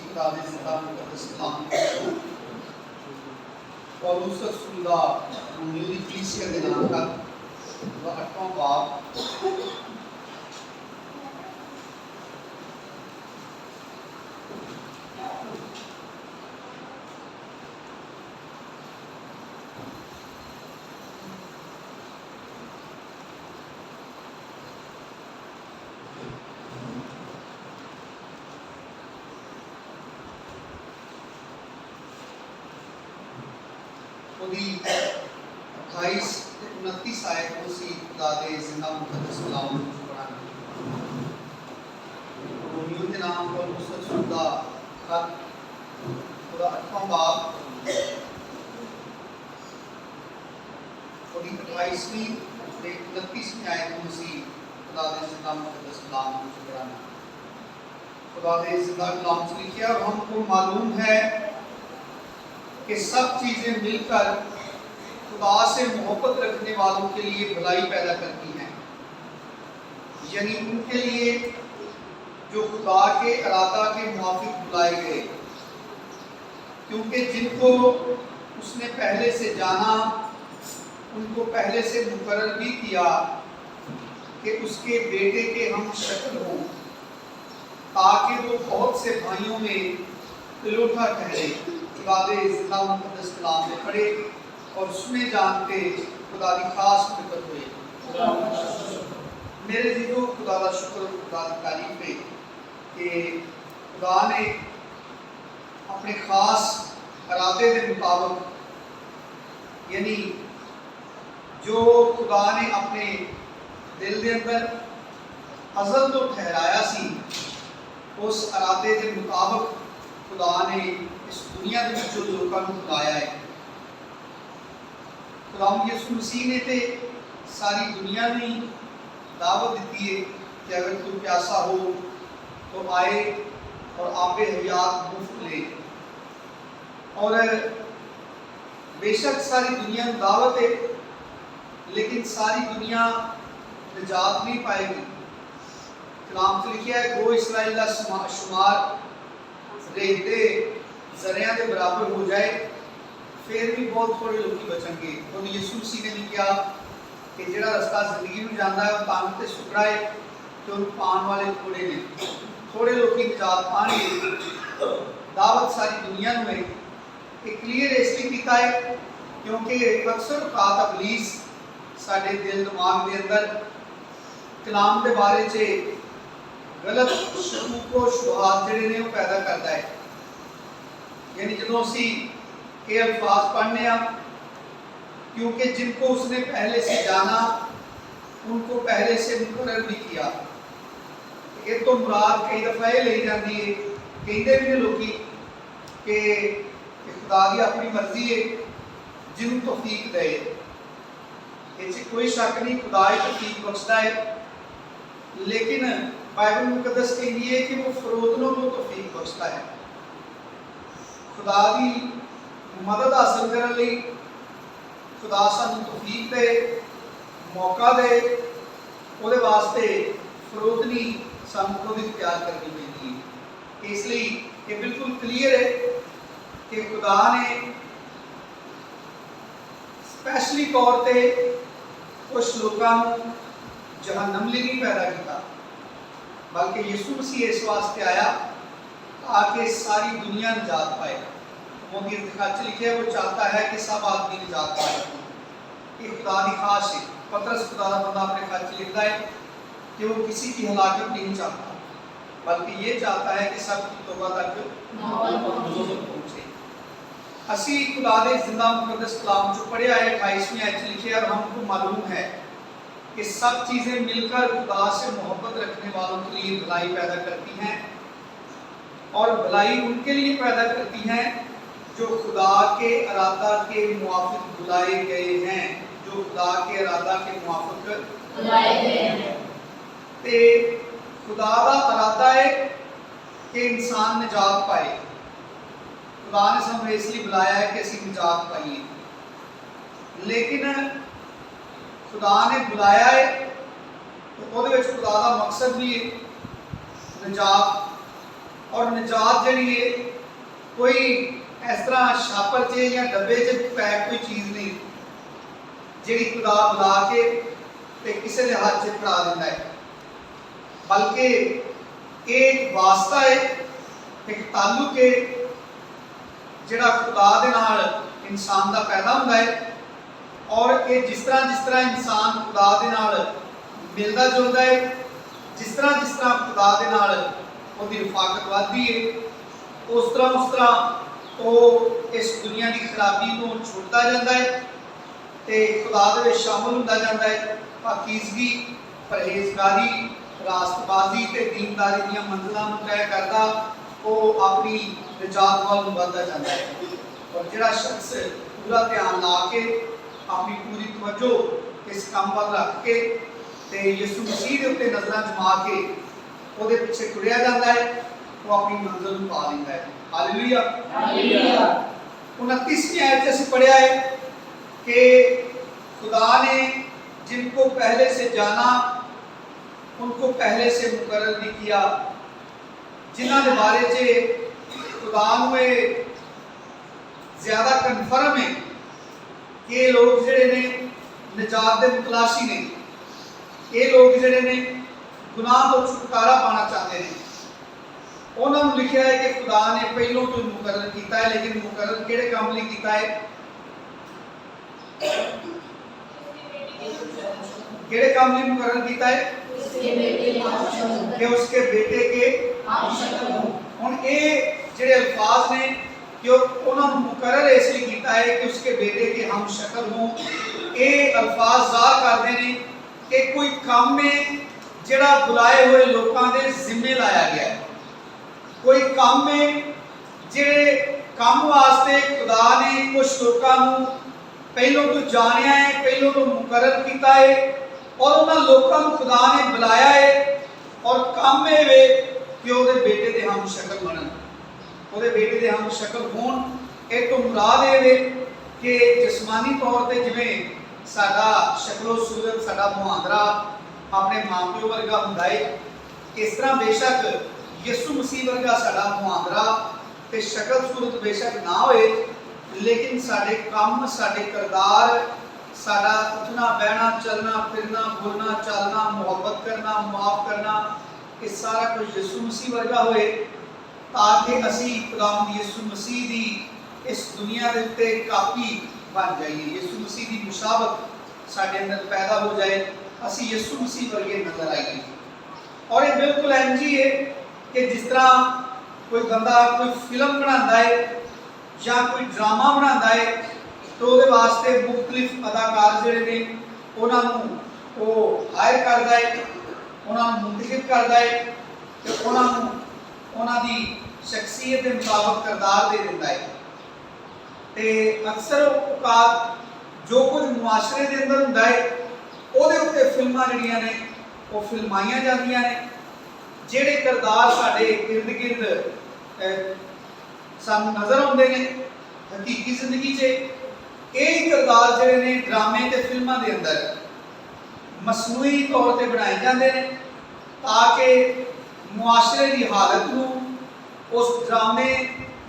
खुदा दे जिंदा मुकद्दस कलाम और उस रसूलदा न्यूली कलीसिया के नाम का 8वां बाब ਉਹਦੀ 28 ਤੇ 29 ਆਇਤ ਨੂੰ ਸੀ ਖੁਦਾ ਦੇ ਜ਼ਿੰਦਾ ਮੁਕੱਦਸ ਕਲਾਮ ਵਿੱਚ ਪੜਾਂਗੇ। ਰੋਮੀਓ ਦੇ ਨਾਮ पर उस रसूल ਦਾ खत ਉਹਦਾ 8ਵਾਂ ਬਾਬ ਉਹਦੀ 28ਵੀਂ ਤੇ 29ਵੀਂ ਆਇਤ ਨੂੰ ਸੀ ਖੁदा ਦੇ ਜ਼ਿੰਦਾ मुकद्दस कलाम ਵਿੱਚ पढ़ाना। खुदा दे जिंदा कलाम से लिखा और हमको मालूम है कि सब चीजें मिलकर खुदा से मोहब्बत रखने वालों के लिए भलाई पैदा करती हैं, यानी उनके लिए जो खुदा के इरादा के मुताबिक बुलाए गए, क्योंकि जिनको उसने पहले से जाना उनको पहले से मुकर्रर भी किया कि उसके बेटे के हम शक्ल हों, ताकि वो बहुत से भाइयों में तिलोठा ठहरे। खुदा दे जिंदा मुकद्दस कलाम में पढ़े और सुने जानते खुदा की खास बरकत हुए। मेरे जीजों, खुदा का शुक्र, खुदा की तारीफ है कि खुदा ने अपने खास इरादे के मुताबिक, यानी जो खुदा ने अपने दिल के अंदर अज़ल तो ठहराया सी, उस इरादे के मुताबिक खुदा ने इस दुनिया के विचों लोगों को बुलाया है। खुदा यीशु मसीह ने तो सारी दुनिया ने दावत दी है कि अगर तू प्यासा हो तो आए और आबे हयात मुफ्त ले। और बेशक सारी दुनिया को दावत है, लेकिन सारी दुनिया निजात नहीं पाएगी। कलाम से लिखा है, गो इसराइल का शुमार रेते जरिया के बराबर हो जाए, फिर भी बहुत थोड़े लोग बचेंगे। और यीशु मसीह ने भी कहा कि जिहड़ा रास्ता जिंदगी में जाता है तंग ते सुकड़ा है, तो पाने वाले थोड़े ने, थोड़े लोग निजात पाएंगे। दावत सारी दुनिया में है। एक क्लीयर इसलिए किया है क्योंकि अक्सर औकात इबलीस साडे दिल दिमाग के अंदर कलाम के बारे च गलत शकूक शुबहात जिहड़े ने वो पैदा करता है। यानी जो असी ये अल्फाज पढ़ने क्योंकि जिनको उसने पहले से जाना उनको पहले से मुकर्रर भी किया। ये तो मुराद कई दफ़ा ये ली जाती है, कहते भी ने लोग कि खुदा की अपनी मर्जी है, जिन्होंने तौफीक दे। इस कोई शक नहीं, खुदा ही तौफीक बख्शता है, लेकिन बाइबल मुकद्दस कहती है कि वो फरोतनों को तौफीक बख्शता है। खुदा की मदद हासिल करने लिए खुदा सानू तौफीक दे, मौका दे, वो वास्ते फरोतनी सानू खुद इख्तियार करनी पैंदी है। इसलिए ये बिल्कुल क्लीयर है कि खुदा ने स्पैशली तौर पर कुछ लोगों को जहन्नम लिए नहीं पैदा किया, बल्कि यीशु मसीह इस वास्ते आया ताकि सारी दुनिया निजात पाए। मोदी खत लिखे वो चाहता है कि सब आदमी निजात पाए। ये खुदा की खास है। पतरस खुदा का बंदा अपने खत लिखता है कि वो किसी की हलाकत नहीं चाहता, बल्कि ये चाहता है कि सब की तौबा तक पहुँचे। असी खुदा दे जिंदा मुकद्दस कलाम जो पढ़िया है 28वीं आयत लिखे और हमको मालूम है कि सब चीज़ें मिलकर खुदा से मोहब्बत रखने वालों के लिए भलाई पैदा करती हैं, और भलाई उनके लिए पैदा करती हैं जो खुदा के इरादा के मुआफिक बुलाए गए हैं, जो खुदा के इरादा के मुआफिक बुलाए गए हैं। ते खुदा का इरादा है कि इंसान निजात पाए। खुदा ने हमें इसलिए बुलाया है कि असी निजात पाइए, लेकिन खुदा ने बुलाया है तो खुदा का मकसद भी है निजात। और निजात जी है कोई इस तरह छापर च या डब्बे च पैक कोई चीज़ नहीं जी खुदा बुला के ते किसी के हाथ च फड़ा देता है, बल्कि एक वास्ता है, एक ताल्लुक है जिहड़ा खुदा दे नाल इंसान का पैदा होता है। और ये जिस तरह इंसान खुदा दे नाल मिलता जुलता है, जिस तरह खुदा दे नाल उहदी रफाकत बढ़ती है, उस तरह वो इस दुनिया की खराबी को छुटता जाता है तो खुदा दे विच शामिल होता जाता है। पाकीज़गी, परहेजगारी, रास्तबाजी ते दीनदारी दी मंजिलां नूं तय करदा वो अपनी निजात वाल बढ़ता जाता है। और जिहड़ा शख्स पूरा ध्यान ला के अपनी पूरी तवज्जो इस काम वाल रख के ते यीशु मसीह के उत्ते नज़रां जमा के ਉਹਦੇ ਪਿੱਛੇ ਟੁਰਿਆ ਜਾਂਦਾ ਹੈ, वो अपनी मंजिल ਨੂੰ पा लेता है। Hallelujah hallelujah. 29वीं आयत से पढ़ा है कि खुदा ने जिनको पहले से जाना उनको पहले से मुकर्रर भी किया, जिन्हां दे बारे च खुदा नूं ज़्यादा कन्फर्म है कि ये लोग जिहड़े ने निजात दे मुतलाशी ने, ये लोग जिहड़े ने गुनाह तो छुटकारा पाना चाहते हैं। उन्होंने लिखा है कि खुदा ने पहलों तो मुकर्रर किया है, लेकिन मुकर्रर किहड़े काम लई कीता है? किहड़े काम लई मुकर्रर किया है? कि उसके बेटे के हुण ये जिहड़े अल्फाज ने कि उन्होंने मुकर्रर इसलिए किया है कि उसके बेटे के हम शक्ल हों। ये अल्फाज ज़ाहिर करते हैं कि कोई काम में जिहड़ा बुलाए हुए लोगों के जिम्मे लाया गया है, कोई काम में जिहड़े काम वास्ते खुदा ने कुछ लोगों को पहलों तो जानिया है, पहलों तो मुकर्रर किया है और उन्होंने लोगों को खुदा ने बुलाया है और काम में वे कि उहदे बेटे दे हम शक्ल बनन, उहदे बेटे दे हम शक्ल होण। एक तो मुराद है कि जिस्मानी तौर पर जिवें साडा शक्लो सूरत साडा मुहांदरा अपने माँ प्यो वर्गा हुंदा है, इस तरह बेशक यीशु मसीह वर्गा साडा मुहांदरा ते शक्ल सूरत बेशक ना होए, लेकिन साडे काम, साडे किरदार, साडा उठना बहना, चलना फिरना, बोलना चालना, मुहब्बत करना, माफ करना, ये सारा कुछ यीशु मसीह वर्गा होए, ताकि असी खुदावंद यीशु मसीह दी इस दुनिया के उत्ते कापी बन जाइए, यीशु मसीह की मुशाबत साडे अंदर पैदा हो जाए, असी यीशु मसीह वर्गे नजर आएगी। और ये बिल्कुल इंज ही है कि जिस तरह कोई बंदा कोई फिल्म बनाता है या कोई ड्रामा बनाता है तो वो वास्ते मुख्तलिफ अदाकार जिहड़े ने उन्होंने वो हायर करता है, उन्होंने मुंतखब करता है तो उन्होंने शख्सियत के मुताबिक किरदार दे देता है। तो अक्सर औकात जो कुछ मुआशरे के अंदर होंदा है ਉਹਦੇ ਉੱਤੇ ਫਿਲਮਾਂ ਜਿਹੜੀਆਂ ਨੇ ਉਹ ਫਿਲਮਾਈਆਂ ਜਾਂਦੀਆਂ ਨੇ, ਜਿਹੜੇ ਕਿਰਦਾਰ ਸਾਡੇ इर्द गिर्द ਸਾਨੂੰ ਨਜ਼ਰ ਆਉਂਦੇ ਨੇ ਹਕੀਕੀ ਜ਼ਿੰਦਗੀ 'ਚ, ਇਹ ਕਿਰਦਾਰ ਜਿਹੜੇ ਨੇ ਡਰਾਮੇ ਤੇ ਫਿਲਮਾਂ ਦੇ ਅੰਦਰ ਮਸਨੂਈ ਤੌਰ ਤੇ ਬਣਾਏ ਜਾਂਦੇ ਨੇ ਤਾਂ ਕਿ ਮੁਆਸ਼ਰੇ ਦੀ ਹਾਲਤ ਨੂੰ ਉਸ ਡਰਾਮੇ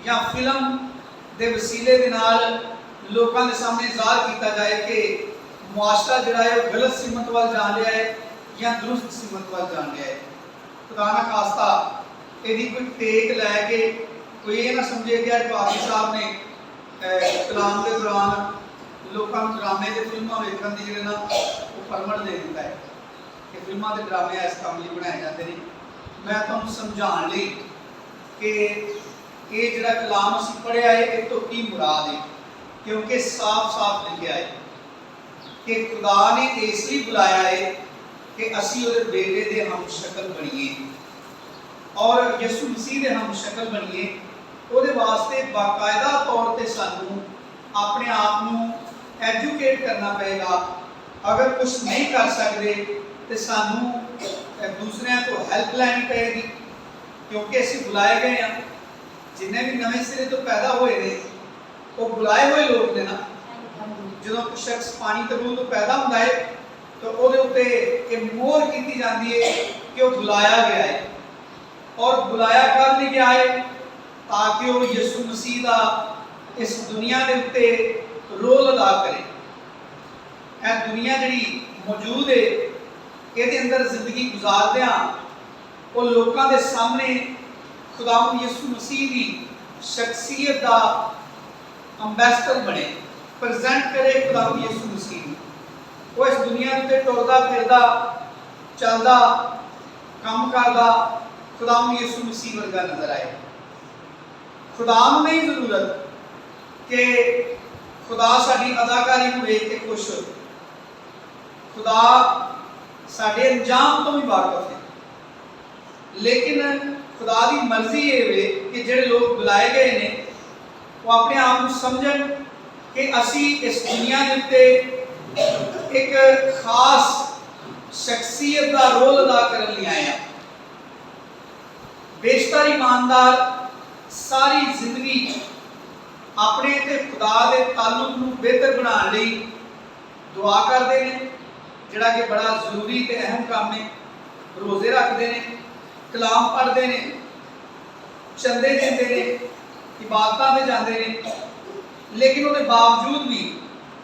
ਜਾਂ ਫਿਲਮ ਦੇ ਵਸੀਲੇ ਦੇ ਨਾਲ ਲੋਕਾਂ ਦੇ ਸਾਹਮਣੇ ਜ਼ਾਹਰ ਕੀਤਾ ਜਾਏ ਕਿ मुआशरा जिहड़ा है गलत सिमत वाल जान रहा है या दुरुस्त सिमत वाल जान रहा है। खुदा ना खास्ता यदि कोई टेक लैके कोई ये ना समझे कि पाकी साहब ने कलाम के दौरान लोगों को ड्रामे के फिल्मां वेखण की जिहड़े ना वो परमट दे दिता है कि फिल्मां के ड्रामे इस काम लिए बनाए जाते हैं। मैं तुहानूं समझाउण लई कि ये जिहड़ा कलाम असीं पढ़िया है इस तो की मुराद है, क्योंकि साफ साफ लिखिया है कि खुदा ने इसलिए बुलाया है कि असी उहदे बेटे दे हम शक्ल बनीए और यीशु मसीह दे हम शक्ल बनीए। उहदे वास्ते बाकायदा तौर पे सानू अपने आप नूं एजुकेट करना पएगा। अगर कुछ नहीं कर सकते तो सानू दूसरों को हैल्प लैनी पएगी, क्योंकि असी बुलाए गए हैं। जिन्हें भी नवे सिरे तो पैदा हुए ने वो बुलाए हुए लोग ने ना। जो शख्स पानी ते रूह तो पैदा होता है तो वो उत्ते मोहर की जाती है कि वो बुलाया गया है और बुलाया कर लिया है ताकि वो यीशु मसीह का इस दुनिया के उत्ते रोल अदा करे। यह दुनिया जी मौजूद है ये अंदर जिंदगी गुजारदियां वो लोगों के सामने खुदावंद यीशु मसीह की शख्सियत का अंबैसडर बने, प्रजेंट करे खुदावंद यीशु मसीह। वो इस दुनिया के टुरदा फिरदा चलता काम करता खुदावंद यीशु मसीह वर्गा नजर आए। खुदा नूं नहीं जरूरत कि खुदा साडी अदाकारी को वेख के खुश हो, खुदा साडे अंजाम तो भी वाकिफ है, लेकिन खुदा की मर्जी ये वे कि जिहड़े लोग बुलाए गए ने वो अपने आप को समझन कि असी इस दुनिया के उत्ते एक खास शख्सियत का रोल अदा करने लिए आए हैं। बेशतर ईमानदार सारी जिंदगी अपने ते खुदा के ताल्लुक को बेहतर बनाने लिए दुआ करते हैं, जिहड़ा कि बड़ा जरूरी ते अहम काम है। रोजे रखते हैं, कलाम पढ़ते हैं, चंदे देते हैं, इबादतां ते जाते हैं, लेकिन उसके बावजूद भी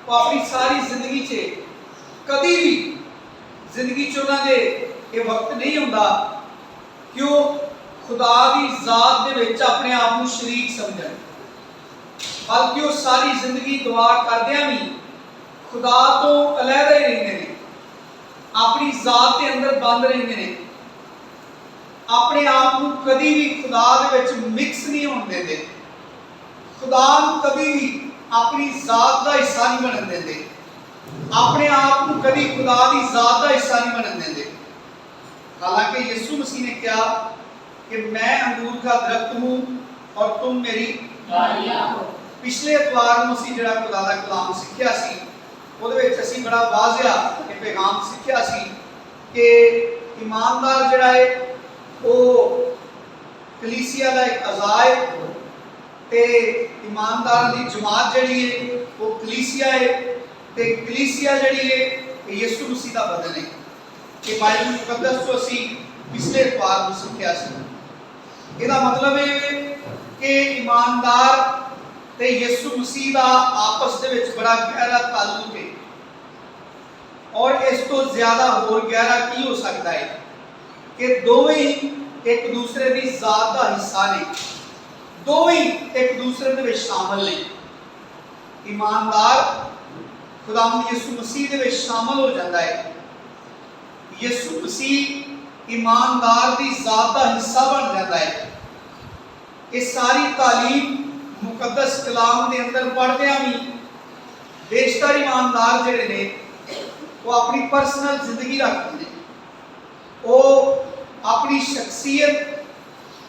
वो अपनी सारी जिंदगी से कभी भी जिंदगी च उन्होंने ये वक्त नहीं होता कि वो खुदा की जात दे विच अपने आप को शरीक समझन, बल्कि वो सारी जिंदगी दुआ करदियां भी खुदा तो अलहदा ही रहंदे ने, अपनी जात के अंदर बंद रहंदे ने, अपने आप को कभी भी खुदा दे विच मिक्स नहीं होने देंदे, खुदा को कभी भी अपनी जात का हिस्सा नहीं बनन देंदे, अपने आप को कभी खुदा की जात का हिस्सा नहीं बनन देंदे। हालांकि यीशु मसीह ने कहा कि मैं अंगूर का दरख्त हूं और तुम मेरी डालियां हो। पिछले एतवार में असीं जिहड़ा खुदा दा कलाम सीखिया सी ਉਹਦੇ ਵਿੱਚ ਅਸੀਂ बड़ा वाजिया एक पैगाम सीखिया सी कि ईमानदार जिहड़ा है वो कलीसिया का एक अज़ा है ते ईमानदार की जमात जिहड़ी है वो कलीसिया है ते कलीसिया जिहड़ी है यीशु मसीह का बदन है। ये बाइबल मुकद्दस तो असीं पिछले एतवार में सीखिया सी। इसका मतलब है कि ईमानदार ते यीशु मसीह का आपस दे विच बड़ा गहरा ताल्लुक है, और इस तो ज्यादा होर गहरा की हो सकता है कि दोवें एक दूसरे की जात का हिस्सा ने, दोवें एक दूसरे दे विच शामिल ने। ईमानदार खुदावंद यीशु मसीह दे विच शामिल हो जाता है, यीशु मसीह ईमानदार की जात का हिस्सा बन जाता है। ये सारी तालीम मुकद्दस कलाम के अंदर पढ़दे भी बेशतर ईमानदार जिहड़े ने वो अपनी पर्सनल जिंदगी रखते हैं, वो अपनी शख्सियत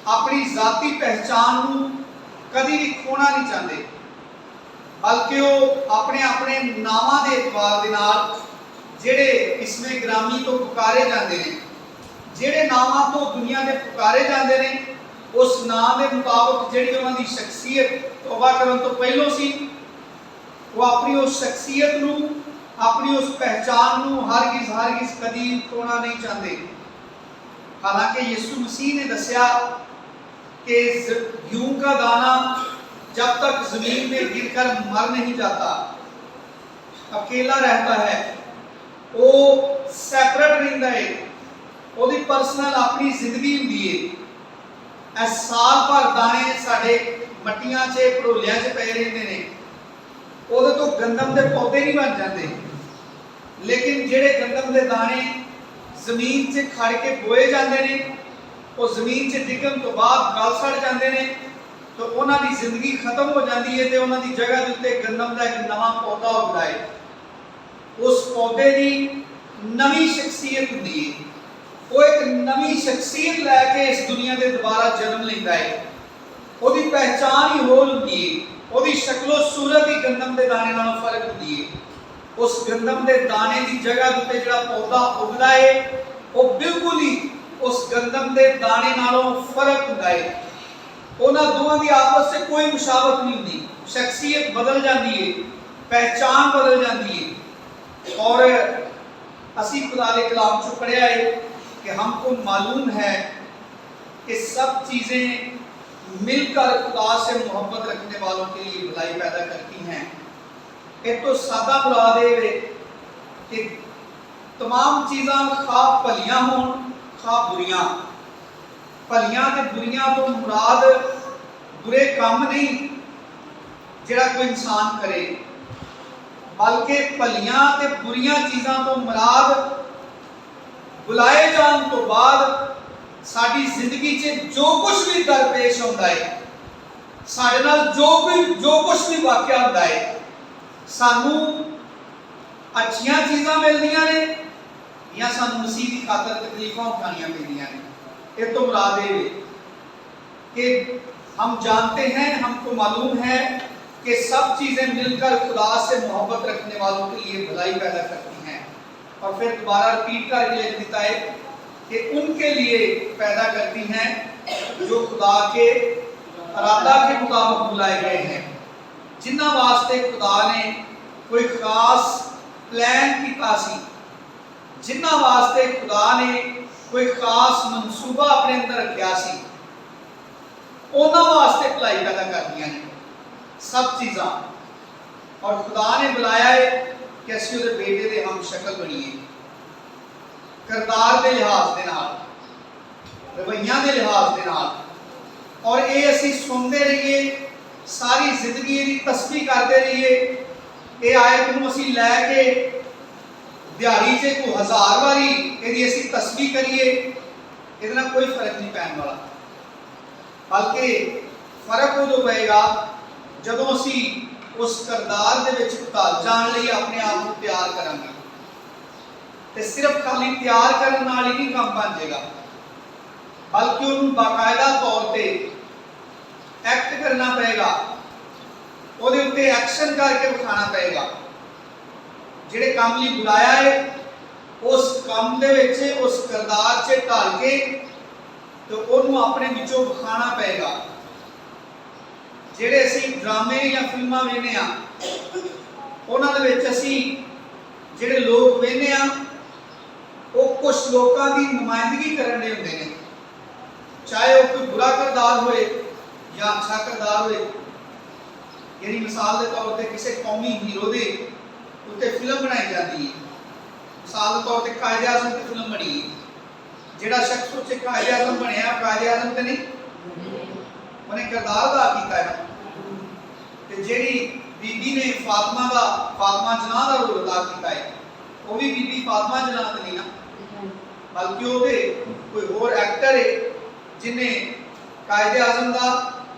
अपनी जाती पहचान को कभी भी खोना नहीं चाहते, बल्कि वो अपने अपने नावां दे एतबार दे नाल जिहड़े इसमें ग्रामी तो पुकारे जाते हैं, जिहड़े नावां तो दुनिया के पुकारे जाते हैं, उस नाम के मुताबिक जिहड़ी उन्हां दी शख्सियत तौबा करन तो पहलों सी, वो अपनी उस शख्सियत नूं अपनी उस पहचान नूं हरगिज़ कदी खोना नहीं चाहते। हालांकि यीशु मसीह ने दस्या कि गेहूं का दाना जब तक जमीन में गिरकर मर नहीं जाता, अकेला रहता है, वो सैपरेट रहिंदा है, उसकी पर्सनल अपनी जिंदगी हुंदी है। साल भर दाने साडे मट्टियां च भड़ोलियां च पे रहिंदे ने, उहदे तो गंदम के पौधे नहीं बन जाते, लेकिन जिहड़े गंदम के दाने जमीन च खड़ के बोए जाते हैं, वो जमीन च डिगन तो बाद गल सड़ जाते हैं, तो उन्हां दी जिंदगी खत्म हो जाती है, तो उन्हां दी जगह के उत्ते गंदम का एक नवा पौधा उगदा है। उस पौधे की नवी शख्सियत हुंदी है, वो एक नवी शख्सियत लैके इस दुनिया के दोबारा जन्म लेंदा है। उसकी पहचान ही होर हुंदी है, उसकी शक्लो सूरत ही गंदम के दाने नालों फर्क हुंदी है। उस गंदम के दाने की जगह उत्ते जिहड़ा पौधा उगदा है, वो बिल्कुल ही उस गंदम के दाने नालों फर्क हुंदा है। उन्हां दोवां दी आपस से कोई मुशावत नहीं हुंदी, शख्सियत बदल जाती है, पहचान बदल जाती है। और असीं खुदा दे कलाम चों पढ़िया है कि हमको मालूम है कि सब चीज़ें मिलकर खुदा से मोहब्बत रखने वालों के लिए भलाई पैदा करती हैं। एक तो सादा मुराद है कि तमाम चीज़ां खा भलियां होण खा बुरियां। भलियां ते बुरियां तो मुराद बुरे काम नहीं जिहड़ा कोई इंसान करे, बल्कि भलियां ते बुरियां चीज़ां तो मुराद बुलाए जान तो बाद साडी जिंदगी च जो कुछ भी दरपेश होंदा है, साडे नाल जो कुछ भी वाकया होंदा है, सानू अच्छियां चीज़ां मिलदियां ने या सानू मसीह की खातर तकलीफां उठानियां पैंदियां ने। ये तो मुराद है कि हम जानते हैं, हमको मालूम है कि सब चीज़ें मिलकर खुदा से मोहब्बत रखने वालों के लिए भलाई पैदा करती हैं। और फिर दोबारा रिपीट करके लिख देता है कि उनके लिए पैदा करती हैं जो खुदा के इरादा के मुताबिक बुलाए गए हैं, जिन्हां वास्ते खुदा ने कोई खास प्लान कीता सी, जिन्हां वास्ते खुदा ने कोई खास मनसूबा अपने अंदर रखा सी, उन्हां वास्ते भलाई पैदा करदियां ने सब चीज़ां। और खुदा ने बुलाया है कि असीं उहदे बेटे दे हम शक्ल बनीए, किरदार के लिहाज के नाल, रवैया के लिहाज के नाल। और ये असीं सुनते रहिए, सारी जिंदगी की तस्बीह करते रहिए। ये आयत नूं असीं लैके दिहाड़ी च कोई 1000 वारी इहदी असीं तस्बीह करिए, इहदे नाल कोई फर्क नहीं पैण वाला, बल्कि फर्क उदों पएगा जदों असीं उस किरदार दे विच ढल जाण लई अपने आप को तैयार करांगे। ते सिर्फ खाली तैयार करन नाल ही नहीं काम बन जाएगा, बल्कि उन्होंने बाकायदा तौर पे एक्ट करना पड़ेगा, ਉਹਦੇ ਉੱਤੇ एक्शन करके विखाना पड़ेगा। ਜਿਹੜੇ काम ਲਈ बुलाया है उस काम ਦੇ ਵਿੱਚ उस किरदार 'ਚ ਢਲ के तो ਉਹਨੂੰ ਆਪਣੇ ਵਿੱਚੋਂ ਵਿਖਾਣਾ पड़ेगा। ਜਿਹੜੇ ਅਸੀਂ ਡਰਾਮੇ ਜਾਂ ਫਿਲਮਾਂ ਵੇਖਦੇ ਆ, ਉਹਨਾਂ ਦੇ ਵਿੱਚ ਅਸੀਂ ਜਿਹੜੇ ਲੋਕ ਵੇਖਦੇ ਆ ਉਹ ਕੁਝ ਲੋਕਾਂ ਦੀ ਨੁਮਾਇੰਦਗੀ ਕਰਨ ਦੇ ਹੁੰਦੇ ਨੇ, ਚਾਹੇ ਉਹ ਕੋਈ बुरा किरदार होए या अच्छा किरदार होए। यानी मिसाल के तौर पर किसी कौमी हीरो के उत्ते फिल्म बनाई जाती है, मिसाल के तौर पर कायदे आज़म की फिल्म बनी है, जिहड़ा शख्स उत्ते कायदे आज़म बनया कायदे आज़म तो नहीं, उन्हें किरदार अदा किया है। तो जिहड़ी बीबी ने फातिमा जनाह का रोल अदा किया है, वो भी बीबी फातिमा जनाह तो नहीं ना, बल्कि वो कोई होर एक्टर है जिन्हें कायदे आज़म का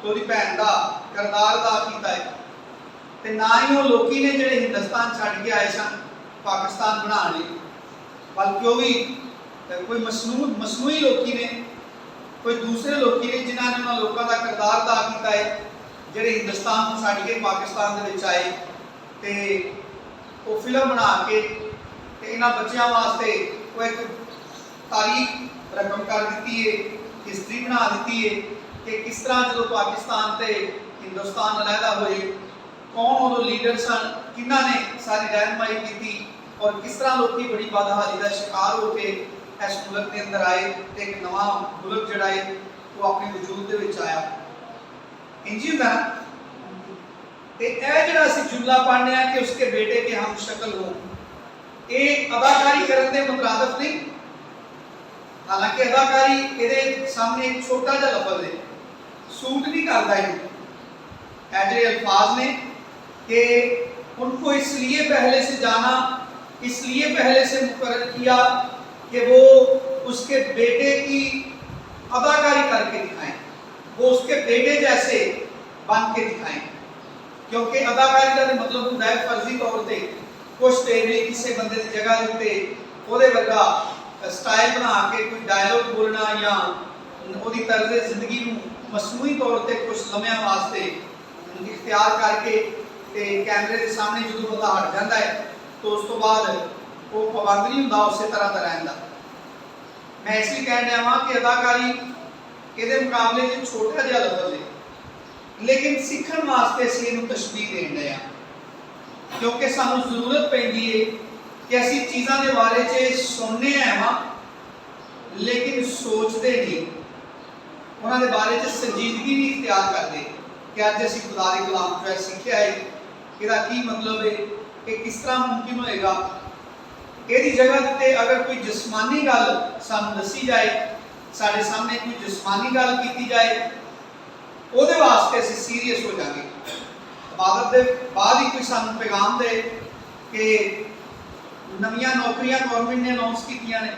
तो भैन का किरदार अदा किया है। तो ना ही वो लोग ने जो हिंदुस्तान छड़ के आए सन पाकिस्तान बनाने, बल्कि वो भी कोई मसनूई लोग ने, कोई दूसरे लोग ने जिन्होंने उन्होंने लोगों का किरदार अदा किया है जोड़े हिंदुस्तान को छड़ के पाकिस्तान के आए। तो वो फिल्म बना के इन्होंने बच्चों वास्ते वो एक तारीख रकम कर दी है, हिस्ट्री बना दी है कि किस तरह जो पाकिस्तान से हिंदुस्तान अलहदा हुए, कौन उदों लीडर सन, किन्हों ने सारी रहनुमाई की और किस तरह लोग बड़ी बदहाली का शिकार होकर इस मुल्क के अंदर आए तो एक नवा मुल्क जोड़ा है वो अपने वजूद के आया। इंज ही होंदा ना। तो यह जो असीं जुमला पढ़ने कि उसके बेटे के हम शक्ल हो, ये अदाकारी करने के मुतरादफ नहीं। हालांकि अदाकारी ये सामने एक छोटा जिहा लफज है, सूट नहीं करता है जो अल्फाज ने कि उनको इसलिए पहले से जाना, इसलिए पहले से मुकर्रर किया कि वो उसके बेटे की अदाकारी करके दिखाएं, वो उसके बेटे जैसे बन के दिखाएं। क्योंकि अदाकारी का मतलब होता है फर्जी तौर पर कुछ तेरे किसी बंदे की जगह उत्ते ਉਹਦੇ वर्गा स्टाइल बना के कोई डायलॉग बोलना या ਉਹਦੀ तर्ज जिंदगी ਨੂੰ मसनूई तौर पर कुछ लम्हिਆਂ वास्ते इख्तियार करके कैमरे के सामने जो बंदा हट जाता है तो उस तो बाद वो पाबंद नहीं होंदा उस तरह का रहने का। मैं इसलिए कह रहा हाँ कि अदाकारी ये मुकाबले में छोटा जिहा लफज है, लेकिन सीखण वास्ते असीं इहनूं तशबीह देण दे आ, क्योंकि सानूं जरूरत पैंदी है कि असीं चीज़ां दे बारे च सुनने हैं वा लेकिन सोचते नहीं। ਉਹਨਾਂ ਦੇ ਬਾਰੇ 'ਚ ਸੰਜੀਦਗੀ ਨਹੀਂ ਇਖਤਿਆਰ ਕਰਦੇ ਕਿ ਅੱਜ ਅਸੀਂ ਖੁਦਾ ਦੇ ਕਲਾਮ ਤੋਂ ਸਿੱਖਿਆ ਹੈ, ਇਹਦਾ ਕੀ ਮਤਲਬ ਹੈ, ਇਹ ਕਿਸ ਤਰ੍ਹਾਂ ਮੁਮਕਿਨ ਹੋਏਗਾ। ਇਹਦੀ ਜਗ੍ਹਾ ਤੇ ਅਗਰ ਕੋਈ ਜਿਸਮਾਨੀ ਗੱਲ ਸਾਨੂੰ ਦੱਸੀ ਜਾਏ, ਸਾਡੇ ਸਾਹਮਣੇ ਕੋਈ ਜਿਸਮਾਨੀ ਗੱਲ ਕੀਤੀ ਜਾਏ, ਉਹਦੇ ਵਾਸਤੇ ਅਸੀਂ ਸੀਰੀਅਸ ਹੋ ਜਾਵਾਂਗੇ। ਇਬਾਦਤ ਦੇ ਬਾਅਦ ਹੀ ਕੋਈ ਸਾਨੂੰ ਪੈਗਾਮ ਦੇ ਕਿ ਨਵੀਆਂ ਨੌਕਰੀਆਂ ਗਵਰਨਮੈਂਟ ਨੇ ਅਨਾਉਂਸ ਕੀਤੀਆਂ ਨੇ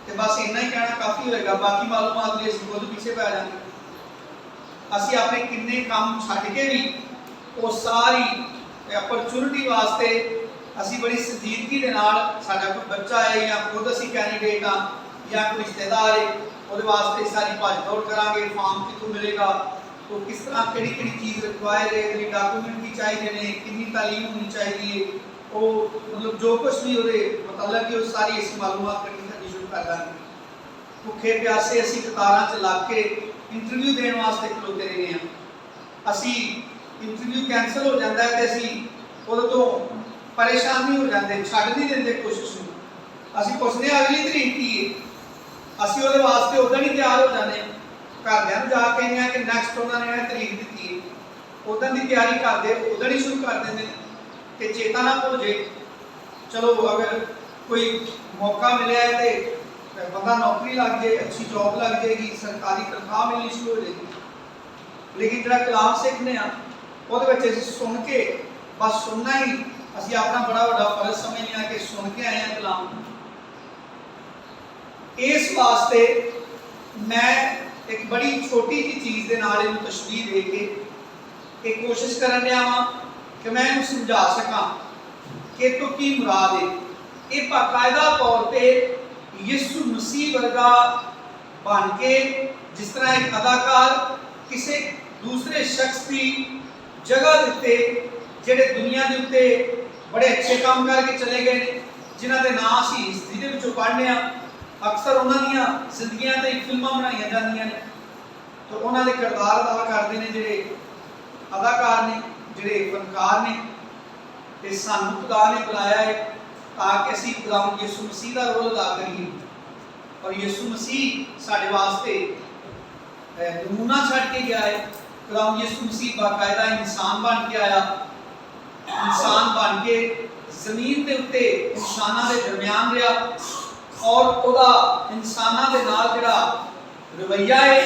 ਤੇ ਬਸ ਇੰਨਾ ਹੀ ਕਹਿਣਾ ਕਾਫੀ ਹੋਏਗਾ, ਬਾਕੀ ਮਾਲੂਮਾਤ ਲਈ ਅਸੀਂ ਖੁਦ ਪਿੱਛੇ ਪੈ ਜਾਵਾਂਗੇ। ਅਸੀਂ ਆਪਣੇ ਕਿੰਨੇ ਕੰਮ ਛੱਡ ਕੇ ਵੀ ਉਹ ਸਾਰੀ ਅਪਰਚੁਨਿਟੀ ਵਾਸਤੇ ਅਸੀਂ ਬੜੀ ਸੰਜੀਦਗੀ ਦੇ ਨਾਲ, ਸਾਡਾ ਕੋਈ ਬੱਚਾ ਹੈ ਜਾਂ ਖੁਦ ਅਸੀਂ ਕੈਂਡੀਡੇਟ ਹਾਂ ਜਾਂ ਕੋਈ ਰਿਸ਼ਤੇਦਾਰ ਹੈ, ਉਹਦੇ ਵਾਸਤੇ ਸਾਰੀ ਭੱਜ ਦੌੜ ਕਰਾਂਗੇ। ਫਾਰਮ ਕਿੱਥੋਂ ਮਿਲੇਗਾ, ਉਹ ਕਿਸ ਤਰ੍ਹਾਂ ਕਿਹੜੀ ਚੀਜ਼ ਰਿਕਵਾਇਰ ਹੈ, ਕਿਹੜੇ ਡਾਕੂਮੈਂਟ ਕੀ ਚਾਹੀਦੇ ਨੇ, ਕਿੰਨੀ ਤਾਲੀਮ ਹੋਣੀ ਚਾਹੀਦੀ ਹੈ, ਉਹ ਮਤਲਬ ਜੋ ਕੁਛ ਵੀ ਉਹਦੇ ਮਤਲਬ ਕਿ ਉਹ ਸਾਰੀ ਅਸੀਂ ਮਾਲੂਮਾਤ ਇਕੱਠੀ ਕਰਨੀ ਸ਼ੁਰੂ ਕਰ ਦਾਂਗੇ। ਭੁੱਖੇ ਪਿਆਸੇ ਅਸੀਂ ਕਤਾਰਾਂ 'ਚ ਲੱਗ ਕੇ ਇੰਟਰਵਿਊ ਦੇਣ ਵਾਸਤੇ ਖਲੋਤੇ ਰਹਿੰਦੇ ਹਾਂ। ਅਸੀਂ ਇੰਟਰਵਿਊ ਕੈਂਸਲ ਹੋ ਜਾਂਦਾ ਹੈ ਤੇ ਅਸੀਂ ਉਹਦੇ ਤੋਂ ਪਰੇਸ਼ਾਨ ਨਹੀਂ ਹੋ ਜਾਂਦੇ, ਛੱਡ ਨਹੀਂ ਦਿੰਦੇ ਕੋਸ਼ਿਸ਼ ਨੂੰ। ਅਸੀਂ ਪੁੱਛਦੇ ਹਾਂ ਅਗਲੀ ਤਰੀਕ ਕੀ ਹੈ, ਅਸੀਂ ਉਹਦੇ ਵਾਸਤੇ ਉਦੋਂ ਹੀ ਤਿਆਰ ਹੋ ਜਾਂਦੇ ਹਾਂ। ਘਰਦਿਆਂ ਨੂੰ ਜਾ ਕੇ ਕਹਿੰਦੇ ਹਾਂ ਕਿ ਨੈਕਸਟ ਉਹਨਾਂ ਨੇ ਇਹ ਤਰੀਕ ਦਿੱਤੀ ਹੈ, ਉਦੋਂ ਦੀ ਤਿਆਰੀ ਕਰਦੇ, ਉਦੋਂ ਹੀ ਸ਼ੁਰੂ ਕਰ ਦਿੰਦੇ ਨੇ ਕਿ ਚੇਤਾ ਨਾ ਭੁੱਲ ਜੇ। ਚਲੋ ਅਗਰ ਕੋਈ ਮੌਕਾ ਮਿਲਿਆ ਹੈ ਤੇ ਬੰਦਾ ਨੌਕਰੀ ਲੱਗ ਜਾਏ, ਅੱਛੀ ਜੌਬ ਲੱਗ ਜਾਏਗੀ, ਸਰਕਾਰੀ ਤਨਖਾਹ ਮਿਲਣੀ ਸ਼ੁਰੂ ਹੋ ਜਾਏਗੀ। ਲੇਕਿਨ ਜਿਹੜਾ ਕਲਾਮ ਸਿੱਖਦੇ ਆ ਉਹਦੇ ਵਿੱਚ ਅਸੀਂ ਸੁਣ ਕੇ ਬਸ ਸੁਣਨਾ ਹੀ ਅਸੀਂ ਆਪਣਾ ਬੜਾ ਵੱਡਾ ਫਰਜ਼ ਸਮਝਦੇ ਹਾਂ ਕਿ ਸੁਣ ਕੇ ਆਏ ਹਾਂ ਕਲਾਮ। ਇਸ ਵਾਸਤੇ ਮੈਂ ਇੱਕ ਬੜੀ ਛੋਟੀ ਜਿਹੀ ਚੀਜ਼ ਦੇ ਨਾਲ ਇਹਨੂੰ ਤਸ਼ਬੀਹ ਦੇ ਕੇ ਇਹ ਕੋਸ਼ਿਸ਼ ਕਰਨ ਰਿਹਾ ਹਾਂ ਕਿ ਮੈਂ ਇਹਨੂੰ ਸਮਝਾ ਸਕਾਂ ਕਿ ਇਹ ਤੋਂ ਕੀ ਮੁਰਾਦ ਹੈ। ਇਹ ਬਾਕਾਇਦਾ ਤੌਰ ਤੇ ਯਿਸੂ ਮਸੀਹ ਵਰਗਾ ਬਣ ਕੇ, ਜਿਸ ਤਰ੍ਹਾਂ ਇੱਕ ਅਦਾਕਾਰ ਕਿਸੇ ਦੂਸਰੇ ਸ਼ਖਸ ਦੀ ਜਗ੍ਹਾ ਦਿੱਤੇ ਜਿਹੜੇ ਦੁਨੀਆ ਦੇ ਉੱਤੇ ਬੜੇ ਅੱਛੇ ਕੰਮ ਕਰਕੇ ਚਲੇ ਗਏ ਨੇ, ਜਿਨ੍ਹਾਂ ਦੇ ਨਾਂ ਅਸੀਂ ਹਿਸਟਰੀ ਦੇ ਵਿੱਚੋਂ ਪੜ੍ਹਨੇ ਆ। ਅਕਸਰ ਉਹਨਾਂ ਦੀਆਂ ਜ਼ਿੰਦਗੀਆਂ ਤੇ ਫਿਲਮਾਂ ਬਣਾਈਆਂ ਜਾਂਦੀਆਂ ਨੇ ਤੇ ਉਹਨਾਂ ਦੇ ਕਿਰਦਾਰ ਅਦਾ ਕਰਦੇ ਨੇ ਜਿਹੜੇ ਅਦਾਕਾਰ ਨੇ, ਜਿਹੜੇ ਫਨਕਾਰ ਨੇ। ਤੇ ਸਾਨੂੰ ਖੁਦਾ ਨੇ ਬੁਲਾਇਆ ਹੈ ਤਾਂ ਕਿ ਅਸੀਂ ਖੁਦਾਵੰਦ ਯਿਸੂ ਮਸੀਹ ਦਾ ਰੋਲ ਅਦਾ ਕਰੀਏ। ਔਰ ਯਿਸੂ ਮਸੀਹ ਸਾਡੇ ਵਾਸਤੇ ਨਮੂਨਾ ਛੱਡ ਕੇ ਗਿਆ ਹੈ। ਖੁਦਾਵੰਦ ਯਿਸੂ ਮਸੀਹ ਬਾਕਾਇਦਾ ਇਨਸਾਨ ਬਣ ਕੇ ਆਇਆ, ਇਨਸਾਨ ਬਣ ਕੇ ਜ਼ਮੀਨ ਦੇ ਉੱਤੇ ਇਨਸਾਨਾਂ ਦੇ ਦਰਮਿਆਨ ਰਿਹਾ ਔਰ ਉਹਦਾ ਇਨਸਾਨਾਂ ਦੇ ਨਾਲ ਜਿਹੜਾ ਰਵੱਈਆ ਹੈ,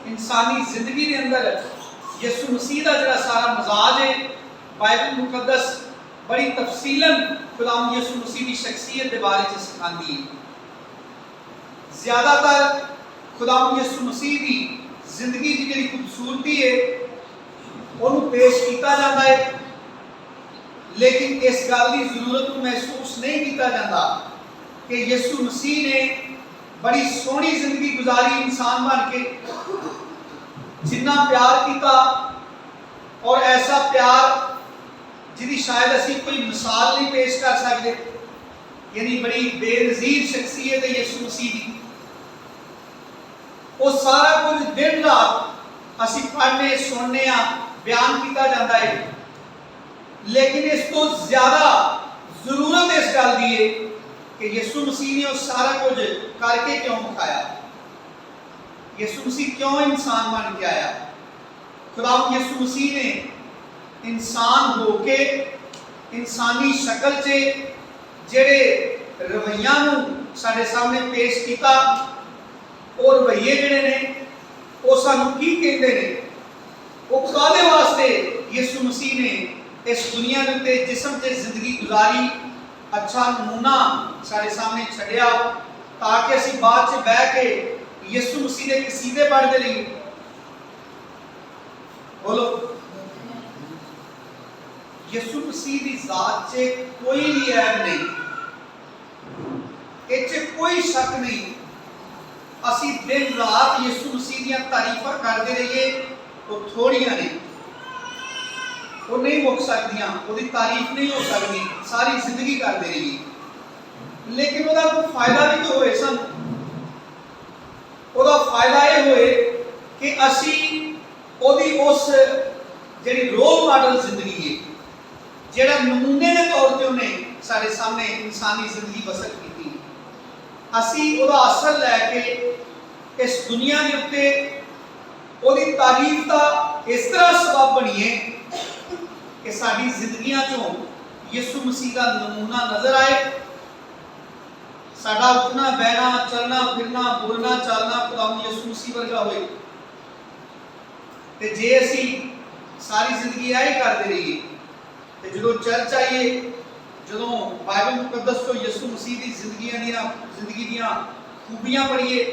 ਇਨਸਾਨੀ ਜ਼ਿੰਦਗੀ ਦੇ ਅੰਦਰ ਯਿਸੂ ਮਸੀਹ ਦਾ ਜਿਹੜਾ ਸਾਰਾ ਮਜ਼ਾਜ ਹੈ, ਬਾਈਬਲ ਮੁਕੱਦਸ ਬੜੀ ਤਫਸੀਲਨ ਖੁਦਾਵੰਦ ਯਿਸੂ ਮਸੀਹ ਦੀ ਸ਼ਖਸੀਅਤ ਦੇ ਬਾਰੇ ਚ ਸਿਖਾਉਂਦੀ ਹੈ। ਜ਼ਿਆਦਾਤਰ ਖੁਦਾਵੰਦ ਯਿਸੂ ਮਸੀਹ ਦੀ ਜ਼ਿੰਦਗੀ ਦੀ ਜਿਹੜੀ ਖੂਬਸੂਰਤੀ ਹੈ ਉਹਨੂੰ ਪੇਸ਼ ਕੀਤਾ ਜਾਂਦਾ ਹੈ, ਲੇਕਿਨ ਇਸ ਗੱਲ ਦੀ ਜ਼ਰੂਰਤ ਨੂੰ ਮਹਿਸੂਸ ਨਹੀਂ ਕੀਤਾ ਜਾਂਦਾ ਕਿ ਯਿਸੂ ਮਸੀਹ ਨੇ ਬੜੀ ਸੋਹਣੀ ਜ਼ਿੰਦਗੀ ਗੁਜ਼ਾਰੀ ਇਨਸਾਨ ਬਣ ਕੇ, ਜਿੰਨਾ ਪਿਆਰ ਕੀਤਾ ਔਰ ਐਸਾ ਪਿਆਰ ਜਿਹਦੀ ਸ਼ਾਇਦ ਅਸੀਂ ਕੋਈ ਮਿਸਾਲ ਨਹੀਂ ਪੇਸ਼ ਕਰ ਸਕਦੇ। ਯਾਨੀ ਬੜੀ ਬੇਨਜ਼ੀਰ ਸ਼ਖਸੀਅਤ ਹੈ ਯਿਸੂ ਮਸੀਹ ਦੀ। ਉਹ ਸਾਰਾ ਕੁਝ ਦਿਨ ਰਾਤ ਅਸੀਂ ਪੜ੍ਹਨੇ ਸੁਣਨੇ ਆ, ਬਿਆਨ ਕੀਤਾ ਜਾਂਦਾ ਹੈ, ਲੇਕਿਨ ਇਸ ਤੋਂ ਜ਼ਿਆਦਾ ਜ਼ਰੂਰਤ ਇਸ ਗੱਲ ਦੀ ਹੈ ਕਿ ਯਿਸੂ ਮਸੀਹ ਨੇ ਉਹ ਸਾਰਾ ਕੁਝ ਕਰਕੇ ਕਿਉਂ ਵਿਖਾਇਆ। ਯਿਸੂ ਮਸੀਹ ਕਿਉਂ ਇਨਸਾਨ ਬਣ ਕੇ ਆਇਆ। ਖੁਦਾਵੰਦ ਯਿਸੂ ਮਸੀਹ ਨੇ ਇਨਸਾਨ ਹੋ ਕੇ ਇਨਸਾਨੀ ਸ਼ਕਲ 'ਚ ਜਿਹੜੇ ਰਵੱਈਆਂ ਨੂੰ ਸਾਡੇ ਸਾਹਮਣੇ ਪੇਸ਼ ਕੀਤਾ, ਉਹ ਰਵੱਈਏ ਜਿਹੜੇ ਨੇ ਉਹ ਸਾਨੂੰ ਕੀ ਕਹਿੰਦੇ ਨੇ, ਉਹ ਕਾਹਦੇ ਵਾਸਤੇ ਯਿਸੂ ਮਸੀਹ ਨੇ ਇਸ ਦੁਨੀਆ ਦੇ ਉੱਤੇ ਜਿਸਮ ਤੇ ਜ਼ਿੰਦਗੀ ਗੁਜ਼ਾਰੀ, ਅੱਛਾ ਨਮੂਨਾ ਸਾਡੇ ਸਾਹਮਣੇ ਛੱਡਿਆ ਤਾਂ ਕਿ ਅਸੀਂ ਬਾਅਦ 'ਚ ਬਹਿ ਕੇ ਯਿਸੂ ਮਸੀਹ ਦੇ ਕਸੀਦੇ ਪੜ੍ਹਦੇ ਰਹੀਏ। ਬੋਲੋ। ਯਿਸੂ ਮਸੀਹ ਦੀ ਜ਼ਾਤ 'ਚ ਕੋਈ ਵੀ ਐਬ ਨਹੀਂ, ਇਹ 'ਚ ਕੋਈ ਸ਼ੱਕ ਨਹੀਂ। ਅਸੀਂ ਦਿਨ ਰਾਤ ਯਿਸੂ ਮਸੀਹ ਦੀਆਂ ਤਾਰੀਫਾਂ ਕਰਦੇ ਰਹੀਏ, ਉਹ ਥੋੜੀਆਂ ਨੇ, ਉਹ ਨਹੀਂ ਮੁੱਕ ਸਕਦੀਆਂ, ਉਹਦੀ ਤਾਰੀਫ ਨਹੀਂ ਹੋ ਸਕਦੀ, ਸਾਰੀ ਜ਼ਿੰਦਗੀ ਕਰਦੇ ਰਹੀਏ। ਲੇਕਿਨ ਉਹਦਾ ਕੋਈ ਫਾਇਦਾ ਵੀ ਤਾਂ ਹੋਏ ਸਾਨੂੰ। ਉਹਦਾ ਫਾਇਦਾ ਇਹ ਹੋਏ ਕਿ ਅਸੀਂ ਉਹਦੀ ਉਸ ਜਿਹੜੀ ਰੋਲ ਮਾਡਲ ਜ਼ਿੰਦਗੀ ਹੈ, ਜਿਹੜਾ ਨਮੂਨੇ ਦੇ ਤੌਰ ਤੇ ਉਹਨੇ ਸਾਡੇ ਸਾਹਮਣੇ ਇਨਸਾਨੀ ਜ਼ਿੰਦਗੀ ਬਸਰ ਕੀਤੀ, ਅਸੀਂ ਉਹਦਾ ਅਸਰ ਲੈ ਕੇ ਇਸ ਦੁਨੀਆ ਦੇ ਉੱਤੇ ਉਹਦੀ ਤਾਰੀਫ ਦਾ ਇਸ ਤਰ੍ਹਾਂ ਸਬਬ ਬਣੀਏ ਕਿ ਸਾਡੀ ਜ਼ਿੰਦਗੀਆਂ ਚੋਂ ਯਿਸੂ ਮਸੀਹ ਦਾ ਨਮੂਨਾ ਨਜ਼ਰ ਆਏ। ਸਾਡਾ ਉੱਠਣਾ ਬਹਿਣਾ ਚੱਲਣਾ ਫਿਰਨਾ ਬੋਲਣਾ ਚਾਲਣਾ ਖੁਦਾਵੰਦ ਯਿਸੂ ਮਸੀਹ ਵਰਗਾ ਹੋਏ। ਤੇ ਜੇ ਅਸੀਂ ਸਾਰੀ ਜ਼ਿੰਦਗੀ ਇਹ ਹੀ ਕਰਦੇ ਰਹੀਏ ਤੇ ਜਦੋਂ ਚਰਚ ਆਈਏ, ਜਦੋਂ ਬਾਈਬਲ ਮੁਕੱਦਸ ਤੋਂ ਯਿਸੂ ਮਸੀਹ ਦੀ ਜ਼ਿੰਦਗੀ ਦੀਆਂ ਖੂਬੀਆਂ ਪੜ੍ਹੀਏ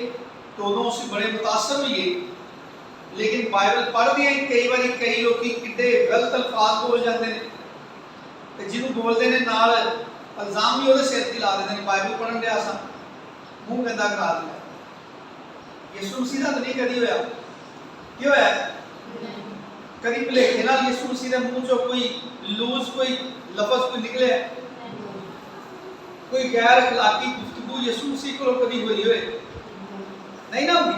ਤਾਂ ਉਦੋਂ ਅਸੀਂ ਬੜੇ ਮੁਤਾਸਰ ਹੋਈਏ। ਲੇਕਿਨ ਬਾਈਬਲ ਪੜ੍ਹਦੇ ਹੀ ਕਈ ਵਾਰੀ ਕਈ ਲੋਕੀ ਕਿੱਡੇ ਗਲਤ ਅਲਫਾਜ਼ ਬੋਲ ਜਾਂਦੇ ਨੇ ਤੇ ਜਿਹਨੂੰ ਬੋਲਦੇ ਨੇ ਨਾਲ ਇਲਜ਼ਾਮ ਵੀ ਉਹਦੇ ਸਿਰ ਤੇ ਲਾ ਦਿੰਦੇ ਨੇ। ਬਾਈਬਲ ਪੜ੍ਹਨ ਡਿਆ ਸਾਂ, ਮੂੰਹ ਗੰਦਾ ਕਰਾ ਦਿੰਦਾ। ਯਿਸੂ ਮਸੀਹ ਦਾ ਤਾਂ ਨਹੀਂ ਕਦੀ ਹੋਇਆ। ਕੀ ਹੋਇਆ? ਕਦੀ ਭੁਲੇਖੇ ਨਾਲ ਯਿਸੂ ਮਸੀਹ ਦੇ ਮੂੰਹ ਚੋਂ ਕੋਈ ਲੂਜ਼ ਕੋਈ ਲਫ਼ਜ਼ ਕੋਈ ਨਿਕਲਿਆ? ਕੋਈ ਗੈਰ ਅਖਲਾਕੀ ਗੁਫ਼ਤਗੂ ਯਿਸੂ ਮਸੀਹ ਕੋਲੋਂ ਕਦੀ ਹੋਈ ਹੋਏ? नहीं ना होगी।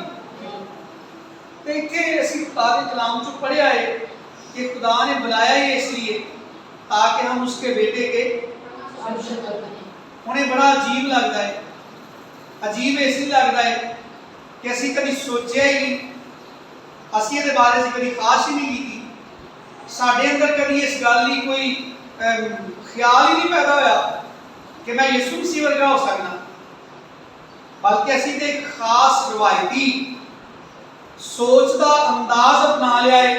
तो इतने ਅਸੀਂ खुदा के कलाम चो पढ़िया है कि खुदा ने बुलाया ही इसलिए ताकि हम उसके बेटे के उन्हें बड़ा अजीब लगता है। अजीब इसलिए लगता है कि ਅਸੀਂ कभी सोचा ही नहीं, ਅਸੀਂ ਇਹਦੇ ਬਾਰੇ से कभी खास ही नहीं की। ਸਾਡੇ अंदर कभी इस गल की कोई ख्याल ही नहीं पैदा होया कि मैं यीशु मसीह वर्गा हो सकना। बल्कि असी तो एक खास रवायती सोच का अंदाज अपना लिया है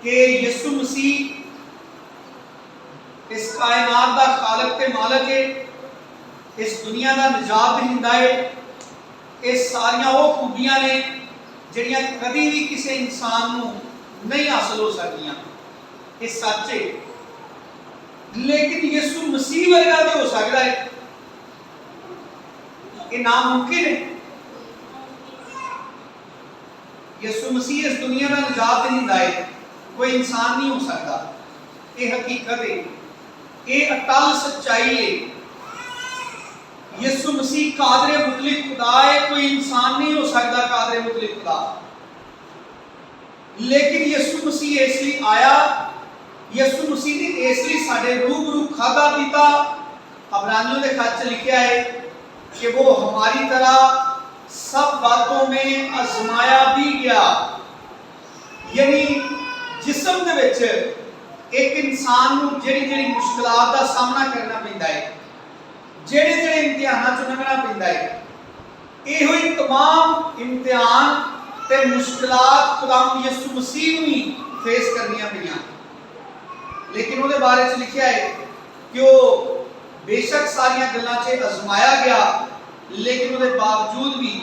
कि यीशु मसीह इस कायनात का खालक ते मालक है, इस दुनिया का निजात दहिंदा है। ये सारियां वो खूबियां ने जिहड़ियां कभी भी किसी इंसान नूं नहीं हासिल हो सकदियां। ये सच है, लेकिन यीशु मसीह वर्गा भी हो सकता है। ये नामुमकिन है। यीशु मसीह इस दुनिया का निजात दहिंदा है, कोई इंसान नहीं हो सकता। ये हकीकत है, ये अटल सच्चाई है। यीशु मसीह कादरे मुतलिक खुदा है, कोई इंसान नहीं हो सकता कादरे मुतलिक खुदा। लेकिन यीशु मसीह इसलिए आया, यीशु मसीह ने इसलिए साडे रूबरू खादा पीता। अबरानियों के खत च लिखा है कि वो हमारी तरह सब बातों में आजमाया भी गया। यानी जिस्म दे विच एक इंसान नूं जेड़ी मुश्किलात का सामना करना पैंदा है, जेड़े इम्तिहानां चों लंघना पैंदा है, इहो ही तमाम इम्तिहान ते मुश्किलात खुदावंद यीशु मसीह नूं ही फेस करनियां पईयां। लेकिन उहदे बारे च लिखिया है कि वो बेशक सारियां गल्लां च आजमाया गया, लेकिन उसके बावजूद भी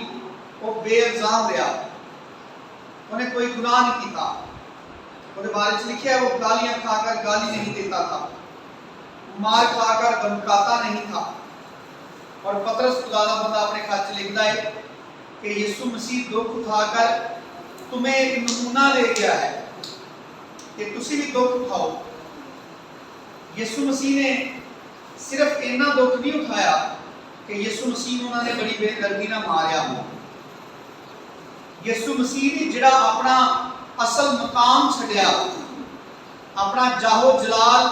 वो बेइल्जाम रहा। उन्हें कोई गुनाह नहीं किया। उसके बारे में लिखा है वो गालियां खाकर गाली नहीं देता था, मार खाकर धमकाता नहीं था। और पतरस खुदा दा बंदा अपने खत च लिखता है कि यीशु मसीह दुख उठाकर तुम्हें एक नमूना दे गया है कि तुसी भी दुख उठाओ। यीशु मसीह ने सिर्फ इन्ना दुख नहीं उठाया कि यीशु मसीह ने उन्होंने बड़ी बेदर्दी ना मारिया हो। यीशु मसीह ने जिहड़ा अपना असल मकाम छड्या, अपना जाहो जलाल,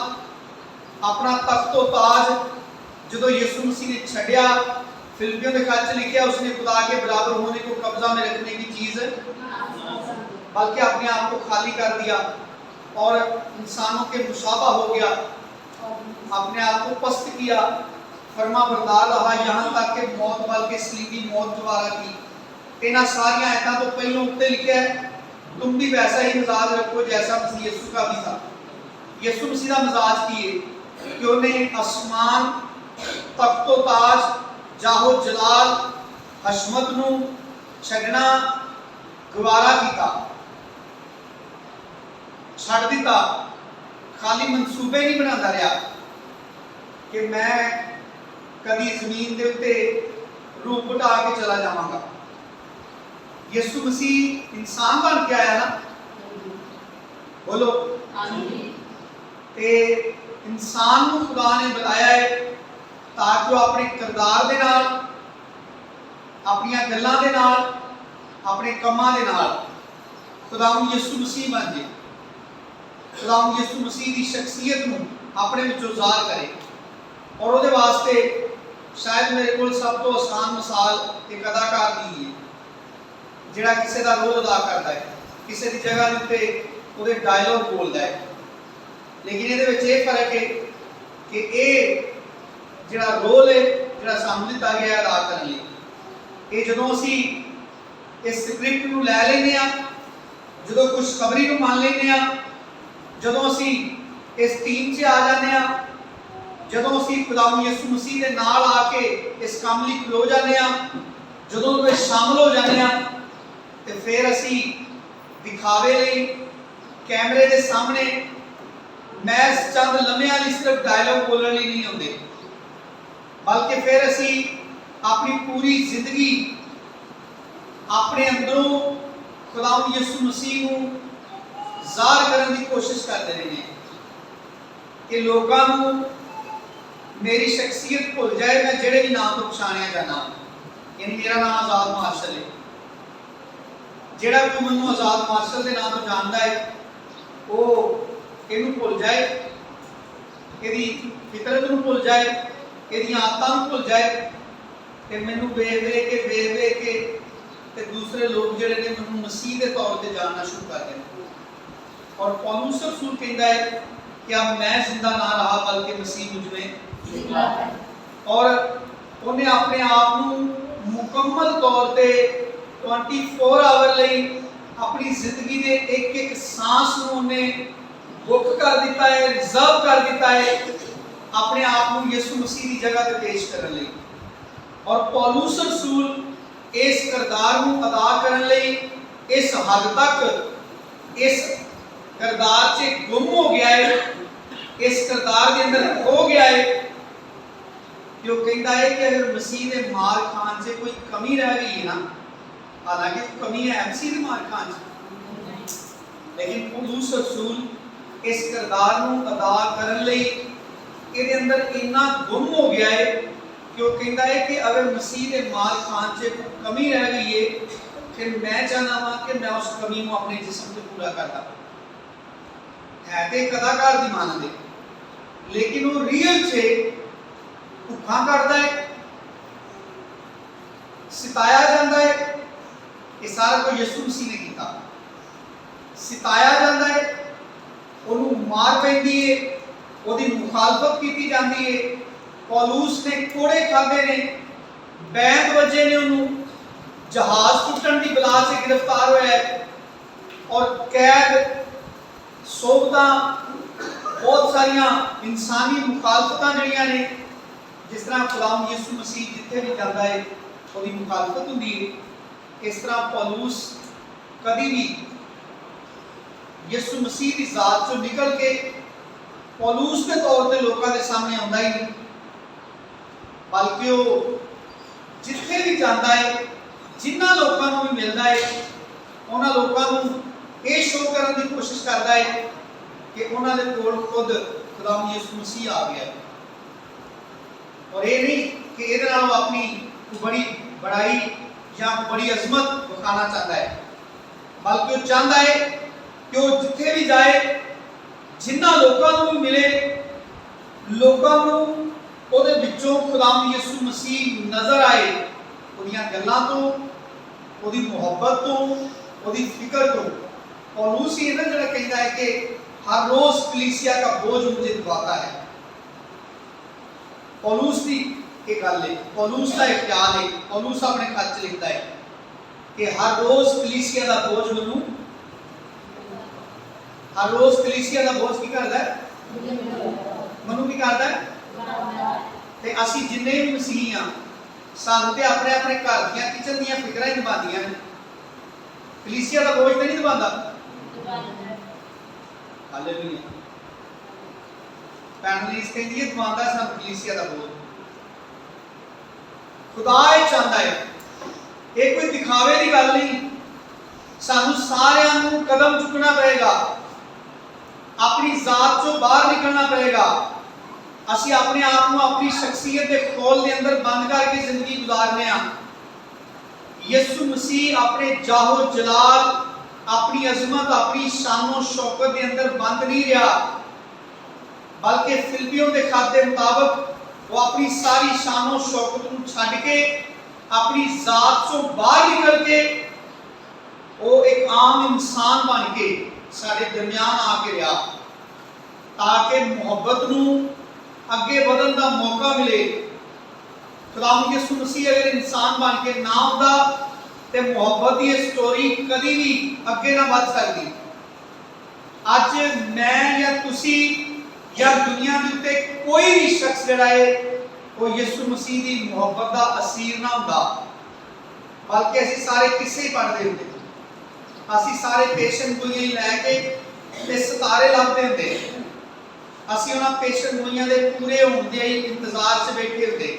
अपना तख्तो ताज जो यीशु मसीह ने छड्या, फिलिपियों के खत च लिखा उसने खुदा के बराबर होने को कब्जा में रखने की चीज बल्कि अपने आप को खाली कर दिया और इंसानों के मुशाबा हो गया, अपने आप को पस्त किया, फरमा बरदार रहा यहाँ तक कि मौत बल्कि सलीबी मौत द्वारा की। इन्हां सारियां आयतां तो पहलों उत्ते लिखा है तुम भी वैसा ही मिजाज रखो जैसा मसीह यीशु का भी था। यीशु मसीह का मिजाज की है कि उन्हें आसमान, तख्तो ताज, जाहो जलाल, हशमत नू छड्डना गवारा कीता, छड्ड दिता। खाली मंसूबे नहीं बनाता रहा कि मैं कभी जमीन के उत्ते रूप उठा के चला जावांगा। यीशु मसीह इंसान बन के आया ना, बोलो ते इंसान को खुदा ने बुलाया है ताकि वो अपने किरदार दे नाल, अपनी गल्लां दे नाल, अपने कमां दे नाल खुदावंद यीशु मसीह बन जाए, खुदावंद यीशु मसीह की शख्सियत को अपने विचों ज़ाहिर करे। और उसदे वास्ते शायद मेरे को सब तो आसान मिसाल एक अदाकार दी है। ਜਿਹੜਾ ਕਿਸੇ ਦਾ ਰੋਲ ਅਦਾ ਕਰਦਾ ਹੈ, ਕਿਸੇ ਦੀ ਜਗ੍ਹਾ ਦੇ ਉੱਤੇ ਉਹਦੇ ਡਾਇਲੌਗ ਬੋਲਦਾ ਹੈ। ਲੇਕਿਨ ਇਹਦੇ ਵਿੱਚ ਇਹ ਫਰਕ ਹੈ ਕਿ ਇਹ ਜਿਹੜਾ ਰੋਲ ਹੈ ਜਿਹੜਾ ਸਾਨੂੰ ਦਿੱਤਾ ਗਿਆ ਅਦਾ ਕਰਨ ਲਈ, ਇਹ ਜਦੋਂ ਅਸੀਂ ਇਸ ਸਕ੍ਰਿਪਟ ਨੂੰ ਲੈ ਲੈਂਦੇ ਆ, ਜਦੋਂ ਖੁਸ਼ਖਬਰੀ ਨੂੰ ਮੰਨ ਲੈਂਦੇ ਆ, ਜਦੋਂ ਅਸੀਂ ਇਸ ਟੀਮ 'ਚ ਆ ਜਾਂਦੇ ਆ, ਜਦੋਂ ਅਸੀਂ ਖੁਦਾਵੰਦ ਯਿਸੂ ਮਸੀਹ ਦੇ ਨਾਲ ਆ ਕੇ ਇਸ ਕੰਮ ਲਈ ਖਲੋ ਜਾਂਦੇ ਆ, ਜਦੋਂ ਉਹ ਸ਼ਾਮਲ ਹੋ ਜਾਂਦੇ ਆ, ਤੇ ਫਿਰ ਅਸੀਂ ਦਿਖਾਵੇ ਲਈ ਕੈਮਰੇ ਦੇ ਸਾਹਮਣੇ ਮੈਂ ਚੰਦ ਲੰਮਿਆਂ ਲਈ ਸਿਰਫ ਡਾਇਲੌਗ ਬੋਲਣ ਲਈ ਨਹੀਂ ਆਉਂਦੇ, ਬਲਕਿ ਫਿਰ ਅਸੀਂ ਆਪਣੀ ਪੂਰੀ ਜ਼ਿੰਦਗੀ ਆਪਣੇ ਅੰਦਰੋਂ ਖੁਦਾਵੰਦ ਯਿਸੂ ਮਸੀਹ ਨੂੰ ਜ਼ਾਹਰ ਕਰਨ ਦੀ ਕੋਸ਼ਿਸ਼ ਕਰਦੇ ਰਹੇ ਨੇ ਕਿ ਲੋਕਾਂ ਨੂੰ ਮੇਰੀ ਸ਼ਖਸੀਅਤ ਭੁੱਲ ਜਾਏ, ਮੈਂ ਜਿਹੜੇ ਵੀ ਨਾਮ ਤੋਂ ਪਛਾਣਿਆ ਜਾਣਾ। ਯਾਨੀ ਮੇਰਾ ਨਾਮ ਆਜ਼ਾਦ ਮਾਰਸ਼ਲ ਹੈ। ਜਿਹੜਾ ਕੋਈ ਮੈਨੂੰ ਆਜ਼ਾਦ ਮਾਰਸ਼ਲ ਦੇ ਨਾਮ ਤੋਂ ਜਾਣਦਾ ਹੈ ਉਹ ਇਹਨੂੰ ਭੁੱਲ ਜਾਏ, ਇਹਦੀ ਫਿਤਰਤ ਨੂੰ ਭੁੱਲ ਜਾਏ, ਇਹਦੀਆਂ ਆਦਤਾਂ ਨੂੰ ਭੁੱਲ ਜਾਏ, ਤੇ ਮੈਨੂੰ ਵੇਖ ਕੇ ਤੇ ਦੂਸਰੇ ਲੋਕ ਜਿਹੜੇ ਨੇ ਮੈਨੂੰ ਮਸੀਹ ਦੇ ਤੌਰ ਤੇ ਜਾਣਨਾ ਸ਼ੁਰੂ ਕਰ ਦੇਣ। और पौलुस रसूल कहता है कि अब मैं जिंदा ना रहा बल्कि मसीह मुझ में जिंदा है, और उन्हें अपने आप को मुकम्मल तौर पे 24 आवर ਲਈ अपनी जिंदगी ਦੇ एक एक सांस ਨੂੰ ਉਹਨੇ बुक कर दिता है, रिजर्व कर दिता है अपने आप को यीशु मसीह की जगह पे पेश करने ਲਈ। और पौलुस रसूल इस किरदार ਨੂੰ अदा ਕਰਨ ਲਈ इस हद तक इस किरदार से गुम हो गया है, इस किरदार के अंदर खो गया है, जो कहता है कि अगर मसीह ने मार खान से कोई कमी रह गई है ना, हालांकि कमी है एमसी ने मार खान से, लेकिन पौलुस रसूल इस किरदार को अदा करने लई ਇਹਦੇ ਅੰਦਰ इन्ना गुम हो गया है कि वो कहता है कि अगर मसीह ने मार खान से कोई कमी रह गई है, फिर मैं चाहना वा कि मैं उस कमी को अपने जिस्म से पूरा करता है। तो कलाकार की मानते, लेकिन वो रियल से भुखा करता है, सिताया जाता है। ये सारा कुछ यीशु मसीह ने किया, सिताया जाता है, उन्होंने मार पैंदी है, ਉਹਦੀ ਮੁਖਾਲਫਤ ਕੀਤੀ ਜਾਂਦੀ ਹੈ। ਪੌਲੁਸ ਨੇ ਕੋੜੇ ਖਾਦੇ ਨੇ, ਬੈਂਦ ਵੱਜੇ ਨੇ, ਉਹਨੂੰ ਜਹਾਜ਼ ਟੁੱਟਣ ਦੀ ਬਲਾ 'ਚ ਗ੍ਰਿਫਤਾਰ ਹੋਇਆ ਹੈ, ਔਰ ਕੈਦ ਸੋਭਤਾਂ ਬਹੁਤ ਸਾਰੀਆਂ ਇਨਸਾਨੀ ਮੁਖਾਲਫਤਾਂ ਜਿਹੜੀਆਂ ਨੇ, ਜਿਸ ਤਰ੍ਹਾਂ ਖੁਦਾਵੰਦ ਯਿਸੂ ਮਸੀਹ ਜਿੱਥੇ ਵੀ ਜਾਂਦਾ ਹੈ ਉਹਦੀ ਮੁਖਾਲਫਤ ਹੁੰਦੀ ਹੈ, ਇਸ ਤਰ੍ਹਾਂ ਪੌਲੁਸ ਕਦੀ ਵੀ ਯਿਸੂ ਮਸੀਹ ਦੀ ਜ਼ਾਤ 'ਚੋਂ ਨਿਕਲ ਕੇ पौलुस के तौर पे लोगों के सामने आता ही नहीं, बल्कि वो जिथे भी जाता है, जिन्होंने लोगों को भी मिलता है, उन्होंने लोगों को ये शो करने की कोशिश करता है कि उन्होंने कोल खुद खुदावंद यीशु मसीह आ गया है। और ये नहीं कि ये अपनी बड़ी बड़ाई या बड़ी अजमत दिखाना चाहता है, बल्कि वो चाहता है कि वो जिथे भी जाए, जिन्होंने लोगों को भी मिले, लोगों को ਉਹਦੇ ਵਿੱਚੋਂ ਖੁਦਾਵੰਦ ਯਿਸੂ ਮਸੀਹ ਨਜ਼ਰ ਆਏ, ਉਹਦੀਆਂ ਗੱਲਾਂ ਤੋਂ, ਉਹਦੀ ਮੁਹੱਬਤ ਤੋਂ, ਉਹਦੀ ਫਿਕਰ ਤੋਂ। पौलुस ही है ना जो कहता है कि हर रोज कलीसिया का बोझ मुझे दबाता है। पौलुस की एक गल है, पौलुस का एक ख्याल है, पौलुस अपने खत च लिखता है कि हर रोज कलीसिया का बोझ मैनू, हर रोज कलीसिया का बोझ की करता है, मैनू की करता है। ते असी जिन्ने भी मसीह हाँ, सानू ते अपने अपने घर दियां किचन दियां फिकरां ही दबादियां ने, कलीसिया का बोझ तो नहीं दबाता। हालेलुया। पैनलिस्ट कहती है दबाता है सानू कलीसिया का बोझ। खुदा ये चाहता है, ये कोई दिखावे की गल नहीं, सानू सारियां नू कदम चुकना पड़ेगा, अपनी जात चो बाहर निकलना पड़ेगा। असी अपने आप को अपनी शख्सियत के खोल के अंदर बंद करके जिंदगी गुजारने आ। यीशु मसीह अपने जाहो जलाल, अपनी अजमत, अपनी शानो शौकत के अंदर बंद नहीं रहा, बल्कि फिलिपियों के खत के मुताबिक वो अपनी सारी शानो शौकत को छड्ड के अपनी जात चो बाहर निकल के वो एक आम इंसान बन के साडे दरमियान आके रहा, ताकि मुहब्बत नूं अगे बढ़न का मौका मिले। खुदावंद यीशु मसीह अगर इंसान बन के ना आउंदा ते मुहब्बत की स्टोरी कभी भी अगे ना बढ़ सकती। अज मैं या तुसी या दुनिया के उत्ते कोई भी शख्स जिहड़ा है वो यीशु मसीह की मुहब्बत का असीर ना हुंदा, बल्कि असीं सारे किस्से ही पढ़ते होंदे, असीं सारे पेशन गोइयां ही लैके ते सितारे लभदे हुंदे, असीं उन्हां पेशन गोइयां दे पूरे होण दे ही इंतजार च बैठे हुंदे।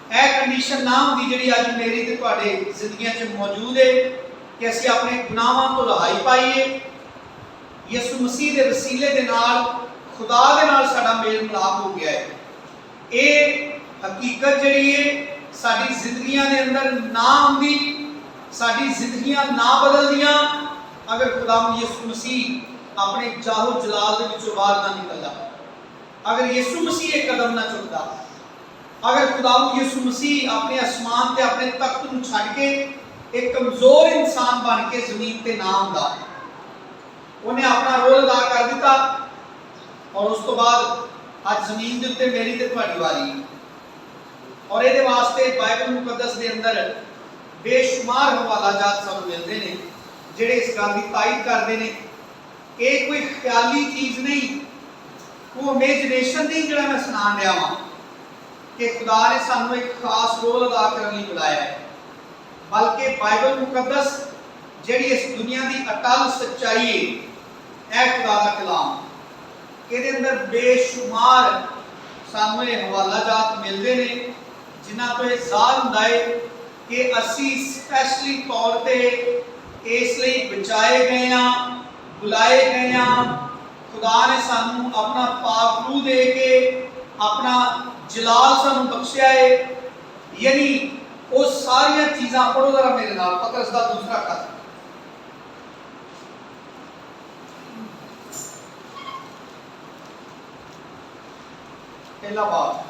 यह कंडीशन ना होंदी जिहड़ी अज मेरी ते तुहाडे जिंदगियां च मौजूद है कि असीं अपने गुनाहां तो रहाई पाईए। यीशु मसीह के वसीले दे नाल खुदा दे नाल साडा मेल मिलाप हो गया है। ये हकीकत जिहड़ी है साडी जिंदगियां दे अंदर ना आउंदी, साडी जिंदगियां ना बदलदियां अगर खुदावंद यीशु मसीह अपने जाहो जलाल दे विचों बाहर ना निकलदा, अगर यीशु मसीह एक कदम ना चुकदा, अगर खुदावंद यीशु मसीह अपने आसमान ते अपने तख्त नूं छड्ड के एक कमजोर इंसान बन के जमीन ते ना आउंदा, उन्हें अपना रोल अदा कर दिता और उस तो बाद आज जमीन के उत्ते मेरी ते तुहाडी वारी। और ये वास्ते बाइबल मुकद्दस के अंदर बेशुमार हवाला जात सानूं मिलते हैं जिहड़े इस गल की तायद करते हैं। ये कोई ख्याली चीज़ नहीं, वो इमेजिनेशन नहीं जिहड़ा मैं सुनान रहा वां कि खुदा ने सानूं एक खास रोल अदा करने लई बुलाया है, बल्कि बाइबल मुकद्दस जिहड़ी इस दुनिया की अटल सच्चाई है, यह खुदा का कलाम, ये अंदर बेशुमार सानूं ये हवाला जात मिलते हैं जिन्हां तो यह ज़ाहिर हुंदा है कि असी स्पैशली तौर पर इसलिए बचाए गए हाँ, बुलाए गए हाँ। खुदा ने सानूं अपना पाक रूह दे के अपना जलाल सानूं बख्शिया है, यानी वो सारिया चीज़ां पढ़ो जरा मेरे नाल पतरस दा दूसरा खत, पहला बाब,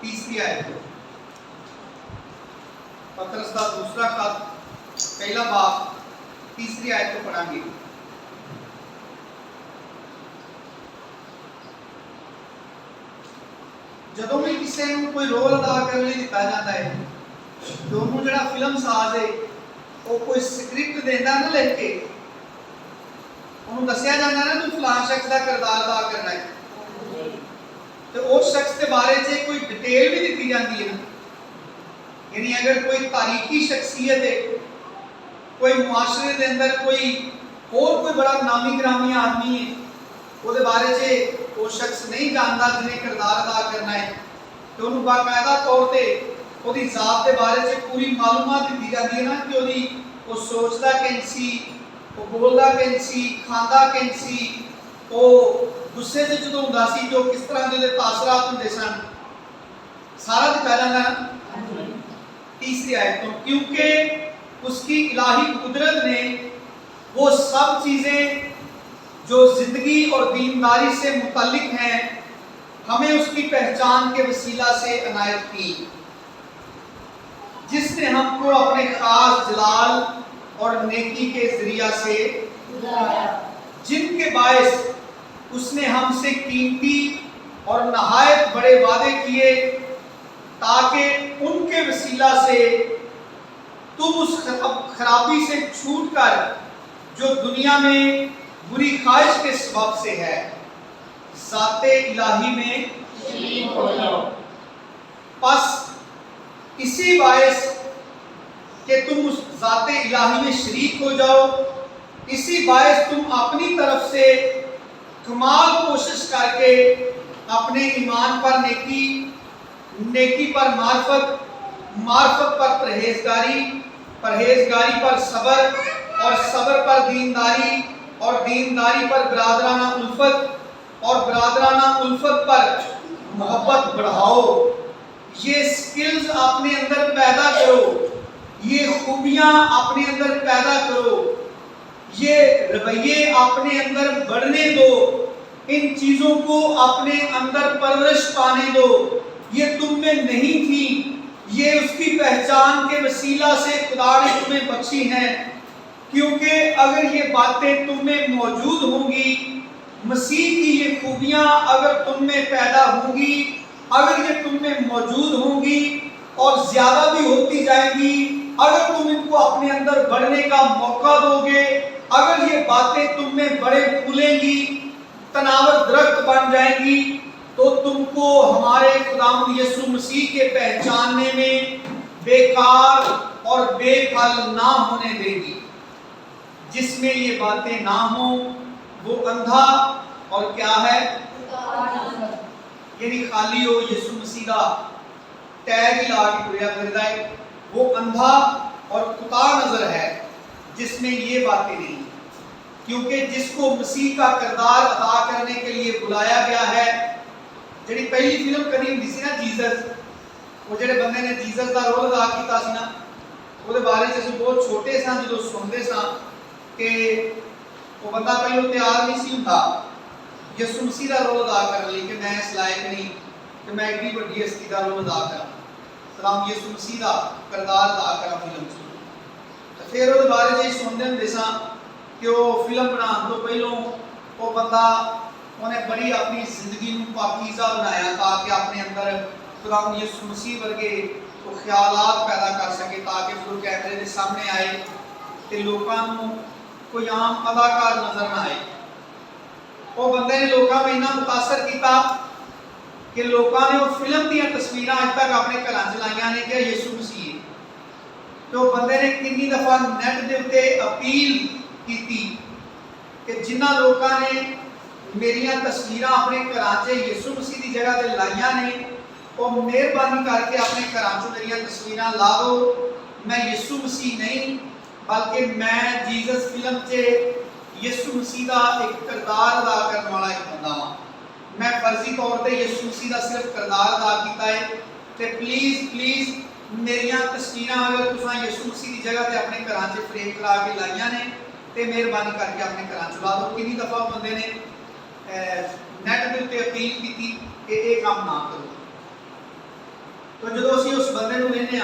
तीसरी आयत, पतरस का दूसरा खत पहला बाब तीसरी आयत को पढ़ांगे। जदों भी किसी को कोई रोल अदा करने दिता जाता है तो उन्होंने जड़ा फिल्म साज है वो कोई स्क्रिप्ट देता ना लिख के उन्होंने दसिया जाता ना तू फलां शख्स का किरदार अदा करना है, तो उस शख्स के बारे में कोई डिटेल भी दी जाती है ना, यानी अगर कोई तारीखी शख्सियत है, कोई मुआशरे के अंदर कोई और कोई बड़ा नामी ग्रामी आदमी है, वो बारे में वो शख्स नहीं जानता जिन्हें किरदार अदा करना है, तो उन्होंने बाकायदा तौर पर ਉਹਦੀ ਜ਼ਾत ਦੇ ਬਾਰੇ 'ਚ ਪੂਰੀ ਮਾਲੂਮਾਤ ਦਿੱਤੀ ਜਾਂਦੀ ਹੈ ਨਾ ਕਿ ਉਹਦੀ ਉਹ ਸੋਚਦਾ ਕਿੰਜ ਸੀ, ਉਹ ਬੋਲਦਾ ਕਿੰਜ ਸੀ, ਖਾਂਦਾ ਕਿੰਜ ਸੀ, ਉਹ ਗੁੱਸੇ 'ਚ ਜਦੋਂ ਹੁੰਦਾ ਸੀ ਜੋ ਕਿਸ ਤਰ੍ਹਾਂ ਦੇ ਉਹਦੇ ਤਾਸਰਾਤ ਹੁੰਦੇ ਸਨ, सारा दिखाया जाता है। तीसरी आयत तो क्योंकि उसकी इलाही कुदरत ने वो सब चीज़ें जो जिंदगी और दीनदारी से मुतल्लिक हैं हमें उसकी पहचान के वसीला से अनायत की, जिसने हमको अपने खास जलाल और नेकी के जरिया से जिनके बायस उसने हमसे कीमती और नहायत बड़े वादे किए ताकि उनके वसीला से तुम उस खराबी से छूट कर जो दुनिया में बुरी ख्वाहिश के सबब से है ज़ाते इलाही में शरीक हो जाओ। बस इसी बायस कि तुम उस ज़ाते इलाही में शरीक हो जाओ, इसी बायस तुम अपनी तरफ से कमाल कोशिश करके अपने ईमान पर नेकी, नेकी पर मार्फत, मार्फत पर परहेजगारी, परहेजगारी पर सब्र और सब्र पर दीनदारी और दीनदारी पर बरादराना उल्फत और बरादराना उल्फत पर मोहब्बत बढ़ाओ। ये स्किल्स अपने अंदर पैदा करो, ये खूबियां अपने अंदर पैदा करो, ये रवैये अपने अंदर बढ़ने दो, इन चीजों को अपने अंदर परवरिश पाने दो। ये तुम में नहीं थी, ये उसकी पहचान के वसीला से खुदा ने तुम्हें बख्शी हैं। क्योंकि अगर ये बातें तुम में मौजूद होंगी, मसीह की ये खूबियां अगर तुम में पैदा होंगी, अगर ये तुम में मौजूद होंगी और ज्यादा भी होती जाएंगी, अगर तुम इनको अपने अंदर बढ़ने का मौका दोगे, अगर ये बातें तुम में बड़े फूलेंगी, तनावर दरख्त बन जाएंगी, तो तुमको हमारे खुदावंद यीशु मसीह के पहचानने में बेकार और बेफल ना होने देगी। जिसमें ये बातें ना हो वो अंधा और क्या है, यानी खाली हो, यीशु मसीह का टैग ही ला के तुरया फिरदा है, वो अंधा और कुता नजर है, जिसमें ये बातें नहीं। क्योंकि जिसको मसीह का किरदार अदा करने के लिए बुलाया गया है, जी पहली फिल्म करी हुई सी ना जीसस, वो जेडे बंदे ने जीसस का रोल अदा किया सी ना, ਉਹਦੇ ਬਾਰੇ ਚ ਅਸੀਂ ਬਹੁਤ ਛੋਟੇ ਸਾਂ ਜਦੋਂ ਸੁਣਦੇ ਸਾਂ ਕਿ ਉਹ ਬੰਦਾ ਪਹਿਲਾਂ ਤਿਆਰ ਨਹੀਂ ਸੀ ਹੁੰਦਾ ਯਿਸੂ ਮਸੀਹ ਦਾ ਰੋਲ ਅਦਾ ਕਰਨ ਲਈ, ਕਿ ਮੈਂ ਇਸ ਲਾਇਕ ਨਹੀਂ ਕਿ ਮੈਂ ਇੱਡੀ ਵੱਡੀ ਹਸਤੀ ਦਾ ਰੋਲ ਅਦਾ ਕਰਾਂ, ਸਲਾਮ ਯਿਸੂ ਮਸੀਹ ਦਾ ਕਿਰਦਾਰ ਅਦਾ ਕਰਾਂ ਫਿਲਮ 'ਚ। ਤੇ ਫਿਰ ਉਹਦੇ ਬਾਰੇ ਜੇ ਸੁਣਦੇ ਹੁੰਦੇ ਸਾਂ ਕਿ ਉਹ ਫਿਲਮ ਬਣਾਉਣ ਤੋਂ ਪਹਿਲਾਂ ਉਹ ਬੰਦਾ ਉਹਨੇ ਬੜੀ ਆਪਣੀ ਜ਼ਿੰਦਗੀ ਨੂੰ ਪਾਕੀਜ਼ਾ ਬਣਾਇਆ ਤਾਂ ਕਿ ਆਪਣੇ ਅੰਦਰ ਸਲਾਮ ਯਿਸੂ ਮਸੀਹ ਵਰਗੇ तो ख्यालात पैदा कर सके, ताकि वो कैमरे के सामने आए तो लोगों को कोई आम अदाकार नजर ना आए। वो बंदे ने लोगों को इतना मुतासर किया कि लोगों ने वो फिल्म दी तस्वीरें अज तक अपने घर चलाइया ने कि यीशु मसीह, तो बंदे ने कितनी दफा नैट के उत्ते अपील की कि जिन्होंने लोगों ने मेरिया तस्वीरें अपने घर यीशु मसीह की जगह पर लाइया ने, वो मेहरबानी करके अपने घर मेरी तस्वीरें ला दो। मैं यीशु मसीह नहीं बल्कि मैं जीसस फिल्म से यीशु मसीह का एक किरदार अदा करने वाला एक बंदा हाँ। मैं फर्जी तौर पर यीशु मसीह का सिर्फ किरदार अदा किया है, तो प्लीज़ प्लीज़ मेरिया तस्वीरें अगर तुम यीशु मसीह की जगह पर अपने घर फ्रेम करा के लाइया ने तो मेहरबानी करके अपने घर ला दो। कितनी दफ़ा बंदे ने नैट के उत्ते अपील की कि ये काम ना करो। तो जो असी उस बंदे को लेने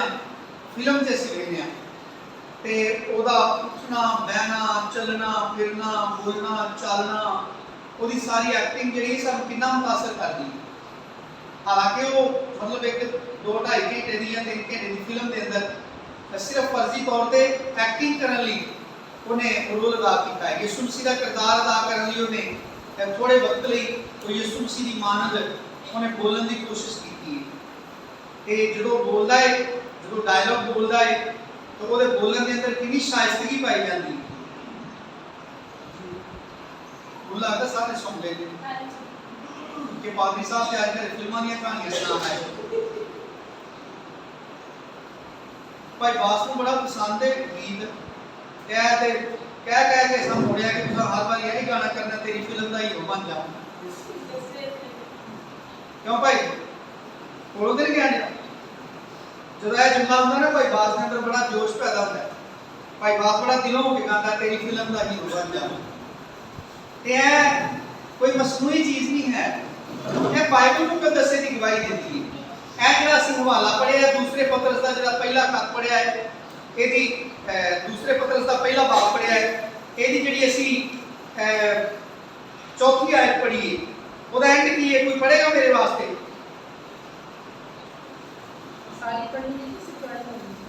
फिल्म से असी लेने तो वह उठना बहना चलना फिरना बोलना चलना वो सारी एक्टिंग जी सानू कितना मुतासर करती। हालांकि वो मतलब एक 2-2.5 घंटे की या 3 घंटे की फिल्म के अंदर सिर्फ फर्जी तौर पर एक्टिंग करने लिए उन्हें रोल अदा किया है। यीशु मसीह का किरदार अदा करने लिए उन्हें थोड़े वक्त लिए यीशु मसीह की मानद उन्हें बोलने की कोशिश की है। जो बोलता है, जो डायलॉग बोलता है तो वो बोलने के अंदर कितनी शाइस्तगी पाई जाती है। मुझे लगता सारे सुन गए कि पादरी साहब से आज फिल्मां दी कहानियां सुना है। भाई बास को बड़ा पसंद है गीत, कह के ऐसा मोड़िया कि तुम हर बार यही गाना करना, तेरी फिल्म का हीरो बन जाऊं। क्यों भाई बोलो तेरे क्या जो यह जुमला होंगे ना भाई बास के अंदर बड़ा जोश पैदा होता है, भाई बास बड़ा दिलों होकर गाता है तेरी फिल्म का हीरो बन जाऊं। यह कोई मसनूई चीज़ नहीं है, यह बाइबल मुकद्दस की गवाही देती है। यह जो असं हवाला पढ़िया दूसरे पत्रस का जो पहला खत पढ़िया है, यदि दूसरे पत्रस का पहला बाब पढ़िया है, यदि जी असी चौथी आयत पढ़ी है, वह एंड की है, कोई पढ़ेगा मेरे वास्ते?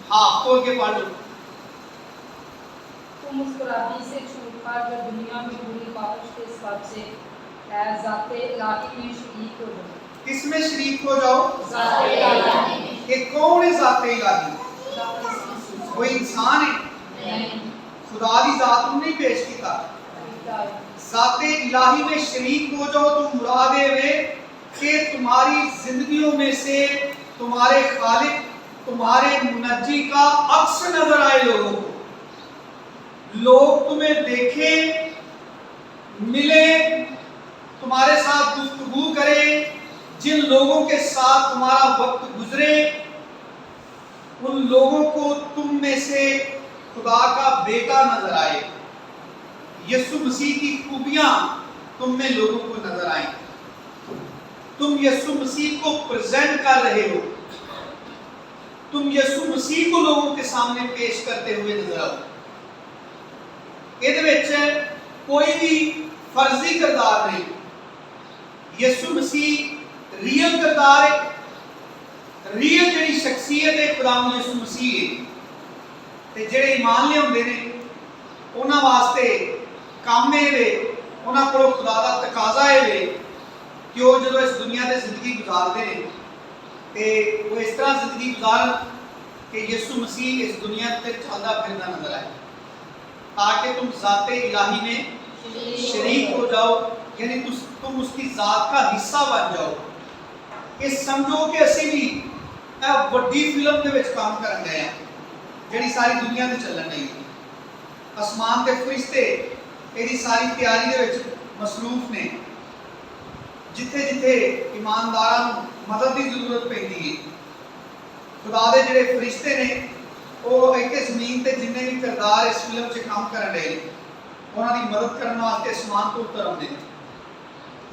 हाँ खोल के पढ़ लो। तुम मुस्कुराहट से छूटकर जो दुनिया में बुरी बारिश के सब से ज़ाते इलाही में शरीक हो जाओ। किसमें शरीक हो जाओ? ज़ाते इलाही में। ये कौन है ज़ाते इलाही? कोई इंसान है? नहीं। खुदा की ज़ात को नहीं पेश किया। ज़ाते इलाही में शरीक हो जाओ तो मुराद है कि तुम्हारी जिंदगियों में से तुम्हारे खालिक, तुम्हारे मुनज्जी का अक्स नजर आए लोगों को, लोग तुम्हें देखे, मिले, तुम्हारे साथ गुफ्तगू करें, जिन लोगों के साथ तुम्हारा वक्त गुजरे, उन लोगों को तुम में से खुदा का बेटा नजर आए। यीशु मसीह की खूबियां तुम में लोगों को नजर आए, तुम यीशु मसीह को प्रेजेंट कर रहे हो, तुम यीशु मसीह को लोगों के सामने पेश करते हुए नजर आओ। ये कोई भी फर्जी किरदार नहीं, यीशु मसीह रियल किरदार है, रियल जी शख्सियत है खुदावंद यीशु मसीह है। ते जेड़े ईमान लियाउंदे ने उन्हां वास्ते काम वे, उन्हां कोलों खुदा दा तकाजा है वे कि वो जो इस दुनिया से जिंदगी गुजारते हैं ते वो इस तरह जिंदगी गुजारन कि यीशु मसीह इस दुनिया पर चलता फिरता नजर आए, ताकि तुम ज़ाते इलाही में शरीक हो जाओ, यानी तुम उसकी ज़ात का हिस्सा बन जाओ। ये समझो कि असी भी वड्डी फिल्म के विच काम करन गए हैं जिहड़ी सारी दुनिया ते चलन रही है। आसमान के फरिश्ते इहदी सारी तैयारी दे विच मसरूफ ने, जिथे जिथे ईमानदारां नूं मदद की जरूरत पैंदी है, खुदा दे जिहड़े फरिश्ते ने वो इत्थे ज़मीन ते जिन्ने भी किरदार इस फिल्म च काम कर रहे हैं उन्हां दी मदद करने वास्ते आसमान तो उतर आउंदे ने।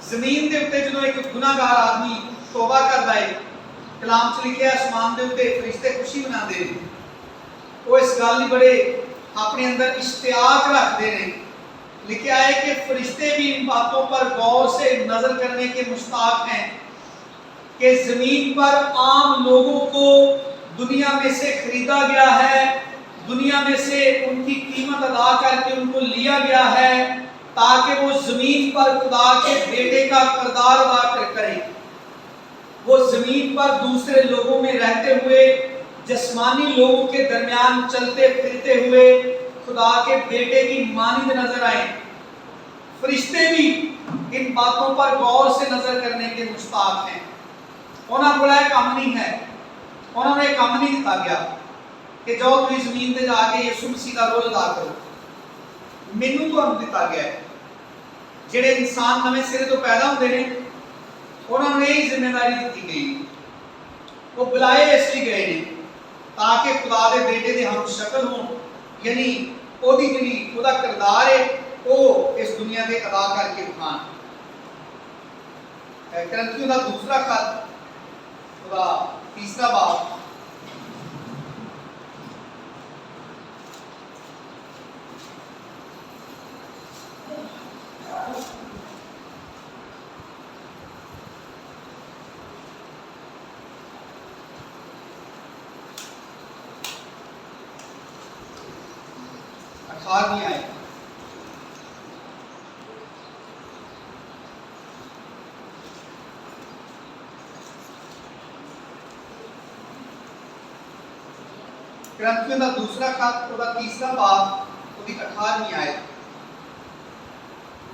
ज़मीन के उत्ते जो एक गुनाहगार आदमी तौबा करता है, कलाम च लिखिया आसमान के उत्ते फरिश्ते खुशी मनाते हैं, वो इस गल की बड़े अपने अंदर इश्तियाक रखते हैं। लिखा है कि फरिश्ते भी इन बातों पर गौर से नजर करने के मुश्ताक हैं कि जमीन पर आम लोगों को दुनिया में से खरीदा गया है, दुनिया में से उनकी कीमत अदा करके उनको लिया गया है ताकि वो जमीन पर खुदा के बेटे का किरदार अदा करें। वो जमीन पर दूसरे लोगों में रहते हुए, जिस्मानी लोगों के दरमियान चलते फिरते हुए खुदा के बेटे की मानिंद नजर आए। फरिश्ते भी इन बातों पर गौर से नजर करने के मुश्ताक हैं। उन्होंने बोला काम नहीं है, उन्होंने काम नहीं दिता गया कि जाओ तुम जमीन पे जाके यीशु मसीह का रोल अदा करो। मैनू तुहानू दिता गया है, जेडे इंसान नवे सिरे तो पैदा होते हैं उन्होंने यही जिम्मेदारी दी गई, वो बुलाए इसलिए गए ने ताकि खुदा दे बेटे दे हम शक्ल हों, यानी ओदी जिहड़ी ओदा किरदार है वो इस दुनिया दे अदा करके दिखान। करंथियों का दूसरा खत ओदा तीसरा बाब नहीं आए। करंथियों का दूसरा खत ओदा तीसरा बाब ओदी 18वीं आयत।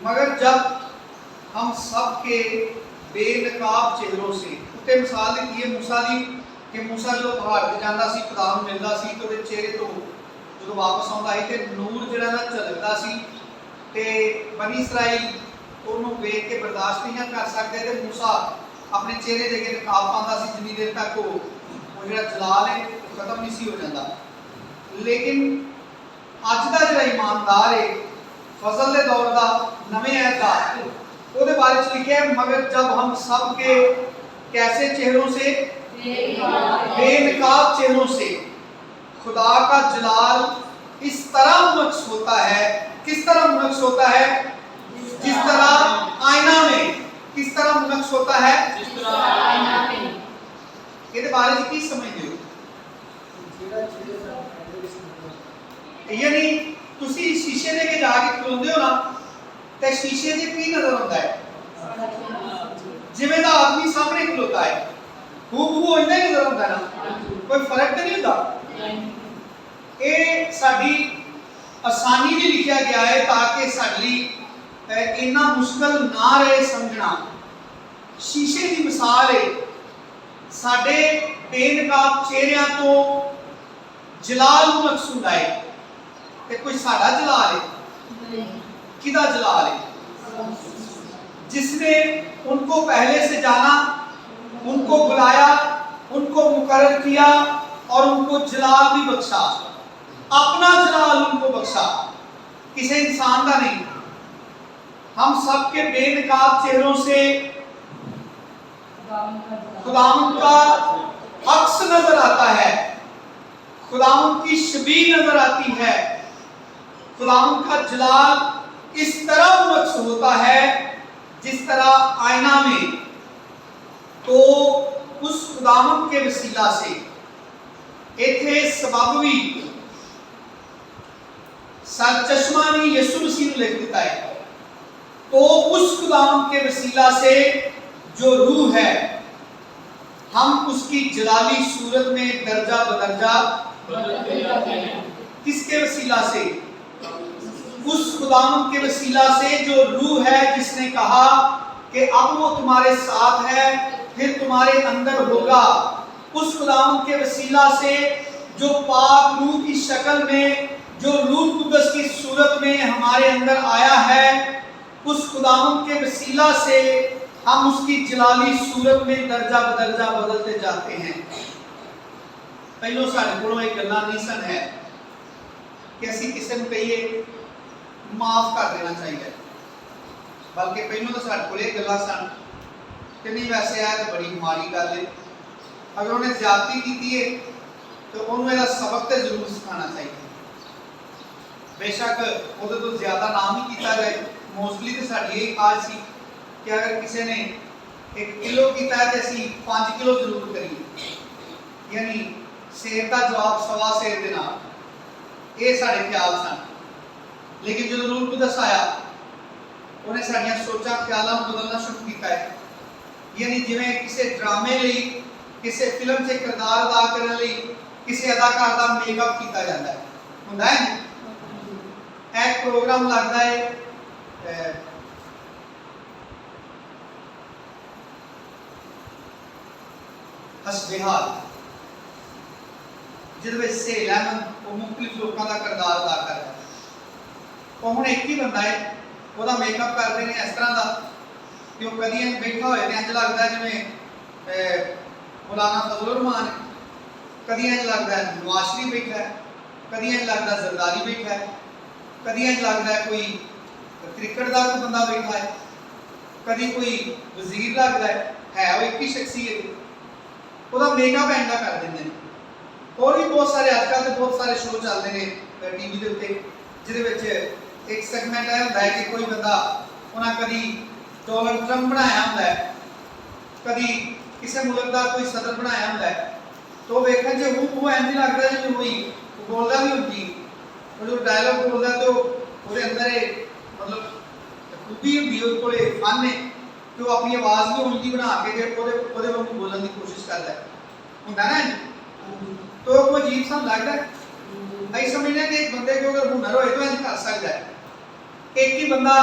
मगर जब हम सब के बेनकाब चेहरों से, उत्ते मिसाल दी है मूसा दी कि मूसा जो पहाड़ ते जांदा सी, खुदा नूं मिलदा सी ते ओदे चेहरे तो जो वापस आउंदा है ते नूर जिहड़ा ना झलकदा सी ते बनी इसराइल ओनू वेख के बर्दाश्त नहीं कर सकते ते मूसा अपने चेहरे दे के नकाब पांदा सी जिन्नी देर तक वो जिहड़ा जलाल है खत्म नहीं सी हो जाता। लेकिन अज दा जिहड़ा ईमानदार है फजल दे दौर दा नवे ऐतकाद ओदे बारे च लिखिया है, मगर जब हम सब के कैसे चेहरों से, बेनकाब चेहरों से खुदा का जलाल इस तरह मुनक्स होता है। किस तरह मुनक्स होता है? जिस तरह आईना में। किस तरह मुनक्स होता है? जिस तरह आईना में। ये बारे में की समझते हो? यानी तुसी शीशे लेके जाके खलोंदे हो ना ते शीशे दे की नजर आता है जिवें दा आदमी सामने खलोता है हूबहू इन्ना ही नजर आता है ना, कोई फर्क तो नहीं होता। ये साडी आसानी भी लिखा गया है ताकि साडी इन्ना मुश्किल ना रहे समझना। शीशे की मिसाल है, साडे बेनकाब चेहरिਆਂ तो जलाल मुनक्स हुंदा है ते कोई साडा जलाल है, किदा जलाल है? जिसने उनको पहले से जाना, उनको बुलाया, उनको मुकर्रर किया और उनको जलाल भी बख्शा, अपना जलाल उनको बख्शा। किसी इंसान का नहीं। हम सबके बेनकाब चेहरों से खुदावंद का अक्स नजर आता है, खुदावंद की शबीह नजर आती है। खुदावंद का जलाल इस तरह उमस होता है जिस तरह आईना में। तो उस खुदावंद के वसीला से इथे सबब भी सरचश्मा ने यीशु मसीह ने लिख दिता है। तो उस खुदावंद के वसीला से जो रूह है, हम उसकी जलाली सूरत में दर्जा बदर्जा किसके वसीला से? उस खुदावंद के वसीला से जो रूह है, जिसने कहा कि अब वो तुम्हारे साथ है, फिर तुम्हारे अंदर होगा। उस खुदावंद के वसीला से जो पाक रूह की शक्ल में, जो रूह कुद्दस की सूरत में हमारे अंदर आया है, उस खुदावंद के वसीला से हम उसकी जलाली सूरत में दर्जा बदर्जा बदलते जाते हैं। पहलो साढ़े को एक गल्ला नहीं सन है कि असी किसी को कहिए माफ कर देना चाहिए, बल्कि पहलों तो साढ़े को गल्ला सन कि नहीं वैसे है तो बड़ी माड़ी गल है, अगर उन्हें ज्यादती की है तो उन्होंने इसका सबक तो जरूर सिखाना चाहिए। बेशक वो तो ज्यादा नाम ही किया जाए, मोस्टली तो साड़ी यही खास सी कि अगर किसी ने 1 किलो किया है तो असी 5 किलो जरूर करिए, यानी शेर का जवाब सवा शेर के नाल, ये साढ़े ख्याल सन। लेकिन जो रूह कुद्दस आया उन्हें साड़ियां सोचा ख्यालों को बदलना शुरू किया है। यानी जिवें किसी ड्रामे लिए, किसी फिल्म से किरदार अदा करने लिए किसी अदाकार का मेकअप किया जाता है, होंदा है। एक प्रोग्राम लगता है हसबेहाल, जिहदे से लैमन वो मुख्तलिफ लोगों का किरदार अदा कर रहा है। तो हुण एक ही बंदा है, ਉਹਦਾ मेकअप करते हैं इस तरह का कि वो कदी बैठा होए तो इंज लगता है जिवें मौलाना फजल रहमान है, कदी इंज लगता है नवाज शरीफ बैठा है, कदी इंज लगता है जरदारी बैठा है, कदी इंज लगता है कोई क्रिकेट का कोई बंदा बैठा है, कदी कोई वजीर लगता है वो एक ही शख्सियत, ਉਹਦਾ मेकअप इंजा कर देंगे। और भी बहुत सारे आजकल तो बहुत सारे शो चलते हैं टीवी के उत्ते, जिहदे एक सेगमेंट है होंदा है कि कोई बंदा उन्हें कभी डोनाल्ड ट्रंप बनाया होंदा है, कभी किसी मुल्क का कोई सदर बनाया होंदा है, तो वेखण च वो इंज लगता है जिवें कोई बोलदा भी होंदी, वो जो डायलॉग बोलदा तो उसके अंदर मतलब खूबी होंदी, उसके कोले फन है कि वो अपनी आवाज़ भी उंजी बना के ਉਹਦੇ ਵਾਂਗੂ बोलने की कोशिश करता है, होंदा ना। तो कोई अजीब सा लगता है। ਅਸੀਂ समझने कि एक बंदे को अगर हुनर होए तो इंज कर सकता है। एक ही बंदा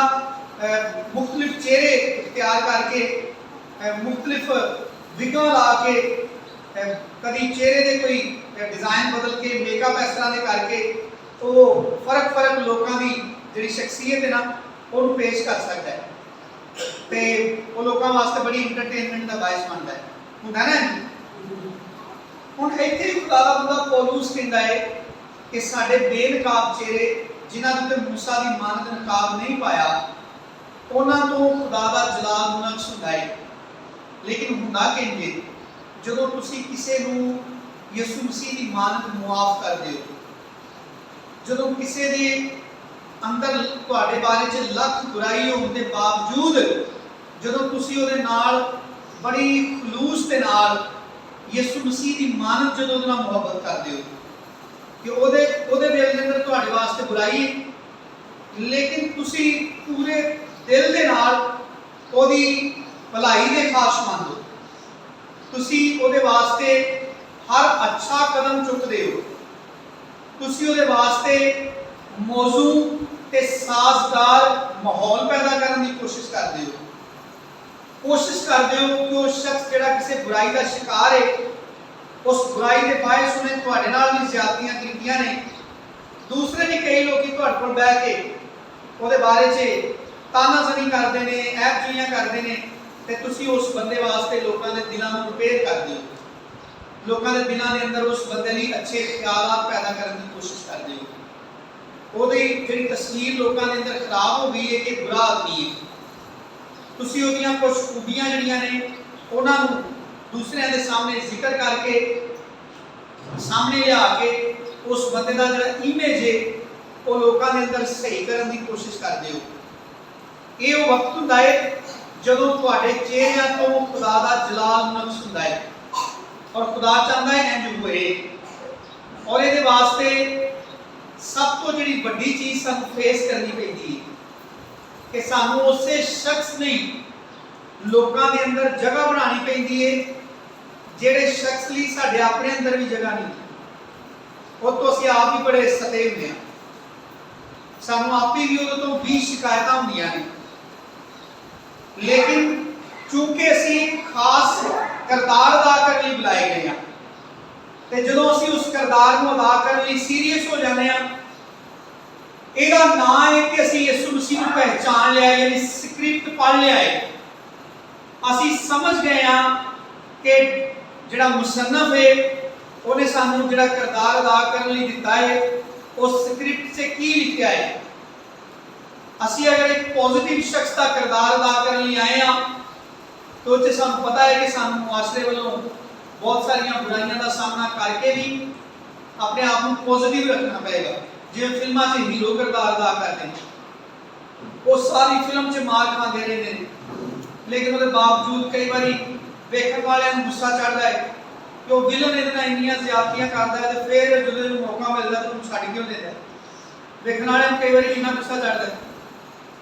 मुख्तलिफ चेहरे इख्तियार करके मुख्तलिफ विगां ला के कभी चेहरे के कोई डिज़ाइन बदल के मेकअप इस तरह के करके तो फर्क लोगों की जी शख्सियत है ना उन्होंने पेश कर सकता है, तो वो लोगों वास्ते बड़ी इंटरटेनमेंट का बायस बनता है, होंदा ना। हुण इत्थे खुदा दा बंदा पौलुस कहंदा है कि साडे बेनकाब चेहरे जिन्हां दे उत्ते मूसा दी मानत नकाब नहीं पाया, उन्हां तो खुदा दा जलाल मुनक्स हुंदा है। लेकिन हुंदा किंजे जदों तुसीं किसी नूं यीशु मसीह दी मानत मुआफ कर दिओ, जदों किसी दे अंदर तुहाडे बारे च लख बुराई होने के बावजूद जदों तुसीं उहदे नाल बड़ी खलूस दे नाल यीशु मसीह की मानत जो मुहब्बत करते हो कि ओदे दिल के अंदर तुहाडे वास्ते बुराई है, लेकिन तुसी पूरे दिल के नाल ओदी भलाई दे ख्वाहिशमंद हो, तुसी ओदे वास्ते हर अच्छा कदम चुकते हो, तुसी ओदे वास्ते मौजू ते साजगार माहौल पैदा करने की कोशिश करते हो कि वो शख्स जिहड़ा किसी बुराई का शिकार है उस बुराई के बायस उन्हें तुहाडे नाल भी ज्यादतियां कीतियां ने। दूसरे भी कई लोग तुहाडे कोल बैठ के उहदे बारे च तानाजनी करते हैं, ऐबजुइयां करते हैं, ते तुसी उस बंदे वास्ते लोगों के दिलों को रिपेयर करते हो, लोगों के दिलों के अंदर उस बंदे लिए अच्छे ख्यालात पैदा करने की कोशिश करते हो। ਉਹਦੀ ਜਿਹੜੀ ਤਸਵੀਰ ਲੋਕਾਂ ਦੇ ਅੰਦਰ ਖਰਾਬ ਹੋ ਗਈ ਹੈ ਕਿ ਬੁਰਾ ਆਦਮੀ ਹੈ। ਤੁਸੀਂ ਉਹਦੀਆਂ ਕੁਝ ਖੂਬੀਆਂ ਜਿਹੜੀਆਂ ਨੇ ਉਹਨਾਂ ਨੂੰ ਦੂਸਰਿਆਂ ਦੇ ਸਾਹਮਣੇ ਜ਼ਿਕਰ ਕਰਕੇ ਸਾਹਮਣੇ ਲਿਆ ਕੇ ਉਸ ਬੰਦੇ ਦਾ ਜਿਹੜਾ ਇਮੇਜ ਹੈ ਉਹ ਲੋਕਾਂ ਦੇ ਅੰਦਰ ਸਹੀ ਕਰਨ ਦੀ ਕੋਸ਼ਿਸ਼ ਕਰਦੇ ਹੋ। ਇਹ ਉਹ ਵਕਤ ਹੁੰਦਾ ਹੈ ਜਦੋਂ ਤੁਹਾਡੇ ਚਿਹਰਿਆਂ ਤੋਂ ਖੁਦਾ ਦਾ ਜਲਾਲ ਨਕਸ਼ ਹੁੰਦਾ ਹੈ ਔਰ ਖੁਦਾ ਚਾਹੁੰਦਾ ਹੈ ਇੰਜ ਹੋਏ। ਔਰ ਇਹਦੇ ਵਾਸਤੇ ਸਭ ਤੋਂ ਜਿਹੜੀ ਵੱਡੀ ਚੀਜ਼ ਸਾਨੂੰ ਫੇਸ ਕਰਨੀ ਪੈਂਦੀ ਹੈ ਕਿ ਸਾਨੂੰ ਉਸੇ ਸ਼ਖਸ ਨਹੀਂ ਲੋਕਾਂ ਦੇ ਅੰਦਰ ਜਗ੍ਹਾ ਬਣਾਉਣੀ ਪੈਂਦੀ ਹੈ ਜਿਹੜੇ ਸ਼ਖਸ ਲਈ ਸਾਡੇ ਆਪਣੇ ਅੰਦਰ ਵੀ ਜਗ੍ਹਾ ਨਹੀਂ। ਉਹ ਤੋਂ ਅਸੀਂ ਆਪ ਹੀ ਬੜੇ ਸਤੇ ਹੁੰਦੇ ਹਾਂ। ਸਾਨੂੰ ਆਪੇ ਵੀ ਉਹਦੇ ਤੋਂ 20 ਸ਼ਿਕਾਇਤਾਂ ਹੁੰਦੀਆਂ ਨੇ, ਲੇਕਿਨ ਚੂੰਕਿ ਅਸੀਂ ਖਾਸ ਕਿਰਦਾਰ ਅਦਾ ਕਰਨ ਲਈ ਬੁਲਾਏ ਗਏ ਹਾਂ ਤੇ ਜਦੋਂ ਅਸੀਂ ਉਸ ਕਿਰਦਾਰ ਨੂੰ ਅਦਾ ਕਰਨ ਲਈ ਸੀਰੀਅਸ ਹੋ ਜਾਂਦੇ ਹਾਂ, ਇਹਦਾ ਨਾਂ ਹੈ ਕਿ ਅਸੀਂ ਯਿਸੂ ਮਸੀਹ ਨੂੰ ਪਹਿਚਾਨ ਲਿਆ, ਯਾਨੀ ਸਕ੍ਰਿਪਟ ਪੜ੍ਹ ਲਿਆ ਹੈ। ਅਸੀਂ ਸਮਝ ਗਏ ਹਾਂ ਕਿ ਜਿਹੜਾ ਮੁਸੰਨਫ ਹੈ ਉਹਨੇ ਸਾਨੂੰ ਜਿਹੜਾ ਕਿਰਦਾਰ ਅਦਾ ਕਰਨ ਲਈ ਦਿੱਤਾ ਹੈ ਉਸ ਸਕ੍ਰਿਪਟ 'ਚ ਕੀ ਲਿਖਿਆ ਹੈ। ਅਸੀਂ ਅਗਰ ਇੱਕ ਪੋਜ਼ਿਟਿਵ ਸ਼ਖਸ ਦਾ ਕਿਰਦਾਰ ਅਦਾ ਕਰਨ ਲਈ ਆਏ ਹਾਂ ਤਾਂ ਉੱਥੇ ਸਾਨੂੰ ਪਤਾ ਹੈ ਕਿ ਸਾਨੂੰ ਮੁਆਸ਼ਰੇ ਵੱਲੋਂ ਬਹੁਤ ਸਾਰੀਆਂ ਬੁਰਾਈਆਂ ਦਾ ਸਾਹਮਣਾ ਕਰਕੇ ਵੀ ਆਪਣੇ ਆਪ ਨੂੰ ਪੋਜ਼ਿਟਿਵ ਰੱਖਣਾ ਪਏਗਾ। ਜਿਵੇਂ ਫਿਲਮਾਂ 'ਚ ਹੀਰੋ ਕਿਰਦਾਰ ਅਦਾ ਕਰਦੇ ਨੇ, ਉਹ ਸਾਰੀ ਫਿਲਮ 'ਚ ਮਾਰ ਖਾਂਦੇ ਰਹਿੰਦੇ ਨੇ, ਲੇਕਿਨ ਉਹਦੇ ਬਾਵਜੂਦ ਕਈ ਵਾਰੀ ਵੇਖਣ ਵਾਲਿਆਂ ਨੂੰ ਗੁੱਸਾ ਚੜਦਾ ਹੈ ਕਿ ਉਹ ਵਿਲਨ ਇਹਦੇ ਨਾਲ ਇੰਨੀਆਂ ਜ਼ਿਆਦਤੀਆਂ ਕਰਦਾ ਹੈ ਤੇ ਫਿਰ ਜਦੋਂ ਇਹਨੂੰ ਮੌਕਾ ਮਿਲਦਾ ਤਾਂ ਉਹਨੂੰ ਛੱਡ ਕਿਉਂ ਦਿੰਦਾ। ਵੇਖਣ ਵਾਲਿਆਂ ਨੂੰ ਕਈ ਵਾਰੀ ਇੰਨਾ ਗੁੱਸਾ ਚੜਦਾ ਹੈ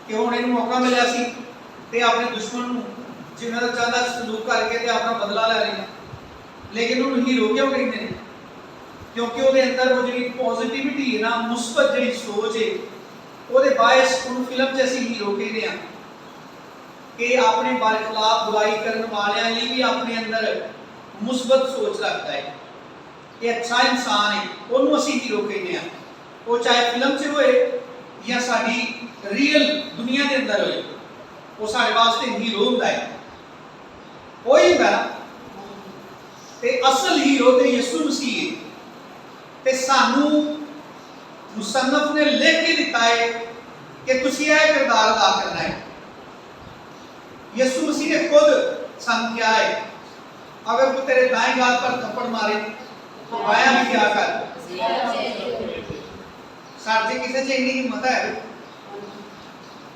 ਕਿ ਹੁਣ ਇਹਨੂੰ ਮੌਕਾ ਮਿਲਿਆ ਸੀ ਤੇ ਆਪਣੇ ਦੁਸ਼ਮਣ ਨੂੰ ਜਿਨ੍ਹਾਂ ਦਾ ਚਾਹੁੰਦਾ ਸਲੂਕ ਕਰਕੇ ਤੇ ਆਪਣਾ ਬਦਲਾ ਲੈ ਲੈਣਾ, ਲੇਕਿਨ ਉਹਨੂੰ ਹੀਰੋ ਕਿਉਂ ਕਹਿੰਦੇ ਨੇ? ਕਿਉਂਕਿ ਉਹਦੇ ਅੰਦਰ ਉਹ ਜਿਹੜੀ ਪੋਜ਼ਿਟਿਵਿਟੀ ਹੈ ਨਾ, ਮੁਸਬਤ ਜਿਹੜੀ ਸੋਚ ਹੈ, ਉਹਦੇ ਬਾਇਸ ਉਹਨੂੰ ਫਿਲਮ 'ਚ ਅਸੀਂ ਹੀਰੋ ਕਹਿੰਦੇ ਹਾਂ ਕਿ ਆਪਣੇ ਬਰਖਲਾਫ ਬੁਰਾਈ ਕਰਨ ਵਾਲਿਆਂ ਲਈ ਵੀ ਆਪਣੇ ਅੰਦਰ ਮੁਸਬਤ ਸੋਚ ਰੱਖਦਾ ਹੈ, ਇਹ ਅੱਛਾ ਇਨਸਾਨ ਹੈ, ਉਹਨੂੰ ਅਸੀਂ ਹੀਰੋ ਕਹਿੰਦੇ ਹਾਂ। ਉਹ ਚਾਹੇ ਫਿਲਮ 'ਚ ਹੋਏ ਜਾਂ ਸਾਡੀ ਰੀਅਲ ਦੁਨੀਆ ਦੇ ਅੰਦਰ ਹੋਏ, ਉਹ ਸਾਡੇ ਵਾਸਤੇ ਹੀਰੋ ਹੁੰਦਾ ਹੈ। ਉਹੀ ਹੁੰਦਾ ਨਾ, ਤੇ ਅਸਲ ਹੀਰੋ ਤੇ ਯਿਸੂ ਮਸੀਹ ਹੈ। ਤੇ ਸਾਨੂੰ ਮੁਸੰਨਫ ਨੇ ਲਿਖ ਕੇ ਦਿੱਤਾ ਹੈ ਕਿ ਤੁਸੀਂ ਇਹ ਕਿਰਦਾਰ ਅਦਾ ਕਰਨਾ ਹੈ। ਯਿਸੂ मसीह ने खुद ਸਾਨੂੰ ਕਿਹਾ ਹੈ, अगर कोई तेरे दाएं गाल पर थप्पड़ मारे तो बायां भी क्या कर। साढ़े किसे च इन्नी हिम्मत है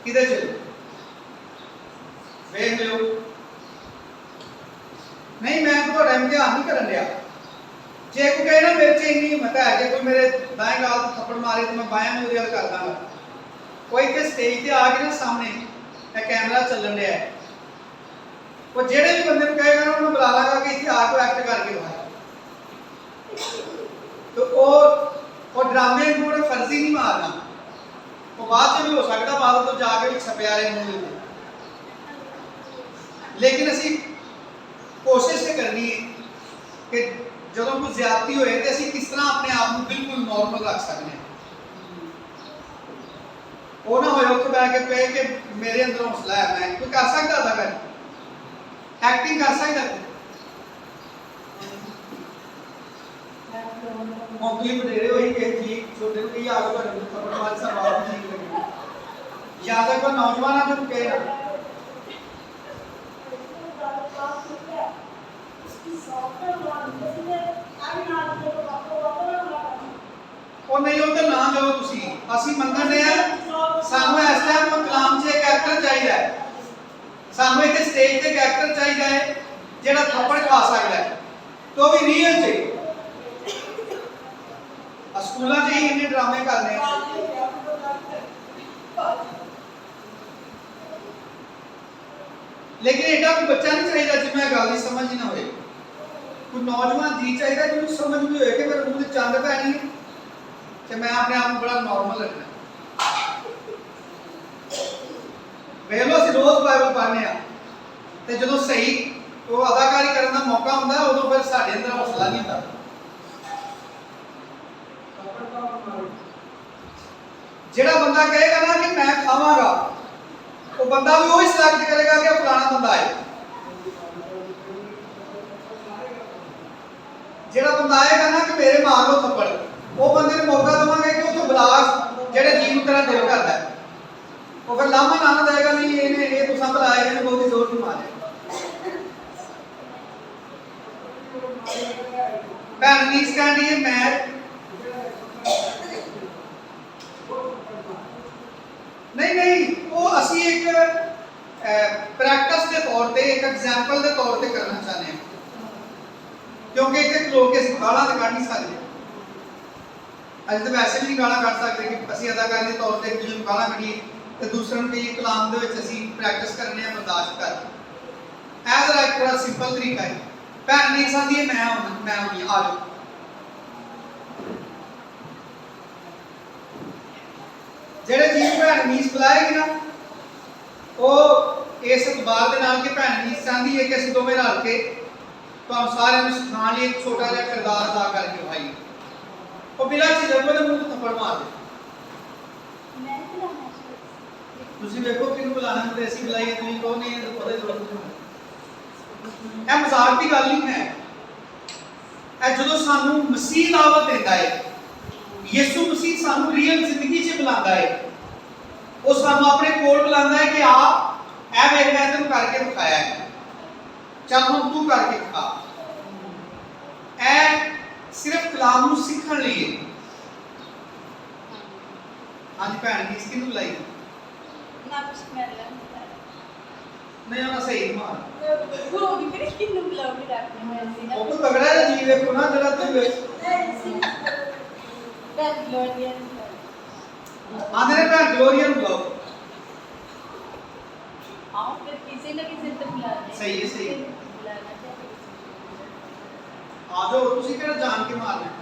किधर चलो देख लो। नहीं मैं तो इम्तिहान नहीं करन लिया। जे कोई कहे ना मेरे च इन्नी हिम्मत है कि कोई मेरे दाएं गाल पर थप्पड़ मारे तो मैं बायां भी उधर कर दांगा। कोई के स्टेज पे आ गया ना सामने कैमरा चलन रहा है, वो जेड़े भी बंदे कहेगा ना उन्हें बुला लागा कि इतने आके एक्ट करके दिखाया। तो वो ड्रामे को फर्जी नहीं मारना, वो बाद में भी हो सकता बाद तो जाके भी छपया रहे मुंह, लेकिन असी कोशिश करनी है कि जो कोई ज्यादती होए तो असी किस तरह अपने आप को बिल्कुल नॉर्मल रख सकते हैं। वो ना होए उत्थे बैठ के कहे कि मेरे अंदर हौसला है, मैं कोई कर सकता था, मैं एक्टिंग कर सकता है। मौके बतेरे होई कि जी छोटे को कहीं आगे बढ़ थप्पड़ मार सा बात नहीं लगी। या तक कोई नौजवान जो कहे ना ਉਹ ਨਹੀਂ ਉਹ ਤਾਂ ਨਾ ਜਾਓ ਤੁਸੀਂ, ਅਸੀਂ ਮੰਗਦੇ ਆ ਸਾਨੂੰ ਇਸ ਟਾਈਮ ਕਲਾਮ 'ਚ ਇੱਕ ਐਕਟਰ ਚਾਹੀਦਾ ਹੈ, ਸਾਨੂੰ ਇੱਥੇ ਸਟੇਜ ਤੇ ਇੱਕ ਐਕਟਰ ਚਾਹੀਦਾ ਹੈ ਜਿਹੜਾ ਥੱਪੜ ਖਾ ਸਕਦਾ ਹੈ ਤੇ ਉਹ ਵੀ ਰੀਅਲ 'ਚ। ਸਕੂਲਾਂ 'ਚ ਹੀ ਇੰਨੇ ਡਰਾਮੇ ਕਰਨੇ ਆ, ਲੇਕਿਨ ਇਹਦਾ ਕੋਈ ਬੱਚਾ ਨਹੀਂ ਚਾਹੀਦਾ ਜਿਹਨੂੰ ਗੱਲ ਦੀ ਸਮਝ ਨਾ ਹੋਵੇ। ਕੋਈ ਨੌਜਵਾਨ ਜੀ ਚਾਹੀਦਾ ਜਿਹਨੂੰ ਸਮਝ ਵੀ ਹੋਏ ਕਿ ਮੇਰੇ ਮੂੰਹ ਤੇ ਚੰਦ ਪੈਣੀ ਹੈ ਤੇ ਮੈਂ ਆਪਣੇ ਆਪ ਨੂੰ ਬੜਾ ਨਾਰਮਲ ਰੱਖਣਾ। ਵੇਖ ਲਓ ਅਸੀਂ ਰੋਜ਼ ਬਾਈਬਲ ਪੜ੍ਹਨੇ ਆ ਤੇ ਜਦੋਂ ਸਹੀ ਉਹ ਅਦਾਕਾਰੀ ਕਰਨ ਦਾ ਮੌਕਾ ਹੁੰਦਾ ਉਦੋਂ ਫਿਰ ਸਾਡੇ ਅੰਦਰ ਹੌਸਲਾ ਨਹੀਂ ਹੁੰਦਾ। ਜਿਹੜਾ ਬੰਦਾ ਕਹੇਗਾ ਨਾ ਕਿ ਮੈਂ ਖਾਵਾਂਗਾ, ਉਹ ਬੰਦਾ ਵੀ ਉਹੀ ਸਿਲੈਕਟ ਕਰੇਗਾ ਕਿ ਫਲਾਣਾ ਬੰਦਾ ਹੈ। ਜਿਹੜਾ ਬੰਦਾ ਆਏਗਾ ਨਾ ਕਿ ਮੇਰੇ ਮਾਰ ਲੋ ਥੱਪੜ, ਉਹ ਬੰਦੇ ਨੂੰ ਮੌਕਾ ਦੇਵਾਂਗੇ ਕਿ ਉਹ ਤੋਂ ਬਲਾਸ ਜਿਹੜੇ अगर लामा ना देगा नहीं ये तो सब लाए हैं बहुत ही जोर की मारे भैन नीस कहती है मैं नहीं नहीं वो असी एक प्रैक्टिस के तौर पे एक एग्जांपल के तौर पे करना चाहते हैं क्योंकि एक लोग के गाला तो कढ़ नहीं सकते अज तो वैसे भी नहीं गाला कढ़ सकते कि असं अदाकारी के तौर पर एक दूसरे गाला कढ़ीए तो दूसरे को कई कलाम के प्रैक्टिस करने बर्दाश्त कर एज एक बड़ा सिंपल तरीका है भैन नहीं समझी मैं होनी आ जाओ जेड़े चीज भैन मीस बुलाएगी ना वो इस इतबार के नाल कि भैन मीस चाहती है कि असं दोवें रल के तुहानू सारिਆਂ ਨੂੰ सिखाने लिए एक छोटा जिहा किरदार अदा करके भाई वो बिना झिझक ਉਹਦੇ ਮੂੰਹ ਤੇ ਥੱਪੜ ਮਾਰ ਦੇ ਤੁਸੀਂ ਵੇਖੋ ਕਿਹਨੂੰ ਬੁਲਾਣਾ ਤੇ ਅਸੀਂ ਬੁਲਾਈਏ ਤੁਸੀਂ ਕਹੋ ਨਹੀਂ ਉਹਦੇ ਜ਼ਰੂਰ ਇਹ ਮਜ਼ਾਕ ਦੀ ਗੱਲ ਨਹੀਂ ਹੈ ਇਹ ਜਦੋਂ ਸਾਨੂੰ ਮਸੀਹ ਦਾਵਤ ਦਿੰਦਾ ਹੈ ਯਿਸੂ ਮਸੀਹ ਸਾਨੂੰ ਰੀਅਲ ਜ਼ਿੰਦਗੀ 'ਚ ਬੁਲਾਉਂਦਾ ਹੈ ਉਹ ਸਾਨੂੰ ਆਪਣੇ ਕੋਲ ਬੁਲਾਉਂਦਾ ਹੈ ਕਿ ਆ ਇਹ ਵੇਖ ਮੈਂ ਤੈਨੂੰ ਕਰਕੇ ਦਿਖਾਇਆ ਹੈ ਚੱਲ ਹੁਣ ਤੂੰ ਕਰਕੇ ਦਿਖਾ ਇਹ ਸਿਰਫ ਕਲਾਮ ਨੂੰ ਸਿੱਖਣ ਲਈ ਹੈ ਅੱਜ ਭੈਣ ਜੀ ਇਸ ਕਿਹਨੂੰ ਬੁਲਾਈ ਨਾ ਕੁਛ ਮੈਂ ਲੈਣਾ नहीं आना सही मार वो भी मेरे किन्नू बुलाओगे रखने में ऐसे ना वो तो तगड़ा है जी देखो ना जरा तू दैट ग्लोरियन आंधे ने भैन ग्लोरियन बुलाओ आओ फिर किसी न किसी तो बुलाना सही है, सही है। बुलाना चाहिए आ जाओ तुसी केड़ा जान के मारना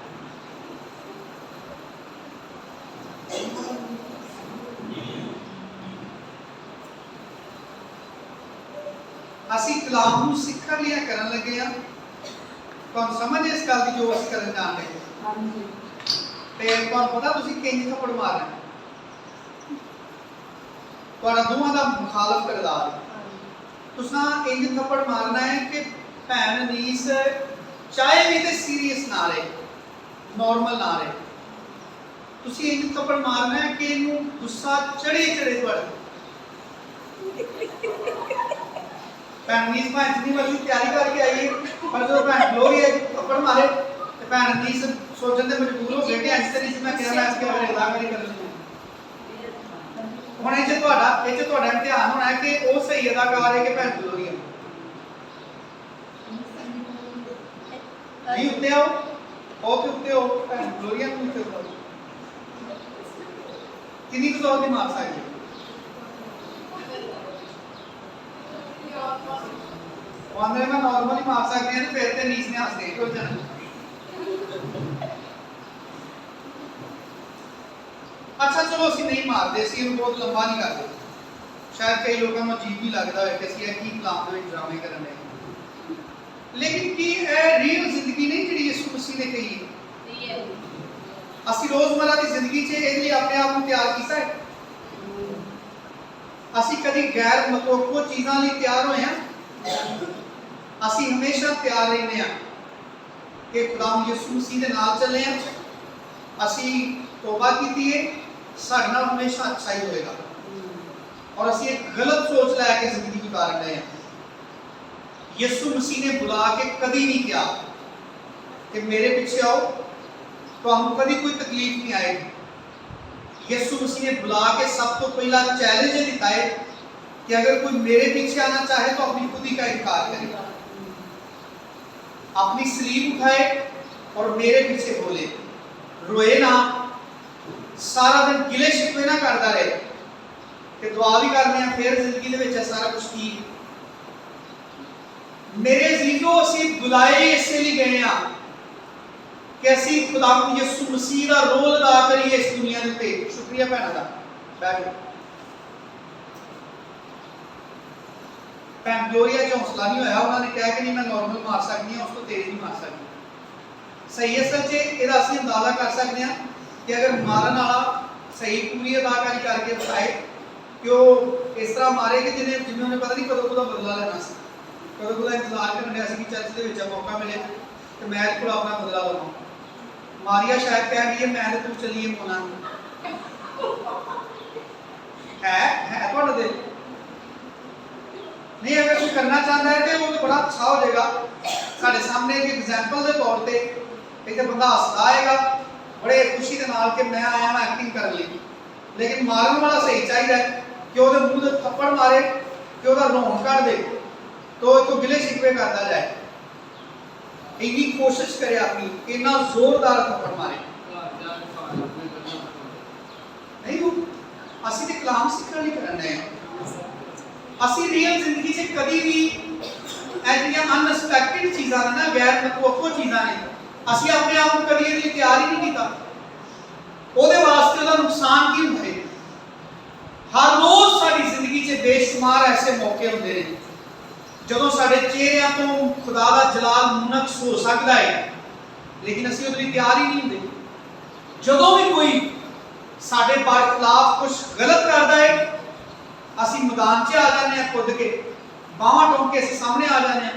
ਅਸੀਂ ਕਲਾਮ ਨੂੰ ਸਿੱਖਣ ਲਈ ਕਰਨ ਲੱਗੇ ਆ ਤੁਹਾਨੂੰ ਸਮਝ ਇਸ ਗੱਲ ਦੀ ਜੋ ਅਸੀਂ ਕਰਨ ਜਾਣ ਲੱਗੇ ਹਾਂਜੀ ਤੇ ਤੁਹਾਨੂੰ ਪਤਾ ਤੁਸੀਂ ਕਿੰਜ ਥੱਪੜ ਮਾਰਨਾ ਤੁਹਾਡਾ ਦੋਵਾਂ ਦਾ ਮੁਖਾਲਫ ਕਿਰਦਾਰ ਤੁਸੀਂ ਇੰਜ ਥੱਪੜ ਮਾਰਨਾ ਹੈ ਕਿ ਭੈਣ ਨੀਸ ਚਾਹੇ ਵੀ ਤੇ ਸੀਰੀਅਸ ਨਾ ਰਹੇ ਨਾਰਮਲ ਨਾ ਰਹੇ ਤੁਸੀਂ ਇੰਜ ਥੱਪੜ ਮਾਰਨਾ ਹੈ ਕਿ ਇਹਨੂੰ ਗੁੱਸਾ ਚੜੇ ਤੁਹਾਡੇ भैन नीस भाई इतनी बड़ी तैयारी करके आई है पर जो भैन ग्लोरी है थप्पड़ मारे तो भैन नीस सोचने से मजबूर हो गए कि इस तरीके से मैं क्या मैच के बारे अदाकारी कर लूं हुण ये ਤੁਹਾਡਾ इम्तिहान होना है कि वो सही अदाकार है कि भैन ग्लोरी है नहीं उत्ते आओ ओ के उत्ते हो भैन ग्लोरी ਨੂੰ उत्ते हो कितनी तो जोर नहीं मार सकते आंधे में नॉर्मली मार सकते हैं फिर ते नीस ने हंस दे हो जाना अच्छा चलो ਅਸੀਂ नहीं मारते ਅਸੀਂ ਇਹਨੂੰ ਬਹੁਤ ਲੰਬਾ ਨਹੀਂ ਕਰਦੇ शायद कई लोगों ਨੂੰ अजीब भी लगता है कि ਅਸੀਂ ਇਹ ਕੀ ਕਲਾਮ ਦੇ ਵਿੱਚ ਡਰਾਮੇ ਕਰਨ ਰਹੇ लेकिन ਕੀ ਇਹ ਰੀਅਲ ਜ਼ਿੰਦਗੀ ਨਹੀਂ ਜਿਹੜੀ ਯਿਸੂ ਮਸੀਹ ਨੇ ਕਹੀ ਹੈ ਅਸੀਂ ਰੋਜ਼ਮਰਾ ਦੀ ਜ਼ਿੰਦਗੀ 'ਚ ਇਹਦੇ ਲਈ ਆਪਣੇ ਆਪ ਨੂੰ ਤਿਆਰ ਕੀਤਾ ਹੈ ਅਸੀਂ ਕਦੀ ਗੈਰ ਮਤਲਬ ਚੀਜ਼ਾਂ ਲਈ ਤਿਆਰ ਹੋਏ ਹਾਂ ਅਸੀਂ ਹਮੇਸ਼ਾ ਤਿਆਰ ਰਹਿੰਦੇ ਹਾਂ ਕਿ ਖੁਦਾਵੰਦ ਯਿਸੂ ਮਸੀਹ ਦੇ ਨਾਲ ਚੱਲੇ ਹਾਂ ਅਸੀਂ ਤੋਬਾ ਕੀਤੀ ਹੈ ਸਾਡੇ ਨਾਲ ਹਮੇਸ਼ਾ ਅੱਛਾ ਹੀ ਹੋਏਗਾ ਔਰ ਅਸੀਂ ਇੱਕ ਗਲਤ ਸੋਚ ਲੈ ਕੇ ਜ਼ਿੰਦਗੀ ਗੁਜ਼ਾਰ ਰਹੇ ਹਾਂ ਯਿਸੂ ਮਸੀਹ ਨੇ ਬੁਲਾ ਕੇ ਕਦੀ ਨਹੀਂ ਕਿਹਾ ਕਿ ਮੇਰੇ ਪਿੱਛੇ ਆਓ ਤੁਹਾਨੂੰ ਕਦੀ ਕੋਈ ਤਕਲੀਫ ਨਹੀਂ ਆਏਗੀ यीशु मसीह ने बुला के सब तो पहला चैलेंज दिया है कि अगर कोई मेरे पीछे आना चाहे तो अपनी खुदी का इनकार करे अपनी सलीब उठाए और मेरे पीछे बोले रोए ना सारा दिन गिले शिकवे ना करता रहे कि दुआ भी करने हैं फिर जिंदगी दे विच सारा कुछ ठीक मेरे अजीजों असीं बुलाए इसे लिए गए हैं कि ਅਸੀਂ ਖੁਦਾਵੰਦ ਯਿਸੂ ਮਸੀਹ ਦਾ ਰੋਲ ਅਦਾ ਕਰੀਏ ਇਸ ਦੁਨੀਆ ਦੇ ਉੱਤੇ ਸ਼ੁਕਰੀਆ ਭੈਣਾਂ ਦਾ ਬੈਠੋ ਭੈਣ ਗਲੋਰੀਆ ਚ ਹੌਸਲਾ ਨਹੀਂ ਹੋਇਆ ਉਹਨਾਂ ਨੇ ਕਿਹਾ ਕਿ ਨਹੀਂ ਮੈਂ ਨਾਰਮਲ ਮਾਰ ਸਕਦੀ ਹਾਂ ਉਸ ਤੋਂ ਤੇਜ਼ ਨਹੀਂ ਮਾਰ ਸਕਦੀ ਸਹੀ ਅਸਲ 'ਚ ਇਹਦਾ ਅਸੀਂ ਅੰਦਾਜ਼ਾ ਕਰ ਸਕਦੇ ਹਾਂ ਕਿ ਅਗਰ ਮਾਰਨ ਵਾਲਾ ਸਹੀ ਪੂਰੀ ਅਦਾਕਾਰੀ ਕਰਕੇ ਬਤਾਏ ਕਿ ਉਹ ਇਸ ਤਰ੍ਹਾਂ ਮਾਰੇ ਕਿ ਜਿਵੇਂ ਉਹਨੇ ਪਤਾ ਨਹੀਂ ਕਦੋਂ ਬਦਲਾ ਲੈਣਾ ਸੀ ਕਦੋਂ ਇੰਤਜ਼ਾਰ ਕਰਨ ਰਿਹਾ ਸੀ ਕਿ ਚਰਚ ਦੇ ਵਿੱਚ ਮੌਕਾ ਮਿਲੇ ਤੇ ਮੈਂ ਕੋਲ ਆਪਣਾ ਬਦਲਾ ਲਵਾਂ मारिया शायद कह रही है मैं तो तू चलिए मोना है ਤੁਹਾਡਾ ਦਿਲ नहीं अगर कोई करना चाहता है तो वो तो बड़ा अच्छा हो जाएगा साढ़े सामने एक एग्जांपल के तौर पे एक बंदा हसदा आएगा बड़े खुशी के नाल कि मैं आया मैं एक्टिंग कर ली लेकिन मारन वाला सही चाहिए कि वो मुंह से थप्पड़ मारे कि वो रोन कर दे तो एक गिले शिकवे करता जाए इन्नी कोशिश करे अपनी इतना जोरदार थप्पड़ मारे नहीं वो ਅਸੀਂ ਤੇ ਕਲਾਮ ਸਿੱਖਣ ਲਈ ਕਰਨੇ ਆ ਅਸੀਂ ਰੀਅਲ ਜ਼ਿੰਦਗੀ 'ਚ ਕਦੀ ਵੀ ਇਹ ਜਿਹੜੀਆਂ ਅਨਐਕਸਪੈਕਟਡ ਚੀਜ਼ਾਂ ਨੇ ਨਾ ਗੈਰ ਮਤਵਕੋ ਚੀਜ਼ਾਂ ਨੇ ਅਸੀਂ ਆਪਣੇ ਆਪ ਨੂੰ ਕਦੀ ਇਹਦੇ ਲਈ ਤਿਆਰ ਹੀ ਨਹੀਂ ਕੀਤਾ ਉਹਦੇ ਵਾਸਤੇ ਉਹਦਾ ਨੁਕਸਾਨ ਕੀ ਹੁੰਦਾ ਹੈ ਹਰ ਰੋਜ਼ ਸਾਡੀ ਜ਼ਿੰਦਗੀ 'ਚ ਬੇਸ਼ੁਮਾਰ ਐਸੇ ਮੌਕੇ ਹੁੰਦੇ ਨੇ ਜਦੋਂ ਸਾਡੇ ਚਿਹਰਿਆਂ ਤੋਂ ਖੁਦਾ ਦਾ ਜਲਾਲ ਮੁਨਕਸ ਹੋ ਸਕਦਾ ਹੈ ਲੇਕਿਨ ਅਸੀਂ ਉਹਦੇ ਲਈ ਤਿਆਰ ਹੀ ਨਹੀਂ ਹੁੰਦੇ ਜਦੋਂ ਵੀ ਕੋਈ ਸਾਡੇ ਬਰਖਲਾਫ ਕੁਝ ਗਲਤ ਕਰਦਾ ਹੈ ਅਸੀਂ ਮੈਦਾਨ 'ਚ ਆ ਜਾਂਦੇ ਹਾਂ ਕੁੱਦ ਕੇ ਬਾਹਾਂ ਟੋਕ ਕੇ ਅਸੀਂ ਸਾਹਮਣੇ ਆ ਜਾਂਦੇ ਹਾਂ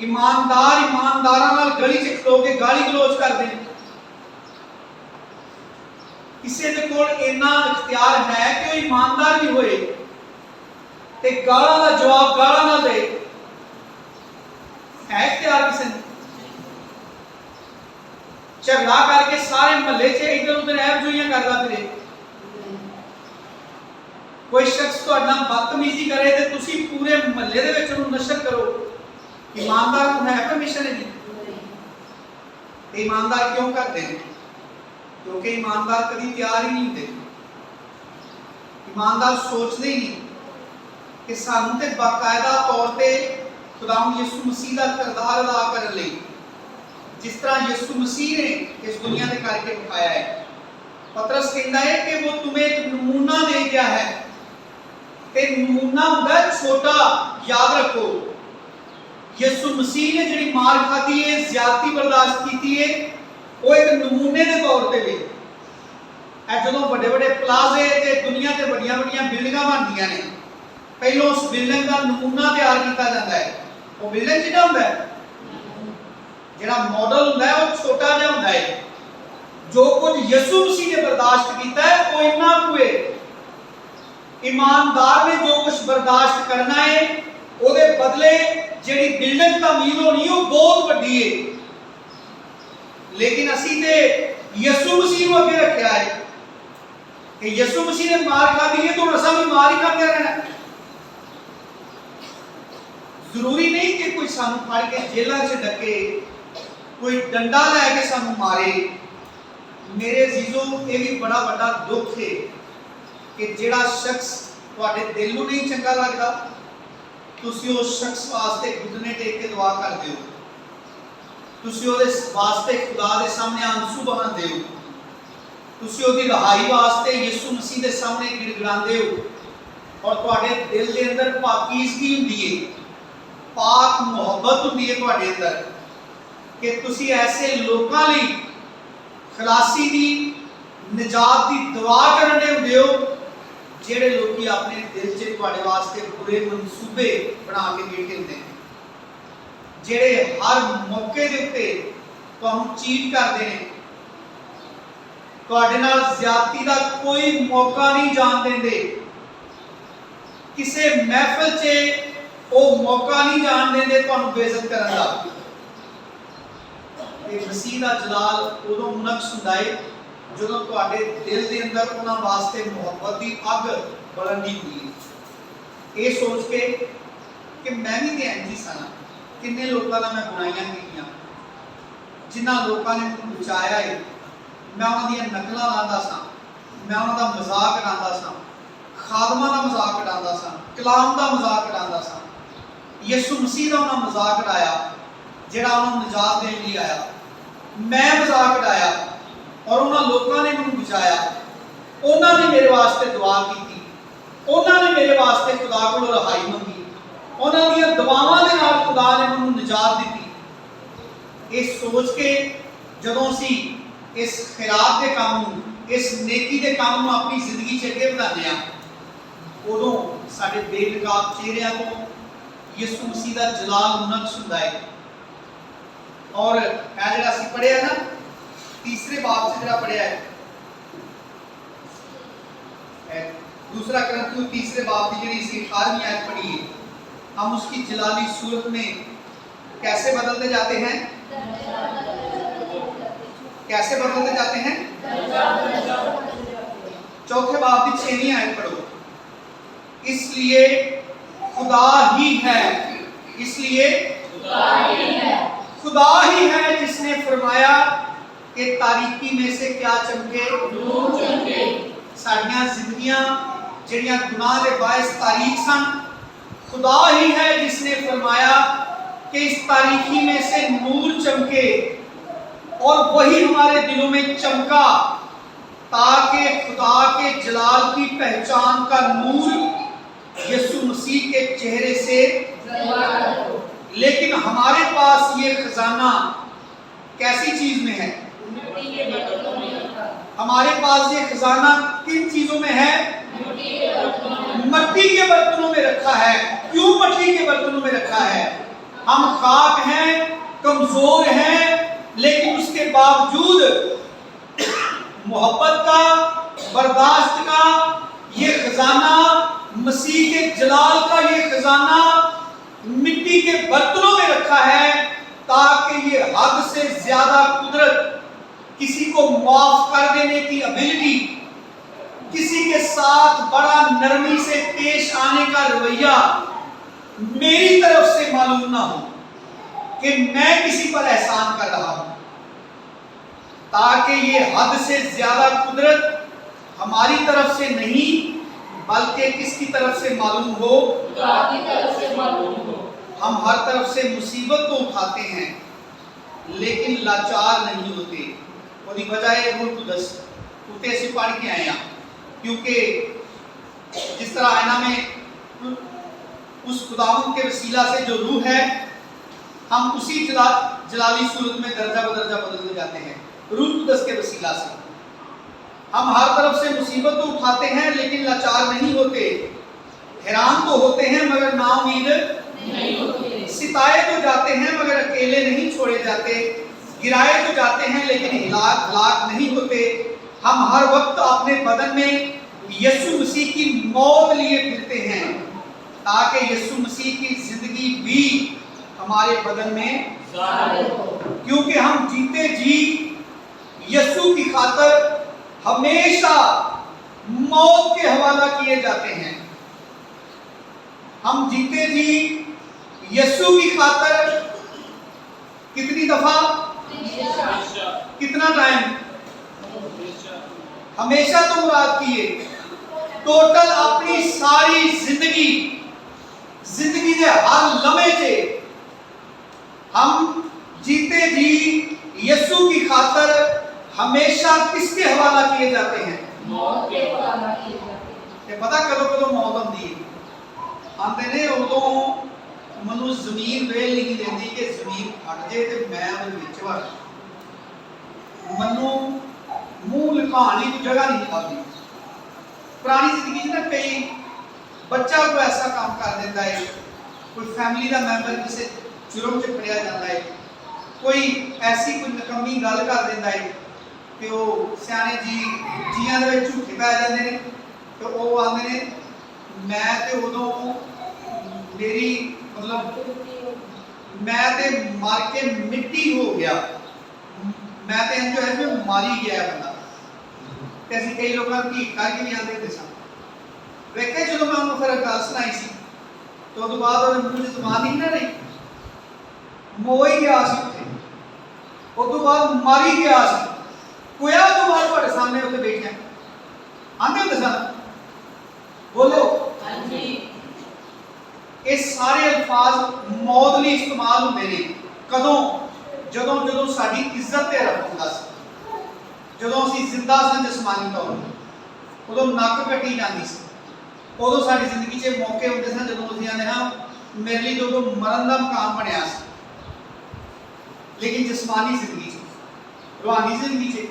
ਇਮਾਨਦਾਰਾਂ ਨਾਲ ਗਲੀ 'ਚ ਖਲੋ ਕੇ ਗਾਲੀ ਗਲੋਚ ਕਰਦੇ ਨੇ ਕਿਸੇ ਦੇ ਕੋਲ ਇੰਨਾ ਇਖਤਿਆਰ ਹੈ ਕਿ ਉਹ ਇਮਾਨਦਾਰ ਵੀ ਹੋਏ ਤੇ ਗਾਲਾਂ ਦਾ ਜਵਾਬ ਗਾਲਾਂ ਨਾਲ ਦੇ ਹੈ ਇਖਤਿਆਰ ਕਿਸੇ ਨੂੰ झगड़ा करके सारे महल्ले से इधर उधर ऐब जोइयां करदा फिरे कोई शख्स ਤੁਹਾਡੇ ਨਾਲ ਬਦਤਮੀਜ਼ੀ ਕਰੇ ਤੇ ਤੁਸੀਂ ਪੂਰੇ महल्ले ਦੇ ਵਿੱਚ ਉਹਨੂੰ ਨਸ਼ਰ ਕਰੋ ईमानदार ਨੂੰ ਹੈ ਪਰਮਿਸ਼ਨ ਹੈ ਜੀ ਤੇ ईमानदार ਕਿਉਂ ਕਰਦੇ ਨੇ ਕਿਉਂਕਿ ईमानदार ਕਦੀ ਤਿਆਰ ਹੀ ਨਹੀਂ ਹੁੰਦੇ ईमानदार ਸੋਚਦੇ ਹੀ ਨਹੀਂ ਕਿ ਸਾਨੂੰ ਤੇ ਬਾਕਾਇਦਾ ਤੌਰ ਤੇ ਖੁਦਾਵੰਦ ਯਿਸੂ ਮਸੀਹ ਦਾ ਕਿਰਦਾਰ ਅਦਾ ਕਰਨ ਲਈ जिस तरह यीशु मसीह ने इस दुनिया में करके दिखाया है पतरस कहता है कि वो तुम्हें एक नमूना दे गया है ते नमूना होता है छोटा याद रखो यीशु मसीह ने जिहड़ी मार खाधी है ज्यादती बर्दाश्त की है वो एक नमूने के तौर पे वे ए जदों बड़े बड़े प्लाजे ते दुनिया ते बड़ियां बड़ियां बिल्डिंगां बनदियां ने पहलों उस बिल्डिंग का नमूना तैयार किया जाता है वो बिल्डिंग जिहड़ा हुंदा है ਜਿਹੜਾ ਮਾਡਲ ਹੁੰਦਾ ਹੈ ਉਹ ਛੋਟਾ ਜਿਹਾ ਹੁੰਦਾ ਹੈ ਜੋ ਕੁਝ ਯਿਸੂ ਮਸੀਹ ਨੇ ਬਰਦਾਸ਼ਤ ਕੀਤਾ ਹੈ ਉਹ ਇੰਨਾ ਕੁ ਹੈ ਈਮਾਨਦਾਰ ਨੇ ਜੋ ਕੁਝ ਬਰਦਾਸ਼ਤ ਕਰਨਾ ਹੈ ਉਹਦੇ ਬਦਲੇ ਜਿਹੜੀ ਬਿਲਡਿੰਗ ਤਾਮੀਰ ਹੋਣੀ ਉਹ ਬਹੁਤ ਵੱਡੀ ਹੈ ਲੇਕਿਨ ਅਸੀਂ ਤੇ ਯਿਸੂ ਮਸੀਹ ਨੂੰ ਅੱਗੇ ਰੱਖਿਆ ਹੈ ਕਿ ਯਿਸੂ ਮਸੀਹ ਨੇ ਮਾਰ ਖਾਧੀ ਹੈ ਤਾਂ ਅਸਾਂ ਵੀ ਮਾਰ ਹੀ ਖਾਂਦੇ ਰਹਿਣਾ ਜ਼ਰੂਰੀ ਨਹੀਂ ਕਿ ਕੋਈ ਸਾਨੂੰ ਫੜ ਕੇ ਜੇਲ੍ਹਾਂ 'ਚ ਡੱਕੇ कोई डंडा लैके सानू मारे मेरे जीजो ये भी बड़ा बड़ा दुख है कि जेड़ा शख्स तुहाडे दिल नूं नहीं चंगा लगदा तुसी उस शख्स वास्ते घुटने टेक के दुआ करदे हो तुसी ओदे वास्ते खुदा दे सामने आंसू बहांदे हो तुसी ओदी रहाई वास्ते यीशु मसीह दे सामने गिड़गिड़ांदे हो और तुहाडे दिल दे अंदर पाकीज़गी हुंदी है पाक मुहब्बत हुंदी है तुहाडे अंदर कि तुसी ऐसे लोगों लिए खलासी दी निजात दी दुआ करने होंदे हो जेड़े लोग अपने दिल च तुहाडे वास्ते बुरे मंसूबे बना के बैठे होंदे ने जेड़े हर मौके दे उत्ते तुहानू चीट करदे ने तुहाडे नाल ज़्यादती दा कोई मौका नहीं जान देंदे किसे महफिल च वो मौका नहीं जान देंदे तुहानू बेइज्जत करन दा मसीह का जलाल उदों मुनक्स हुंदा है जदों तुहाडे दिल दे अंदर उन्हां वास्ते मुहब्बत दी अग बलदी हुई है ये सोच के कि मैं भी ते इंज ही सा किन्ने लोकां दा मैं बुराइयां कीतियां जिन्हां लोकां ने मैनूं बचाया है मैं उन्हां दी नकलां लांदा सा मैं उन्हां दा मजाक उड़ांदा सा खादमां दा मजाक उड़ांदा सा कलाम दा मजाक उड़ांदा सा यीशु मसीह दा उन्हां मजाक उड़ाया जिहड़ा उन्हां निजात देण लई आया मैं मजाक उड़ाया और उन्हां लोकां ने मैनूं बचाया उन्होंने मेरे वास्ते दुआ की, उन्होंने मेरे वास्ते खुदा को रहाई मंगी, उन्होंने दुआवां दे नाल खुदा ने मैनूं निजात दी। इस सोच के जदों असीं इस खैरात के काम नूं, इस नेकी के काम नूं अपनी जिंदगी च अगे बढ़ाते हैं, उदों साडे बेनकाब चेहरिਆਂ ਤੋਂ यीशु मसीह का जलाल मुनक्स हुंदा है। और ਇਹ ਜਿਹੜਾ ਅਸੀਂ ਪੜਿਆ ना तीसरे बाब से ਜਿਹੜਾ ਪੜਿਆ है दूसरा करंथियों तीसरे बाब की जी इसकी 18वीं आयत पढ़ी है, हम उसकी जलाली सूरत में कैसे बदलते जाते हैं, कैसे बदलते जाते हैं। चौथे बाब की 6वीं आयत पढ़ो, इसलिए खुदा ही है, इसलिए खुदा ही है जिसने फरमाया कि तारीकी में से क्या चमके, नूर चमके। साडियां जिंदगियां ਜਿਹੜੀਆਂ गुनाह के बायस तारीक सन, खुदा ही है जिसने फरमाया कि इस तारीकी में से नूर चमके, और वही हमारे दिलों में चमका ताकि खुदा के जलाल की पहचान का नूर यीशु मसीह के चेहरे से। लेकिन हमारे पास ये खजाना कैसी चीज में है, हमारे पास ये खजाना किन चीजों में है, मिट्टी के बर्तनों में रखा है। क्यों मिट्टी के बर्तनों में रखा है? हम खाक हैं, कमजोर हैं, लेकिन उसके बावजूद मोहब्बत का, बर्दाश्त का ये खजाना, मसीह के जलाल का ये खजाना मिट्टी के बर्तनों में रखा है, ताकि ये हद से ज्यादा कुदरत, किसी को माफ कर देने की एबिलिटी, किसी के साथ बड़ा नरमी से पेश आने का रवैया मेरी तरफ से मालूम ना हो कि मैं किसी पर एहसान कर रहा हूं, ताकि ये हद से ज्यादा कुदरत हमारी तरफ से नहीं बल्कि किसकी तरफ से मालूम हो, हम हर तरफ से मुसीबत को उठाते हैं लेकिन लाचार नहीं होते। ਉਹਦੀ वजह है रूह कुदस उते ऐसे पढ़ के आए हैं, क्योंकि जिस तरह आयना में उस खुदावंद के वसीला से जो रूह है, हम उसी जलाली सूरत में दर्जा बदर्जा बदलते जाते हैं रूह कुदस के वसीला से। हम हर तरफ से मुसीबत तो उठाते हैं लेकिन लाचार नहीं होते, हैरान तो होते हैं मगर नाउमीद नहीं होते, सिताए तो जाते हैं मगर अकेले नहीं छोड़े जाते, गिराए तो जाते हैं लेकिन हलाक नहीं होते। हम हर वक्त अपने बदन में यीशु मसीह की मौत लिए फिरते हैं, ताकि यीशु मसीह की जिंदगी भी हमारे बदन में जाहिर हो, क्योंकि हम जीते जी यीशु की खातर हमेशा मौत के हवाला किए जाते हैं। हम जीते जी यीशु की खातर कितनी दफा, कितना टाइम, हमेशा तो मुराद किए टोटल अपनी सारी जिंदगी के हर लम्हे से हम जीते जी यीशु की खातर हमेशा किसके हवाला किए जाते हैं, मौत के हवाला किए जाते हैं। ते पता कदों कदों मौत आंदी है, आंदे ने उदों मनु जमीन वेल नहीं देती कि जमीन फट जाए तो मैं ਉਹਦੇ ਵਿੱਚ ਵੜ, मनु मुंह लुकाने की जगह नहीं खाती। पुरानी जिंदगी ना कई बच्चा कोई ऐसा काम कर देता है, कोई फैमिली का मैंबर किसी जुर्म च फड़िया जाता है, कोई ऐसी कोई नकमी गल कर देता है कि वो सियाने जी जियां दे विच झूठे पै जाते हैं, तो वो आंदे ने मैं तो उदों मेरी मतलब मैं ते मर के मिट्टी हो गया, मैं तो इंज है कि मारी गया बंदा। ते असं कई लोग की करके भी आते थे सन वेखे जो मैं उन्होंने फिर गल सुनाई सी, तो उस बाद वो मुंह से जबान नहीं ना रही, मोह ही गया सी उत्थे, उस बाद मारी गया सी, कोया तो बाद तुम्हारे सामने उत्ते बैठे आंदे होंदे सन, बोलो हां जी। ये सारे अल्फाज मौत लिए इस्तेमाल होंदे ने कदों, ਜਦੋਂ ਜਦੋਂ ਸਾਡੀ ਇੱਜ਼ਤ ਤੇ ਰੱਬ ਹੁੰਦਾ ਸੀ, ਜਦੋਂ ਅਸੀਂ ਜ਼ਿੰਦਾ ਸਾਂ ਜਿਸਮਾਨੀ ਤੌਰ ਤੇ, ਉਦੋਂ ਨੱਕ ਕੱਟੀ ਜਾਂਦੀ ਸੀ, ਉਦੋਂ ਸਾਡੀ ਜ਼ਿੰਦਗੀ 'ਚ ਮੌਕੇ ਹੁੰਦੇ ਸਨ ਜਦੋਂ ਅਸੀਂ ਆਂਦੇ ਹਾਂ ਮੇਰੇ ਲਈ ਤਾਂ ਉਦੋਂ ਮਰਨ ਦਾ ਮਕਾਮ ਬਣਿਆ ਸੀ। ਲੇਕਿਨ ਜਿਸਮਾਨੀ ਜ਼ਿੰਦਗੀ 'ਚ, ਰੂਹਾਨੀ ਜ਼ਿੰਦਗੀ 'ਚ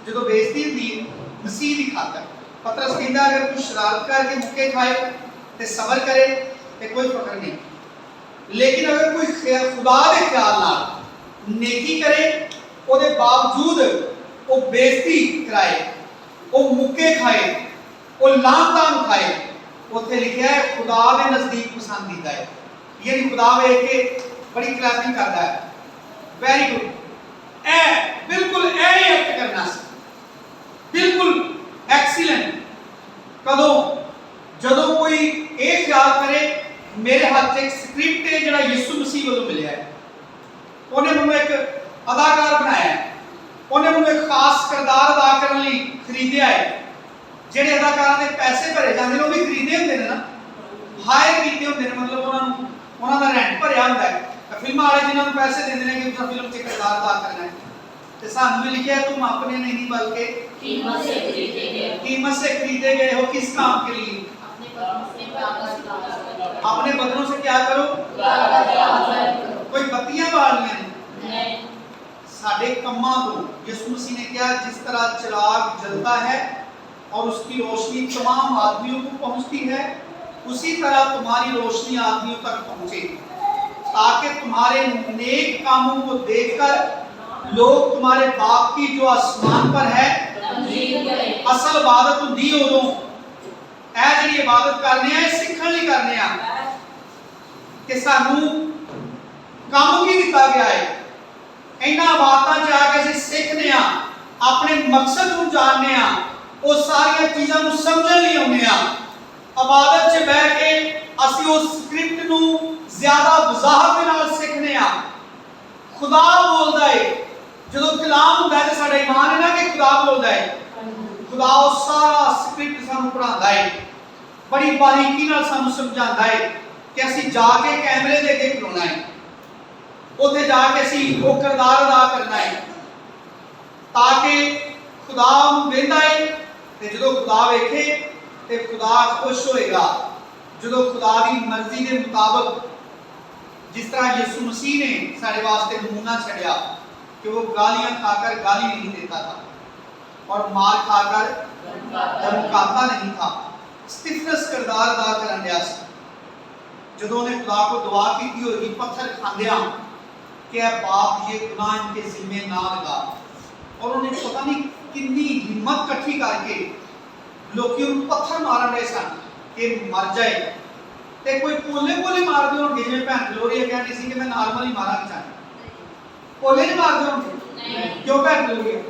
ਜਦੋਂ ਬੇਇੱਜ਼ਤੀ ਹੁੰਦੀ ਹੈ ਮਸੀਹ ਦੀ ਖਾਤਰ, ਪਤਰਸ ਕਹਿੰਦਾ ਅਗਰ ਕੋਈ ਸ਼ਰਾਰਤ ਕਰਕੇ ਮੁੱਕੇ ਖਾਏ ਤੇ ਸਬਰ ਕਰੇ ਤੇ ਕੋਈ ਫਕਰ नहीं, लेकिन अगर कोई खुदा के ख्याल नाल नेकी करे, ਉਹਦੇ बावजूद वो बेइज्जती कराए, वो मुक्के खाए, ਉਹ ਲਾਂਤਾਂ ਨੂੰ ਖਾਏ। ਉੱਥੇ ਲਿਖਿਆ ਹੈ ਖੁਦਾ ਦੇ ਨਜ਼ਦੀਕ ਪਸੰਦੀਦਾ ਹੈ, ਯਾਨੀ ਖੁਦਾ ਵੇਖ ਕੇ ਬੜੀ ਕਲੈਪਿੰਗ ਕਰਦਾ ਹੈ। ਵੈਰੀ ਗੁੱਡ, ਇਹ ਬਿਲਕੁਲ ਇਹ ਐਕਟ ਕਰਨਾ ਸੀ, ਬਿਲਕੁਲ ਐਕਸੀਲੈਂਟ। ਕਦੋਂ? ਜਦੋਂ ਕੋਈ ਇਹ ਖਿਆਲ ਕਰੇ ਮੇਰੇ ਹੱਥ 'ਚ ਇੱਕ ਸਕ੍ਰਿਪਟ ਹੈ ਜਿਹੜਾ ਯਿਸੂ ਮਸੀਹ ਵੱਲੋਂ ਮਿਲਿਆ ਹੈ, ਉਹਨੇ ਮੈਨੂੰ ਇੱਕ ਅਦਾਕਾਰ ਬਣਾਇਆ ਹੈ, ਉਹਨੇ ਮੈਨੂੰ ਇੱਕ ਖਾਸ ਕਿਰਦਾਰ ਅਦਾ ਕਰਨ ਲਈ ਖਰੀਦਿਆ ਹੈ। ਜਿਹੜੇ ਅਦਾਕਾਰਾਂ ਦੇ ਪੈਸੇ ਭਰੇ ਜਾਂਦੇ ਨੇ ਉਹ ਵੀ ਖਰੀਦੇ ਹੁੰਦੇ ਨੇ ਨਾ, ਹਾਇਰ ਕੀਤੇ ਹੁੰਦੇ ਨੇ, ਮਤਲਬ ਉਹਨਾਂ ਦਾ ਰੈਂਟ ਭਰਿਆ ਹੁੰਦਾ ਹੈ। ਫਿਲਮਾਂ ਵਾਲੇ ਜਿਨ੍ਹਾਂ ਨੂੰ ਪੈਸੇ ਦਿੰਦੇ ਨੇ ਕਿ ਤੁਸੀਂ ਫਿਲਮ 'ਚ ਕਿਰਦਾਰ ਅਦਾ ਕਰਨਾ ਹੈ, ਤੇ ਸਾਨੂੰ ਵੀ ਲਿਖਿਆ तुम अपने नहीं बल्कि कीमत से खरीदे गए हो। किस काम के लिए? अपने बदनों से क्या करो? कोई बत्तियां बालनियां ने साडे कम्मां तो यीशु मसीह ने क्या, जिस तरह चिराग जलता है और उसकी रोशनी तमाम आदमियों को पहुंचती है, उसी तरह तुम्हारी रोशनी आदमियों तक पहुंचे, ताकि तुम्हारे नेक कामों को देखकर लोग तुम्हारे बाप की जो आसमान पर है असल इबादत ਹੁੰਦੀ ਉਦੋਂ। ਇਹ ਜਿਹੜੀ ਇਬਾਦਤ ਕਰਨੇ ਆ ਸਿੱਖਣ ਲਈ ਕਰਨੇ ਆ ਕਿ ਸਾਨੂੰ ਕੰਮ ਕੀ ਦਿੱਤਾ ਗਿਆ ਹੈ। ਇਹਨਾਂ ਇਬਾਦਤਾਂ 'ਚ ਆ ਕੇ ਅਸੀਂ ਸਿੱਖਦੇ ਆ, ਆਪਣੇ ਮਕਸਦ ਨੂੰ ਜਾਣਦੇ ਆ, ਉਹ ਸਾਰੀਆਂ ਚੀਜ਼ਾਂ ਨੂੰ ਸਮਝਣ ਲਈ ਆਉਂਦੇ ਆ। ਇਬਾਦਤ 'ਚ ਬਹਿ ਕੇ ਅਸੀਂ ਉਸ ਸਕ੍ਰਿਪਟ ਨੂੰ ਜ਼ਿਆਦਾ ਵਜ਼ਾਹਤ ਦੇ ਨਾਲ ਸਿੱਖਦੇ ਆ। ਖੁਦਾ ਬੋਲਦਾ ਹੈ, ਜਦੋਂ ਕਲਾਮ ਹੁੰਦਾ ਹੈ ਤੇ ਸਾਡਾ ਈਮਾਨ ਹੈ ਨਾ ਕਿ ਖੁਦਾ ਬੋਲਦਾ ਹੈ। ਖੁਦਾ ਉਹ ਸਾਰਾ ਸਕ੍ਰਿਪਟ ਸਾਨੂੰ ਪੜ੍ਹਾਉਂਦਾ ਹੈ, ਬੜੀ ਬਾਰੀਕੀ ਨਾਲ ਸਾਨੂੰ ਸਮਝਾਉਂਦਾ ਹੈ ਕਿ ਅਸੀਂ ਜਾ ਕੇ ਕੈਮਰੇ ਦੇ ਅੱਗੇ ਖਲੋਣਾ ਹੈ, ਉੱਥੇ ਜਾ ਕੇ ਅਸੀਂ ਉਹ ਕਿਰਦਾਰ ਅਦਾ ਕਰਨਾ ਹੈ, ਤਾਂ ਕਿ ਖੁਦਾ ਨੂੰ ਵੇਖਦਾ ਹੈ ਤੇ ਜਦੋਂ ਖੁਦਾ ਵੇਖੇ ਤੇ ਖੁਦਾ ਖੁਸ਼ ਹੋਏਗਾ। ਜਦੋਂ ਖੁਦਾ ਦੀ ਮਰਜ਼ੀ ਦੇ ਮੁਤਾਬਕ, ਜਿਸ ਤਰ੍ਹਾਂ ਯਿਸੂ मसीह ने साढ़े वास्ते नमूना छड़िया कि वो गालियां खाकर गाली नहीं देता था और मार खाकर धमकाता नहीं था, स्टिफनेस किरदार अदा करन दिया सी। जदों ने खुदा को दुआ की होगी पत्थर खांदिया कि बाप ये गुनाह इनके जिम्मे ना लगा, और उन्हें पता नहीं कितनी हिम्मत इकट्ठी करके लोग पत्थर मारन रहे सन कि मर जाए। ਤੇ ਕੋਈ ਪੋਲੇ ਪੋਲੇ ਮਾਰਦੇ ਹੋਣਗੇ, ਜਿਵੇਂ ਭੈਣ ਗਲੋਰੀਆ ਕਹਿੰਦੀ ਸੀ ਕਿ ਮੈਂ ਨਾਰਮਲ ਹੀ ਮਾਰਾਂਗੀ ਚਾਹੇ। ਪੋਲੇ ਨਹੀਂ ਮਾਰਦੇ ਹੋਣਗੇ? ਨਹੀਂ। ਕਿਉਂ ਭੈਣ ਗਲੋਰੀਆ?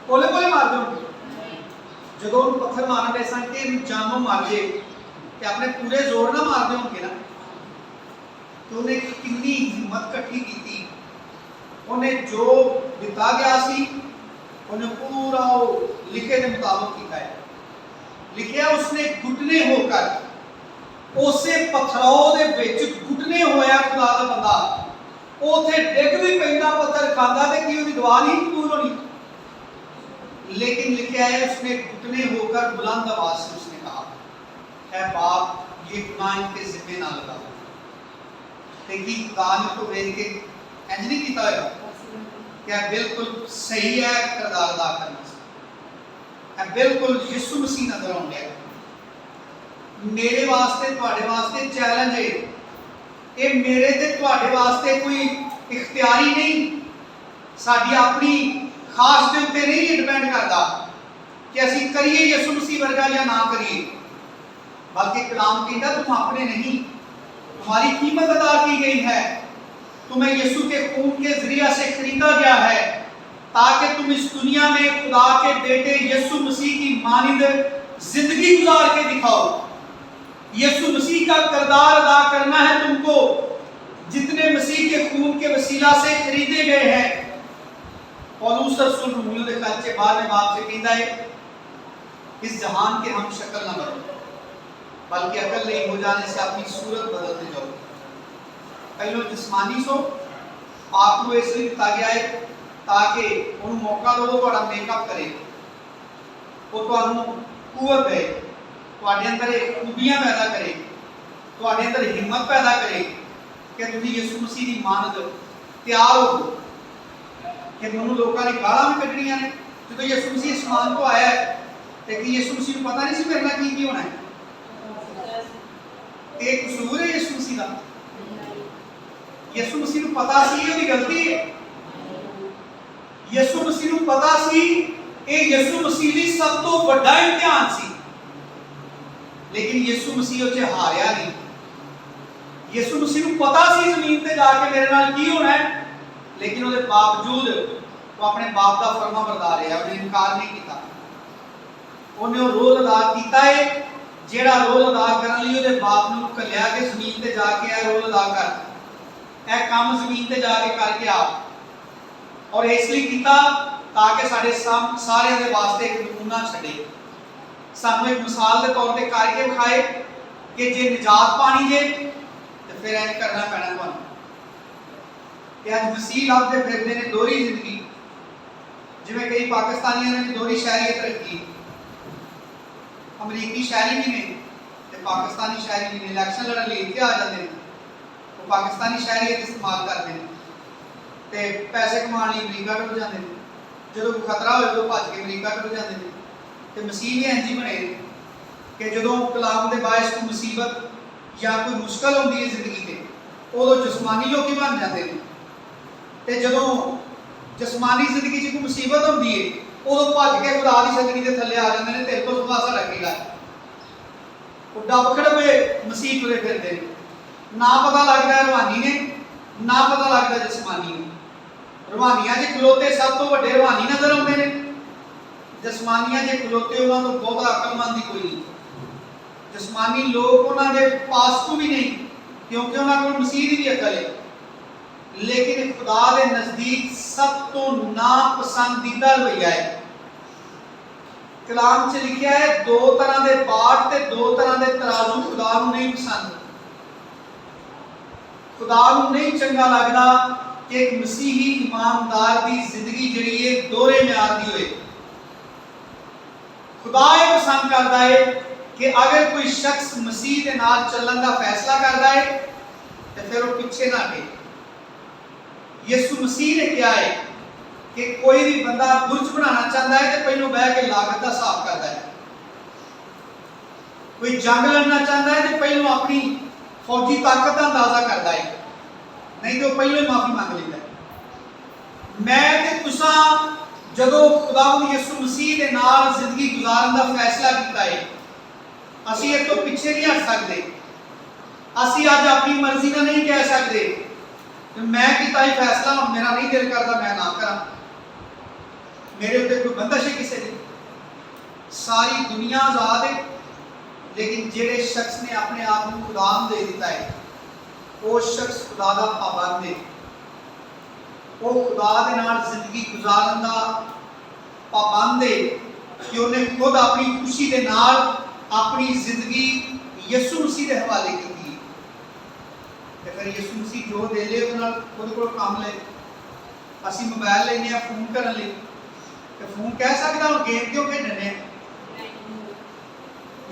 ਪੋਲੇ ਪੋਲੇ ਮਾਰਦੇ ਹੋਣਗੇ। ਜਦੋਂ ਉਹਨੂੰ ਪੱਥਰ ਮਾਰਨ ਦੇ ਸਨ ਕਿ ਜਾਨੋਂ ਮਾਰ ਜੇ ਤੇ ਆਪਣੇ ਪੂਰੇ ਜ਼ੋਰ ਨਾਲ ਮਾਰਦੇ ਹੋਣਗੇ ਨਾ। ਤੇ ਉਹਨੇ ਕਿੰਨੀ ਹਿੰਮਤ ਇਕੱਠੀ ਕੀਤੀ, ਉਹਨੇ ਜੋ ਦਿੱਤਾ ਗਿਆ ਸੀ ਉਹਨੇ ਪੂਰਾ ਉਹ ਲਿਖੇ ਦੇ ਮੁਤਾਬਕ ਕੀਤਾ ਹੈ। ਲਿਖਿਆ ਉਸਨੇ ਘੁਟਨੇ ਹੋकर ਉਸੇ ਪਥਰਾਓ ਦੇ ਵਿੱਚ ਘੁਟਨੇ ਹੋਇਆ ਖੁਦਾ ਦਾ ਬੰਦਾ, ਉਥੇ ਡਿੱਗ ਵੀ ਪੈਂਦਾ, ਪੱਥਰ ਖਾਂਦਾ ਤੇ ਕੀ ਉਹਦੀ ਦੁਆ ਨਹੀਂ ਕਬੂਲ ਹੋਣੀ। लेकिन लिखा है उसने घुटने होकर बुलंद आवाज से उसने कहा, है बाप ये गुनाह इनके जिम्मे ना लगा। देखिए खुदा ने तो वेख के इंज नहीं किया होगा, क्या बिल्कुल सही है किरदार अदा करना, बिल्कुल यीशु मसीह नजर आउंदा है। मेरे वास्ते तुहाडे वास्ते चैलेंज है, ये मेरे ते तुहाडे वास्ते कोई इख्तियारी नहीं, साडी अपनी खास के उत्ते नहीं डिपेंड करता कि असी करिए यीशु मसीह वर्गा या ना करिए, बल्कि कलाम कहता तुम अपने नहीं, तुम्हारी कीमत अदा की गई है, तुम्हें यीशु के खून के जरिया से खरीदा गया है ताकि तुम इस दुनिया में खुदा के बेटे यीशु मसीह की मानिंद जिंदगी गुजार के दिखाओ। यीशु मसीह का किरदार अदा करना है तुमको, जितने मसीह के खून के वसीला से खरीदे गए हैं। पौलुस रसूल रोमियो के खत 12वें बाब से कहता है, इस जहान के हम शक्ल न बदलो, बल्कि अकल नहीं हो जाने से अपनी सूरत बदलते जाओ। पहले जिस्मानी सो आपको इसलिए दिता गया है ताकि उन्हें मौका दो थोड़ा मेकअप करे, वो ਤੁਹਾਨੂੰ ਕੁਵਤ ਦੇ, ਤੁਹਾਡੇ ਅੰਦਰ ਖੂਬੀਆਂ ਪੈਦਾ ਕਰੇ, ਤੁਹਾਡੇ ਅੰਦਰ ਹਿੰਮਤ ਪੈਦਾ ਕਰੇ ਕਿ ਤੁਸੀਂ ਯਿਸੂ ਮਸੀਹ ਦੀ ਮਾਨਦ ਤਿਆਰ ਹੋ। कि ਮੈਨੂੰ ਲੋਕਾਂ ਨੇ ਗਾਲਾਂ ਵੀ ਕੱਢਣੀਆਂ ਨੇ ਜਦੋਂ ਯਿਸੂ ਮਸੀਹ ਅਸਮਾਨ ਤੋਂ ਆਇਆ ਤੇ ਕਿ ਯਿਸੂ ਮਸੀਹ ਨੂੰ ਪਤਾ ਨਹੀਂ ਸੀ ਮੇਰੇ ਨਾਲ ਕੀ ਹੋਣਾ ਹੈ। ਤੇ ਕਸੂਰ ਹੈ ਯਿਸੂ ਮਸੀਹ ਦਾ? ਯਿਸੂ ਮਸੀਹ ਨੂੰ ਪਤਾ ਸੀ ਉਹਦੀ ਗਲਤੀ ਹੈ, ਯਿਸੂ ਮਸੀਹ ਨੂੰ ਪਤਾ ਸੀ ਇਹ ਯਿਸੂ ਮਸੀਹ ਲਈ ਸਭ ਤੋਂ ਵੱਡਾ ਇਮਤਿਹਾਨ ਸੀ। लेकिन यीशु मसीह उसे हारिया नहीं। यीशु मसीह को पता सी जमीन ते जाके मेरे नाल की होना है, लेकिन उसके बावजूद वो अपने बाप का फरमा बरदार रहा, उन्हें इनकार नहीं किया। उन्हें रोल अदा किया है जेड़ा रोल अदा करने लिए उसके बाप ने घलिया कि जमीन ते जाके यह रोल अदा कर, यह काम जमीन ते जाके करके आ। और इसलिए किया ताकि साढ़े सारे दे वास्ते एक नमूना छड़े, सानू एक मिसाल के तौर पर करके विखाए कि जे निजात पानी जे तो फिर इंज करना पैना तुहानू। कि अज मसीह लभदे फिरदे ने दोहरी जिंदगी, जिवें कई पाकिस्तानियों ने भी दोहरी शहरीयत रखी, अमरीकी शहरी भी ने ते पाकिस्तानी शहरी भी ने। इलैक्शन लड़न लई इत्थे आ जांदे ने, वो पाकिस्तानी शहरीयत इस्तेमाल करते हैं ते पैसे कमाने लई अमरीका टुर जांदे ने, जदों कोई खतरा होए तो भज के अमरीका टुर जांदे ने। ते मसीह ने इंज ही बने कि जदों कलाम दे बायस कोई मुसीबत या कोई मुश्किल होंदी है जिंदगी ते, उदों जिस्मानी लोग बन जाते हैं, ते जदों जिस्मानी जिंदगी च कोई मुसीबत होंदी है उदों भज के खुदा दी छतरी दे थल्ले आ जाते हैं, तेरे तो सुभाषा रखेगा। वो डब खड़े मसीह तुरे फिरते हैं, ना पता लगता है रूहानी ने, ना पता लगता जिस्मानी ने। रूहानियां जे खलोते सब तो वड्डे रूहानी नजर आते हैं, जिस्मानियां जे खलोते उन्होंने तो बहुत अकलमंद ही कोई नहीं। जिस्मानी लोग उन्होंने पास को भी नहीं, क्योंकि उन्होंने मसीह की भी अकल है, लेकिन खुदा के नजदीक सब तो नापसंदीदा रवैया है। कलाम च लिखा है दो तरह के पाठ ते दो तरह के तराजू खुदा को नहीं पसंद। खुदा को नहीं चंगा लगता कि एक मसीही ईमानदार की जिंदगी जिहड़ी है दोहरे म्यार की होए। खुदा ये पसंद करता है कि अगर कोई शख्स मसीह के नाल चलने का फैसला करता है तो फिर वो पीछे ना हटे। यीशु मसीह ने क्या है कि कोई भी बंदा बुर्ज बनाना चाहता है तो पहले बह के लागत का हिसाब करता है। कोई जंग लड़ना चाहता है तो पहले अपनी फौजी ताकत का अंदाजा करता है, नहीं तो पहले माफी मांग लेता है। मैं ते तुसा जदों खुदावंद यीशु मसीह के नाल जिंदगी गुजारन का फैसला किया है, असी इस तो पीछे नहीं हट सकते। असी आज अपनी मर्जी का नहीं कह सकते मैं किया ही फैसला हुण मेरा नहीं दिल करता मैं ना करा, मेरे उत्ते कोई बंदिश है किसी की। सारी दुनिया आजाद है, लेकिन जिहड़े शख्स ने अपने आप को खुदा नूं दे दिता है वो शख्स खुदा दा पाबंद है। वो खुदा दे नाल जिंदगी गुजारन दा पाबंद है कि उन्हें खुद अपनी खुशी दे नाल अपनी जिंदगी यीशु मसीह के हवाले की। फिर यीशु मसीह जो दे ले खुद को काम ले। असी मोबाइल लेने फोन करने लिए तो फोन कह सकता हूँ गेम क्यों खेलने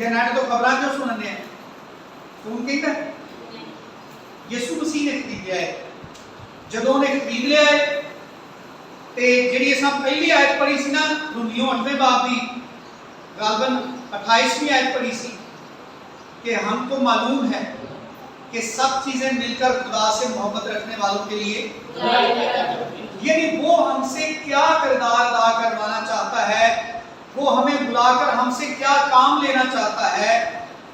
या नेट तो खबर क्यों सुनने, फोन कहता यीशु मसीह ने खरीदा है। जदों उन्हें खरीद लिया है तो जी अस पहली आयत पढ़ी सी ना रोमियो 8वें बाब की गालबन 28वीं आयत पढ़ी सी कि हमको मालूम है कि सब चीजें मिलकर खुदा से मोहब्बत रखने वालों के लिए, यानी वो हमसे क्या किरदार अदा करवाना चाहता है, वो हमें बुलाकर हमसे क्या काम लेना चाहता है,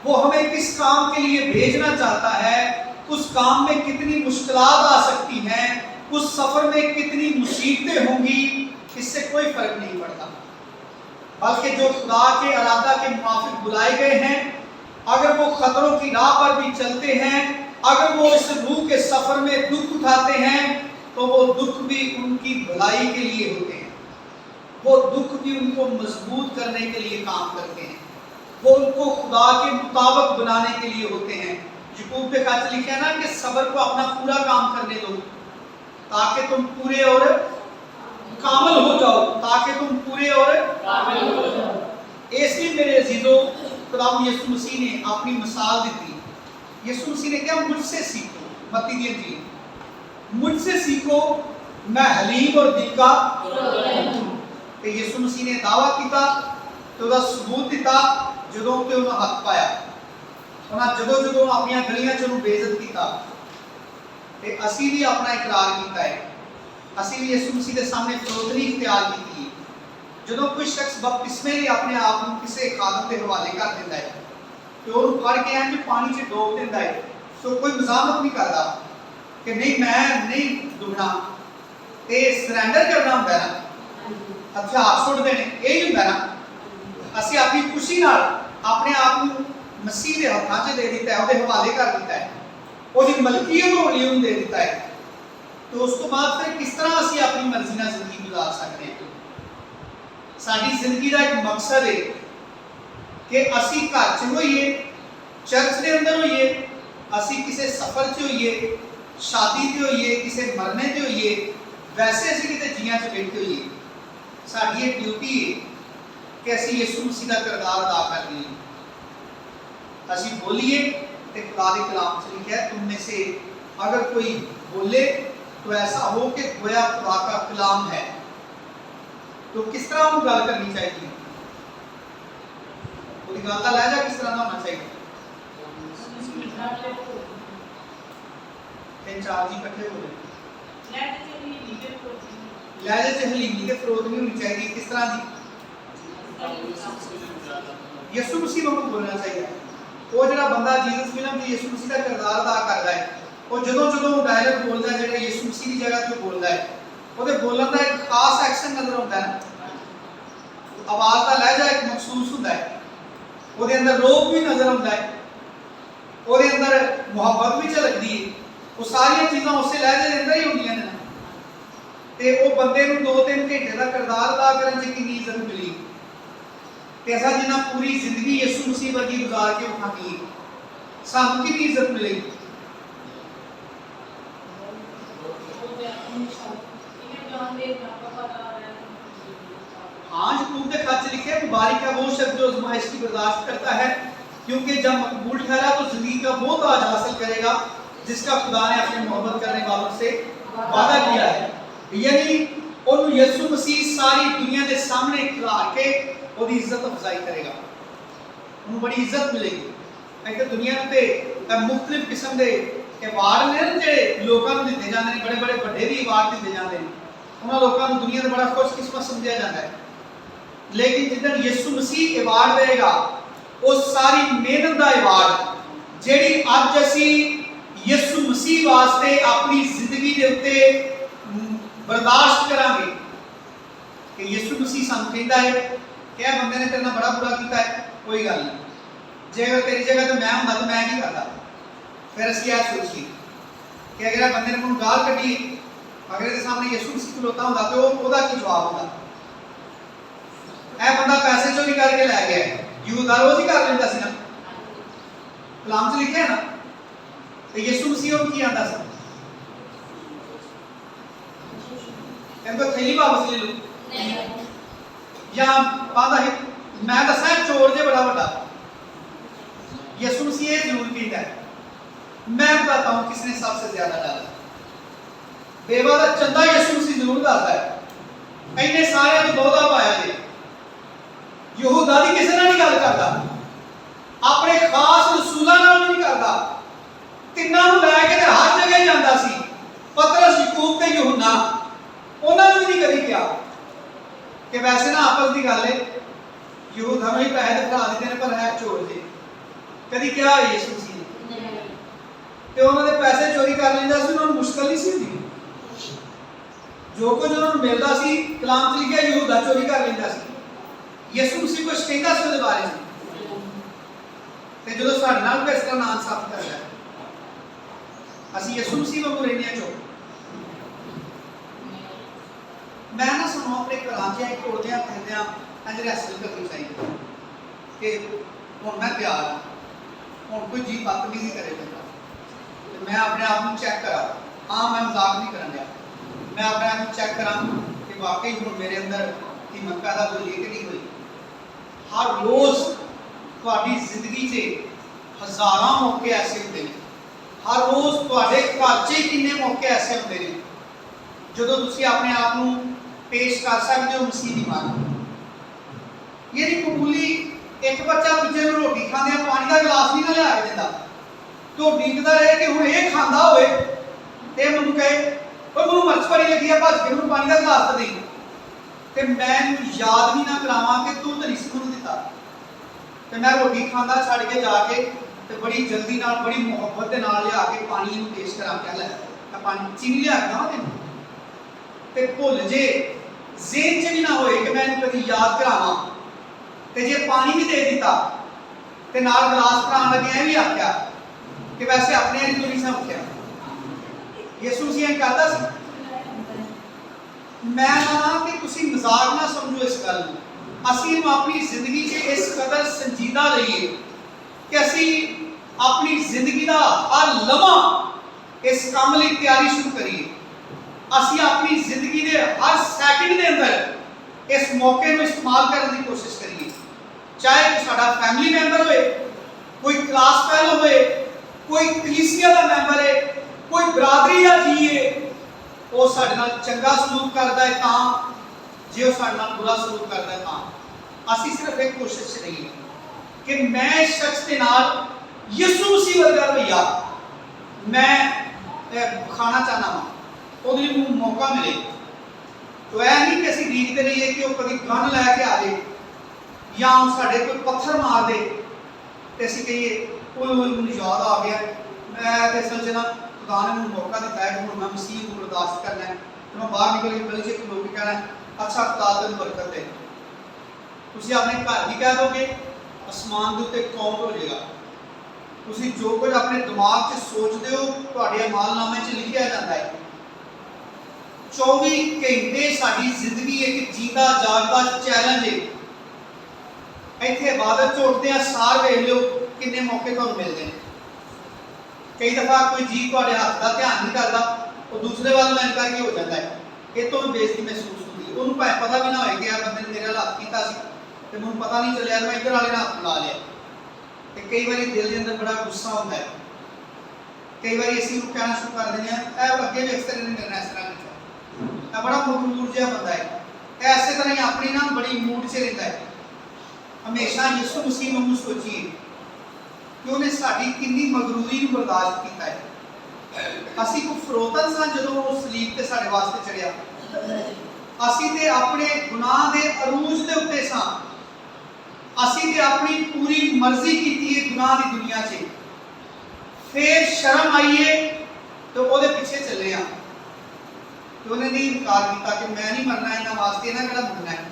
वो हमें किस काम के लिए भेजना चाहता है, उस काम में कितनी मुश्किलात आ सकती हैं, उस सफर में कितनी मुसीबतें होंगी, इससे कोई फर्क नहीं पड़ता। बल्कि जो खुदा के इरादा के मुताबिक बुलाए गए हैं, अगर वो खतरों की राह पर भी चलते हैं, अगर वो इस रूह के सफर में दुख उठाते हैं, तो वो दुख भी उनकी भलाई के लिए होते हैं। वो दुख भी उनको मजबूत करने के लिए काम करते हैं, वो उनको खुदा के मुताबिक बनाने के लिए होते हैं। याकूब के खत लिखे है ना कि सब्र को अपना पूरा काम करने दो ताकि तुम पूरे और कामिल हो जाओ, ताकि तुम पूरे और कामिल हो जाओ। इसलिए मेरे अजीजों खुदावंद यीशु मसीह ने अपनी मिसाल दी। यीशु मसीह ने क्या मुझसे सीखो, मत्ती दी इंजील मुझसे सीखो मैं हलीम और दिल का तो यीशु मसीह ने दावा किया तो उसका सबूत दिता जदों कि उन्हें हक पाया। उन्हें जदों जदों अपनी गलियां च बेइज्जत किया ते असी भी अपना इकरार किया है, असी भी यीशु मसीह के सामने फरोतनी इख्तियार की। जदों कोई शख्स बपतिस्मे लिए अपने आप को किसी खादम के हवाले कर देता है ਤੇ ਉਹਨੂੰ ਫੜ ਕੇ ਇੰਜ ਪਾਣੀ 'ਚ ਡੋਬ ਦਿੰਦਾ ਹੈ। ਸੋ ਕੋਈ ਮਜ਼ਾਮਤ ਨਹੀਂ ਕਰਦਾ ਕਿ ਨਹੀਂ ਮੈਂ ਨਹੀਂ ਡੁੱਬਣਾ, ਤੇ ਸਰੈਂਡਰ ਕਰਨਾ ਹੁੰਦਾ ਨਾ, ਹਥਿਆਰ ਸੁੱਟ ਦੇਣੇ, ਇਹ ਹੀ ਹੁੰਦਾ ਨਾ। ਅਸੀਂ ਆਪਣੀ ਖੁਸ਼ੀ ਨਾਲ ਆਪਣੇ ਆਪ ਨੂੰ ਮਸੀਹ ਦੇ ਹੱਥਾਂ 'ਚ ਦੇ ਦਿੱਤਾ ਹੈ, ਉਹਦੇ ਹਵਾਲੇ ਕਰ ਦਿੱਤਾ ਹੈ, ਉਹਦੀ ਮਲਕੀਅਤ ਹੋਣੀ ਉਹਨੂੰ ਦੇ ਦਿੱਤਾ ਹੈ। ਤੇ ਉਸ ਤੋਂ ਬਾਅਦ ਫਿਰ ਕਿਸ ਤਰ੍ਹਾਂ ਅਸੀਂ ਆਪਣੀ ਮਰਜ਼ੀ ਨਾਲ ਜ਼ਿੰਦਗੀ ਗੁਜ਼ਾਰ ਸਕਦੇ ਹਾਂ? ਸਾਡੀ ਜ਼ਿੰਦਗੀ ਦਾ ਇੱਕ ਮਕਸਦ ਹੈ ਕਿ ਅਸੀਂ ਘਰ 'ਚ ਹੋਈਏ, ਚਰਚ ਦੇ ਅੰਦਰ ਹੋਈਏ, ਅਸੀਂ ਕਿਸੇ ਸਫ਼ਰ 'ਚ ਹੋਈਏ, ਸ਼ਾਦੀ ਤੇ ਹੋਈਏ, ਕਿਸੇ ਮਰਨੇ ਤੇ ਹੋਈਏ, ਵੈਸੇ ਅਸੀਂ ਕਿਤੇ ਜੀਆਂ 'ਚ ਬੈਠੇ ਹੋਈਏ, ਸਾਡੀ ਇਹ ਡਿਊਟੀ ਹੈ ਕਿ ਅਸੀਂ ਯਿਸੂ ਮਸੀਹ ਦਾ ਕਿਰਦਾਰ ਅਦਾ ਕਰ ਲਈਏ। ਅਸੀਂ बोलिए तो खुदा के कलाम से लिखा है, तुम में से अगर कोई बोले तो ऐसा हो कि गोया खुदा का कलाम है। तो किस तरह हम गल करनी चाहिए? पूरी गल का लहजा किस तरह होना चाहिए? तीन चार जी इकट्ठे हो गए, लहजे च हलीमी ते फरोत नहीं होनी चाहिए। किस तरह की? यीशु मसीह को बोलना चाहिए। वो जो बंदा जीसस फिल्म की यीशु मसीह का किरदार अदा करता है, वो जो जो डायलॉग बोलता है, जो यीशु मसीह की जगह पे बोलता है, वो बोलने का एक खास एक्शन नजर आता है, आवाज का लहजा एक महसूस होता है, वो अंदर रोब भी नजर आता है, वो अंदर मुहब्बत भी झलकती है। वो सारिया चीज़ां उस लहजे के अंदर ही होंदियां ने। ते वो बंदे नूं 2-3 घंटे का किरदार अदा करने की कितनी इज्जत मिली, ऐसा जिन्हें पूरी जिंदगी यीशु मसीह वर्गी गुजार के उठानी है, सानू कितनी इज्जत मिलेगी? हाँ, यकूब के खत लिखे, मुबारक है वो शख्स जो आजमाइश की बर्दाश्त करता है, क्योंकि जब मकबूल ठहरा तो जिंदगी का वो ताज हासिल करेगा जिसका खुदा ने अपनी मोहब्बत करने वालों से वादा किया है। यानी उन्होंने यीशु मसीह सारी दुनिया के सामने खिला के ਉਹਦੀ ਇੱਜ਼ਤ ਅਫਜ਼ਾਈ ਕਰੇਗਾ, ਉਹਨੂੰ ਬੜੀ ਇੱਜ਼ਤ ਮਿਲੇਗੀ। ਇੱਕ ਦੁਨੀਆ ਤੇ ਮੁxtਲਿਫ ਕਿਸਮ ਦੇ ਅਵਾਰਡ ਨੇ ਜਿਹੜੇ ਲੋਕਾਂ ਨੂੰ ਦਿੱਤੇ ਜਾਂਦੇ ਨੇ, ਬੜੇ ਬੜੇ ਵੱਡੇ ਵੀ ਅਵਾਰਡ ਦਿੱਤੇ ਜਾਂਦੇ ਨੇ, ਉਹਨਾਂ ਲੋਕਾਂ ਨੂੰ ਦੁਨੀਆ ਦਾ ਬੜਾ ਖੁਸ਼ਕਿਸਮਤ ਸਮਝਿਆ ਜਾਂਦਾ ਹੈ। ਲੇਕਿਨ ਜਿੱਦਣ ਯਿਸੂ ਮਸੀਹ ਅਵਾਰਡ ਦੇਗਾ, ਉਹ ਸਾਰੀ ਮਿਹਨਤ ਦਾ ਅਵਾਰਡ ਜਿਹੜੀ ਅੱਜ ਅਸੀਂ ਯਿਸੂ ਮਸੀਹ ਵਾਸਤੇ ਆਪਣੀ ਜ਼ਿੰਦਗੀ ਦੇ ਉੱਤੇ ਬਰਦਾਸ਼ਤ ਕਰਾਂਗੇ ਕਿ ਯਿਸੂ ਮਸੀਹ ਸਾਨੂੰ ਕਹਿੰਦਾ ਹੈ क्या बंदे ने तेरे नाल बड़ा बुरा किया है, कोई गल नहीं, जे अगर तेरी जगह तो मैं होंदा तो मैं की करदा? फिर असं यह सोचिए कि अगर बंदे ने मैनूं गाल कड्डी, अगर इहदे सामने यीशु मसीह खलोता होंदा तो ओहदा की जवाब होंदा? यह बंदा पैसे चोरी करके लै गया, यूदा रोज ही कर लैंदा सी ना, कलाम च लिखिआ है ना। तो यीशु मसीह होर की आंदा सी? इनको थैली वापस ले लो, या पादा है मैं दसा चोर जे बड़ा बड़ा। यीशु मसीह ये जरूर कहता है, मैं बताता हूं किसने सबसे ज्यादा डाला। बेवा का चंदा यीशु मसीह जरूर दसदा है, इन्ने सारे तो बहुता पाया जे यहूदा दी किसी नाल नहीं गल करदा, अपने खास रसूलां नाल नहीं करदा, तिन्नां नूं लै के हर जगह जांदा सी। पतरस, याकूब ते यूहन्ना, उन्हां नूं नहीं कदी किया कि वैसे ना आपस की गल है, यहूदा नूं ही पैसे दिखा दिते ने पर है चोर जी, कदी क्या है यीशु मसीह ने? ते उन्हां दे पैसे चोरी कर लैंदा सी, उन्हां नूं मुश्किल नहीं सी हुंदी। जो कुछ उन्हां नूं मिलदा सी, कलाम च लिखिआ यहूदा चोरी कर लैंदा सी। यीशु मसीह कुछ कहंदा सी उहदे बारे च, ते जदों साडे नाल इस तरह नाम साबित करदा है, असीं यीशु मसीह वांगू रहने चो। मैं ना सुनो अपने घरां च एक टोलदियां फिरदियां इंज रिहर्सल करनी चाहिए कि हुण मैं तैयार हाँ, हुण कोई जी बदतमीजी करे बंदा, तो मैं अपने आप को चैक करा, हाँ मैं मजाक नहीं करन दिया, मैं अपने आप को चैक करा कि वाकई हुण मेरे अंदर हिम्मत पैदा हुई है कि नहीं हुई। हर रोज़ तुहाडी जिंदगी च हज़ारां मौके ऐसे होंदे ने, हर रोज़ तुहाडे घर च किन्ने मौके ऐसे होंदे ने जदों तुसीं अपने आप को पेश कर सकते हो मसीह दी मां। ये नहीं मामूली एक बच्चा दूजे को रोटी खांदे पानी का गिलास नहीं ना लिया के दिंदा, तो डीकदा रहे कि हुण ये खांदा होवे ते मैनूं कहे ओए मैनूं मर्च बड़ी लगी है, भज के मैनूं पानी का गिलास तो दे, ते मैं याद भी ना करावां कि तू तो नहीं सी मैनूं दित्ता, ਤੇ ਮੈਂ ਰੋਟੀ ਖਾਂਦਾ ਛੱਡ ਕੇ ਜਾ ਕੇ ਤੇ ਬੜੀ ਜਲਦੀ ਨਾਲ ਬੜੀ ਮੁਹੱਬਤ ਦੇ ਨਾਲ ਲਿਆ ਕੇ ਪਾਣੀ ਨੂੰ ਪੇਸ਼ ਕਰਾਂ ਕੇ ਲੈ ਤਾਂ ਪਾਣੀ ਚੀਨੀ ਲਿਆ ਕੇ ਨਾ ਤੈਨੂੰ ਤੇ ਭੁੱਲ ਜੇ ਜ਼ਿਹਨ 'ਚ ਵੀ ਨਾ ਹੋਏ ਕਿ ਮੈਂ ਇਹਨੂੰ ਕਦੀ ਯਾਦ ਕਰਾਵਾਂ ਤੇ ਜੇ ਪਾਣੀ ਵੀ ਦੇ ਦਿੱਤਾ ਤੇ ਨਾਲ ਗਲਾਸ ਭਰਾਉਣ ਲੱਗੇ ਇਹ ਵੀ ਆਖਿਆ ਕਿ ਵੈਸੇ ਆਪਣੇ ਆਪ ਤੋਂ ਨਹੀਂ ਸਾ ਉੱਠਿਆ। ਯਿਸੂ ਜੀ ਇਹ ਕਹਦਾ ਸੀ ਮੈਂ ਨਾ ਕਿ ਤੁਸੀਂ ਮਜ਼ਾਕ ਨਾ ਸਮਝੋ ਇਸ ਗੱਲ ਨੂੰ, ਅਸੀਂ ਇਹਨੂੰ ਆਪਣੀ ਜ਼ਿੰਦਗੀ 'ਚ ਇਸ ਕਦਰ ਸੰਜੀਦਾ ਲਈਏ ਕਿ ਅਸੀਂ ਆਪਣੀ ਜ਼ਿੰਦਗੀ ਦਾ ਹਰ ਲਮਹਾ ਇਸ ਕੰਮ ਲਈ ਤਿਆਰੀ ਸ਼ੁਰੂ ਕਰੀਏ। ਅਸੀਂ ਆਪਣੀ ਜ਼ਿੰਦਗੀ ਦੇ ਹਰ ਸੈਕਿੰਡ ਦੇ ਅੰਦਰ ਇਸ ਮੌਕੇ ਨੂੰ ਇਸਤੇਮਾਲ ਕਰਨ ਦੀ ਕੋਸ਼ਿਸ਼ ਕਰੀਏ, ਚਾਹੇ ਉਹ ਸਾਡਾ ਫੈਮਿਲੀ ਮੈਂਬਰ ਹੋਏ, ਕੋਈ ਕਲਾਸ ਫੈਲੋ ਹੋਏ, ਕੋਈ ਕਲੀਸਿਆ ਦਾ ਮੈਂਬਰ ਹੈ, ਕੋਈ ਬਰਾਦਰੀ ਦਾ ਜੀ ਹੈ, ਉਹ ਸਾਡੇ ਨਾਲ ਚੰਗਾ ਸਲੂਕ ਕਰਦਾ ਹੈ ਤਾਂ, ਜੇ ਉਹ ਸਾਡੇ ਨਾਲ ਬੁਰਾ ਸਲੂਕ ਕਰਦਾ ਹੈ ਤਾਂ ਅਸੀਂ ਸਿਰਫ ਇੱਕ ਕੋਸ਼ਿਸ਼ ਕਰੀਏ ਕਿ ਮੈਂ ਇਸ ਸ਼ਖਸ ਦੇ ਨਾਲ ਯਿਸੂ ਮਸੀਹ ਵਰਗਾ ਰਵੱਈਆ ਮੈਂ ਖਾਣਾ ਚਾਹਨਾ ਹਾਂ, ਉਹਦੇ ਲਈ ਨੂੰ ਮੌਕਾ ਮਿਲੇ। तो यह नहीं कि ਅਸੀਂ देखते रहिए कि वो कभी गन लैके आ जाए या साढ़े कोई पत्थर मार दे तो असं कहिए कोई मैंने याद आ गया मैं तो असल च ना खुदा ने मैंने मौका दिता है कि हूँ मैं मसीह को बर्दाश्त करना है तो मैं बाहर निकल के गली च लोग कहना अच्छा खुदा तेन बरकत है। तुम अपने घर भी कह दोगे आसमान के उत्ते काउंट हो जाएगा। तुम जो कुछ अपने दिमाग च सोचते हो तुहाडे अमालनामे च लिखिया जाता है। 24 घंटे साडी जिंदगी एक जीता जागदा चैलेंज है। इत्थे इबादत च उठदे आ सार वेख लिओ किन्ने मौके तुहानूं मिलदे ने। कई दफा कोई जी तुहाडे हत्थ दा ध्यान नहीं करदा वो दूसरे वाल मैन करके हो जाता है, ये तो बेइज्जती महसूस होती है। उन्होंने भावें पता भी ना होए कि यार बंदे ने मेरे नाल हत्थ कीता सी ते मैनूं पता नहीं चलिया मैं इधर वाले नाल हत्थ ला लिया। ते कई बारी दिल के अंदर बड़ा गुस्सा होता है, कई बारी असीं कहना शुरू कर दिंदे आ ऐ अगे भी अक्सर इन्हें मेरे नाल इस तरह कीता बड़ा मगरूर जहा बंदा है। ऐसे तरह ही अपनी ना बड़ी मूड से रहता है। हमेशा यीशु मसीह वांगू सोचिए कि उन्हें साडी कितनी मगरूरी को बर्दाश्त किया है। असी को फरोतन सा जो सलीब ते साडे वास्ते चढ़िया, असी ते अपने गुनाह दे अरूज दे उत्ते सा, असी ते अपनी पूरी मर्जी की गुनाह की दुनिया च, फिर शर्म आईए तो वो पीछे चले आ तो उन्हें नहीं इनकार किया कि मैं नहीं मरना इन्होंने वास्ते इन्हें कहना मरना है।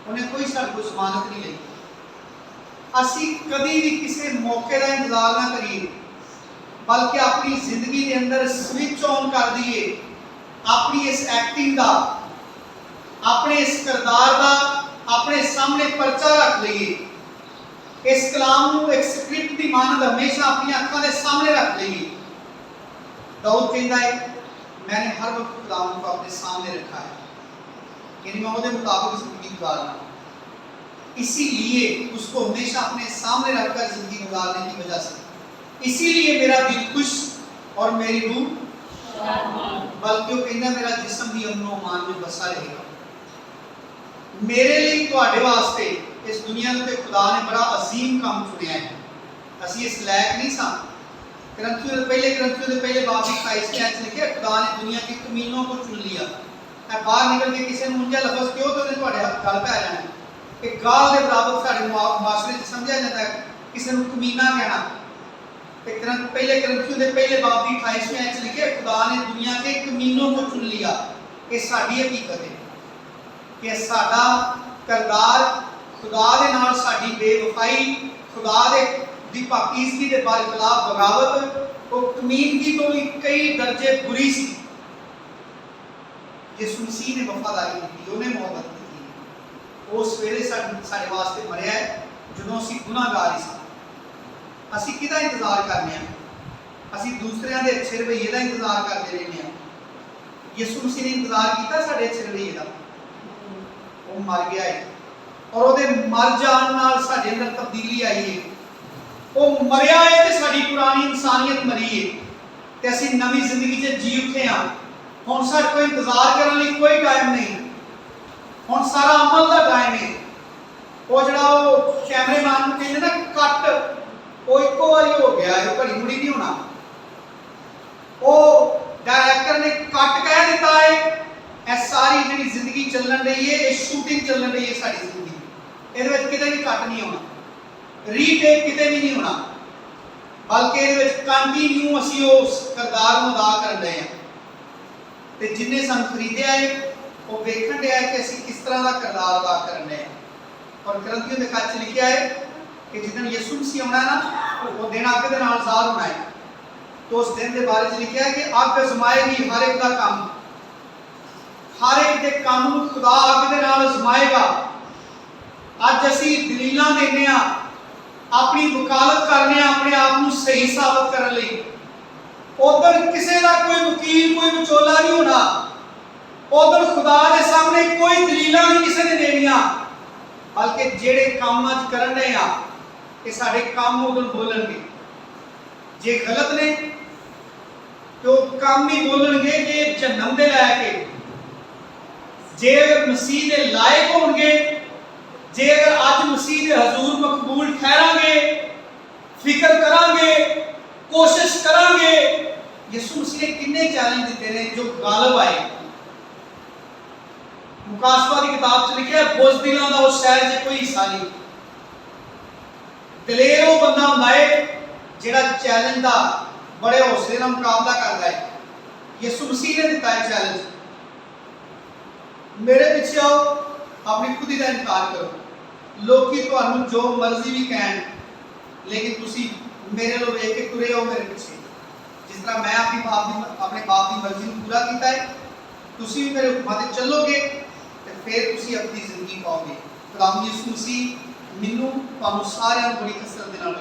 उन्हें कोई साढ़े को जमानत नहीं ली। असी कभी भी किसी मौके का इंतजार ना करिए बल्कि अपनी जिंदगी के अंदर स्विच ऑन कर दिए अपनी इस एक्टिंग का, अपने इस किरदार का अपने सामने पर्चा रख लीए। इस कलाम को एक स्क्रिप्ट की मानद हमेशा अपनी अखों के सामने रख लीए। दाऊद कहता है मैंने हर वक्त कलाम को अपने सामने रखा है, यानी मैं उसके मुताबिक जिंदगी गुजारना। इसीलिए उसको हमेशा अपने सामने रखकर जिंदगी गुजारने की वजह से, इसीलिए मेरा दिल खुश और मेरी रूह, बल्कि वो कहना मेरा जिस्म भी अमनो मान में बसा रहेगा। मेरे लिए तुहाडे वास्ते इस दुनिया में खुदा ने बड़ा अजीम काम चुनिया है। असी इस लायक नहीं सा। ग्रंथियों के पहले बाब की 28 के अंश लिखे खुदा ने दुनिया के कमीनों को चुन लिया। बाहर निकल के किसी ने मुंजा लफज क्यों तो उन्हें तुहाडे गल पै जाना कि गाल के बराबर साडे मुआशरे च समझा जाता है किसी ने कमीना कहना। ते पहले ग्रंथियों के पहले बाब की 28 के अंश लिखे खुदा ने दुनिया के कमीनों को चुन लिया। ये साडी हकीकत है कि साडा किरदार खुदा दे नाल साडी बेवफाई, खुदा दे दी पाकीज़गी दे बरखिलाफ बगावत, वो कमीनगी तो भी कई दर्जे बुरी सी। यीशु मसीह ने वफादारी की, उन्हें मोहब्बत की। उस वेले साडे वास्ते मरिया है जदों असीं गुनाहगार ही सी। असीं किहदा इंतजार करने हैं? असीं दूसरिਆਂ ਦੇ अच्छे रवैये का इंतजार करते रहने हैं। यीशु मसीह ने इंतजार किया साडे अच्छे रवैये का, वो मर गया है और ਉਹਦੇ मर जाण नाल साडे अंदर तब्दीली आई है। वो मरिया है तो साडी पुरानी इंसानियत मरी है ते असीं नवी जिंदगी च जी उठे हाँ। हुण साडे कोई इंतजार करने लई कोई टाइम नहीं, हुण सारा अमल का टाइम है। वो जिहड़ा वो कैमरेमैन नूं कहंदे ना कट, वो इक्को वारी हो गया है, घड़ी मुड़ी नहीं होना। वो डायरेक्टर ने कट कह दिता है। ऐ सारी जिहड़ी जिंदगी चलन रही है, ये शूटिंग चलन रही है साडी जिंदगी, इहदे विच किते भी कट नहीं होना। ਰੀਟੇਕ ਕਿਤੇ ਵੀ ਨਹੀਂ ਹੋਣਾ, ਬਲਕਿ ਇਹਦੇ ਵਿੱਚ ਕੰਟੀਨਿਊ ਅਸੀਂ ਉਸ ਕਿਰਦਾਰ ਨੂੰ ਅਦਾ ਕਰਨ ਰਹੇ ਹਾਂ। ਤੇ ਜਿੰਨੇ ਸਾਨੂੰ ਖਰੀਦਿਆ ਹੈ ਉਹ ਵੇਖਣ ਡਿਆ ਕਿ ਅਸੀਂ ਕਿਸ ਤਰ੍ਹਾਂ ਦਾ ਕਿਰਦਾਰ ਅਦਾ ਕਰਨ ਰਹੇ ਹਾਂ। ਔਰ ਗ੍ਰੰਥੀਆਂ ਦੇ ਖੱਤ 'ਚ ਲਿਖਿਆ ਹੈ ਕਿ ਜਿੱਦਣ ਯਿਸੂ ਮਸੀਹ ਆਉਣਾ ਨਾ, ਉਹ ਦਿਨ ਅੱਗ ਦੇ ਨਾਲ ਜ਼ਾਹਰ ਹੋਣਾ ਹੈ। तो उस दिन के बारे में लिखा है कि अग अजमाएगी हर एक का काम, हर एक के काम को खुदा अग दे नाल अजमाएगा। अज असी दलीलां देने आ, अपनी वकालत करने आ, अपने आप को सही साबित करने लई। उधर किसी का कोई वकील, कोई विचोला नहीं होना। उधर खुदा के सामने कोई दलीलां नहीं किसी ने देनियां, बल्कि जेड़े काम अज कर रहे आ कि साडे काम उधर बोलणगे। जे गलत ने तो काम ही बोलणगे कि जन्म दे लैके, जे अगर मसीह दे लायक होणगे, जे अगर अज मसीह दे हजूर मकबूल ठहरांगे, फिक्र करांगे, कोशिश करांगे। यीशु मसीह ने कितने चैलेंज दिते ने जो गालिब आए। मुकाशवा की किताब च लिखिया बुज़दिलां दा उस शहर च कोई हिस्सा नहीं। दलेर वो बंदा हुंदा है ਜਿਹੜਾ ਚੈलेंज ਦਾ बड़े हौसले ਨਾਲ ਮੁਕਾਬਲਾ ਕਰਦਾ ਹੈ। ਯਿਸੂ ਮਸੀਹ ਨੇ ਦਿੱਤਾ ਹੈ ਚੈलेंज, ਮੇਰੇ ਪਿੱਛੇ ਆਓ, ਆਪਣੀ ਖੁਦੀ ਦਾ ਇਨਕਾਰ ਕਰੋ। ਲੋਕੀ ਤੁਹਾਨੂੰ ਜੋ ਮਰਜ਼ੀ ਵੀ ਕਹਿਣ, ਲੇਕਿਨ ਤੁਸੀਂ ਮੇਰੇ ਵੱਲ ਵੇਖ ਕੇ ਤੁਰੇ ਹੋ ਮੇਰੇ ਪਿੱਛੇ। ਜਿਸ ਤਰ੍ਹਾਂ ਮੈਂ ਆਪਣੇ ਬਾਪ ਦੀ ਮਰਜ਼ੀ ਨੂੰ ਪੂਰਾ ਕੀਤਾ ਹੈ, ਤੁਸੀਂ ਵੀ ਮੇਰੇ ਹੁਕਮਾਂ ਤੇ ਚੱਲੋਗੇ ਤੇ ਫਿਰ ਤੁਸੀਂ ਆਪਣੀ ਜ਼ਿੰਦਗੀ ਪਾਓਗੇ। ਖੁਦਾਵੰਦ ਯਿਸੂ ਮਸੀਹ ਮੈਨੂੰ ਤੁਹਾਨੂੰ ਸਾਰਿਆਂ ਨੂੰ ਬੜੀ ਕਸਰਤ ਦੇ ਨਾਲ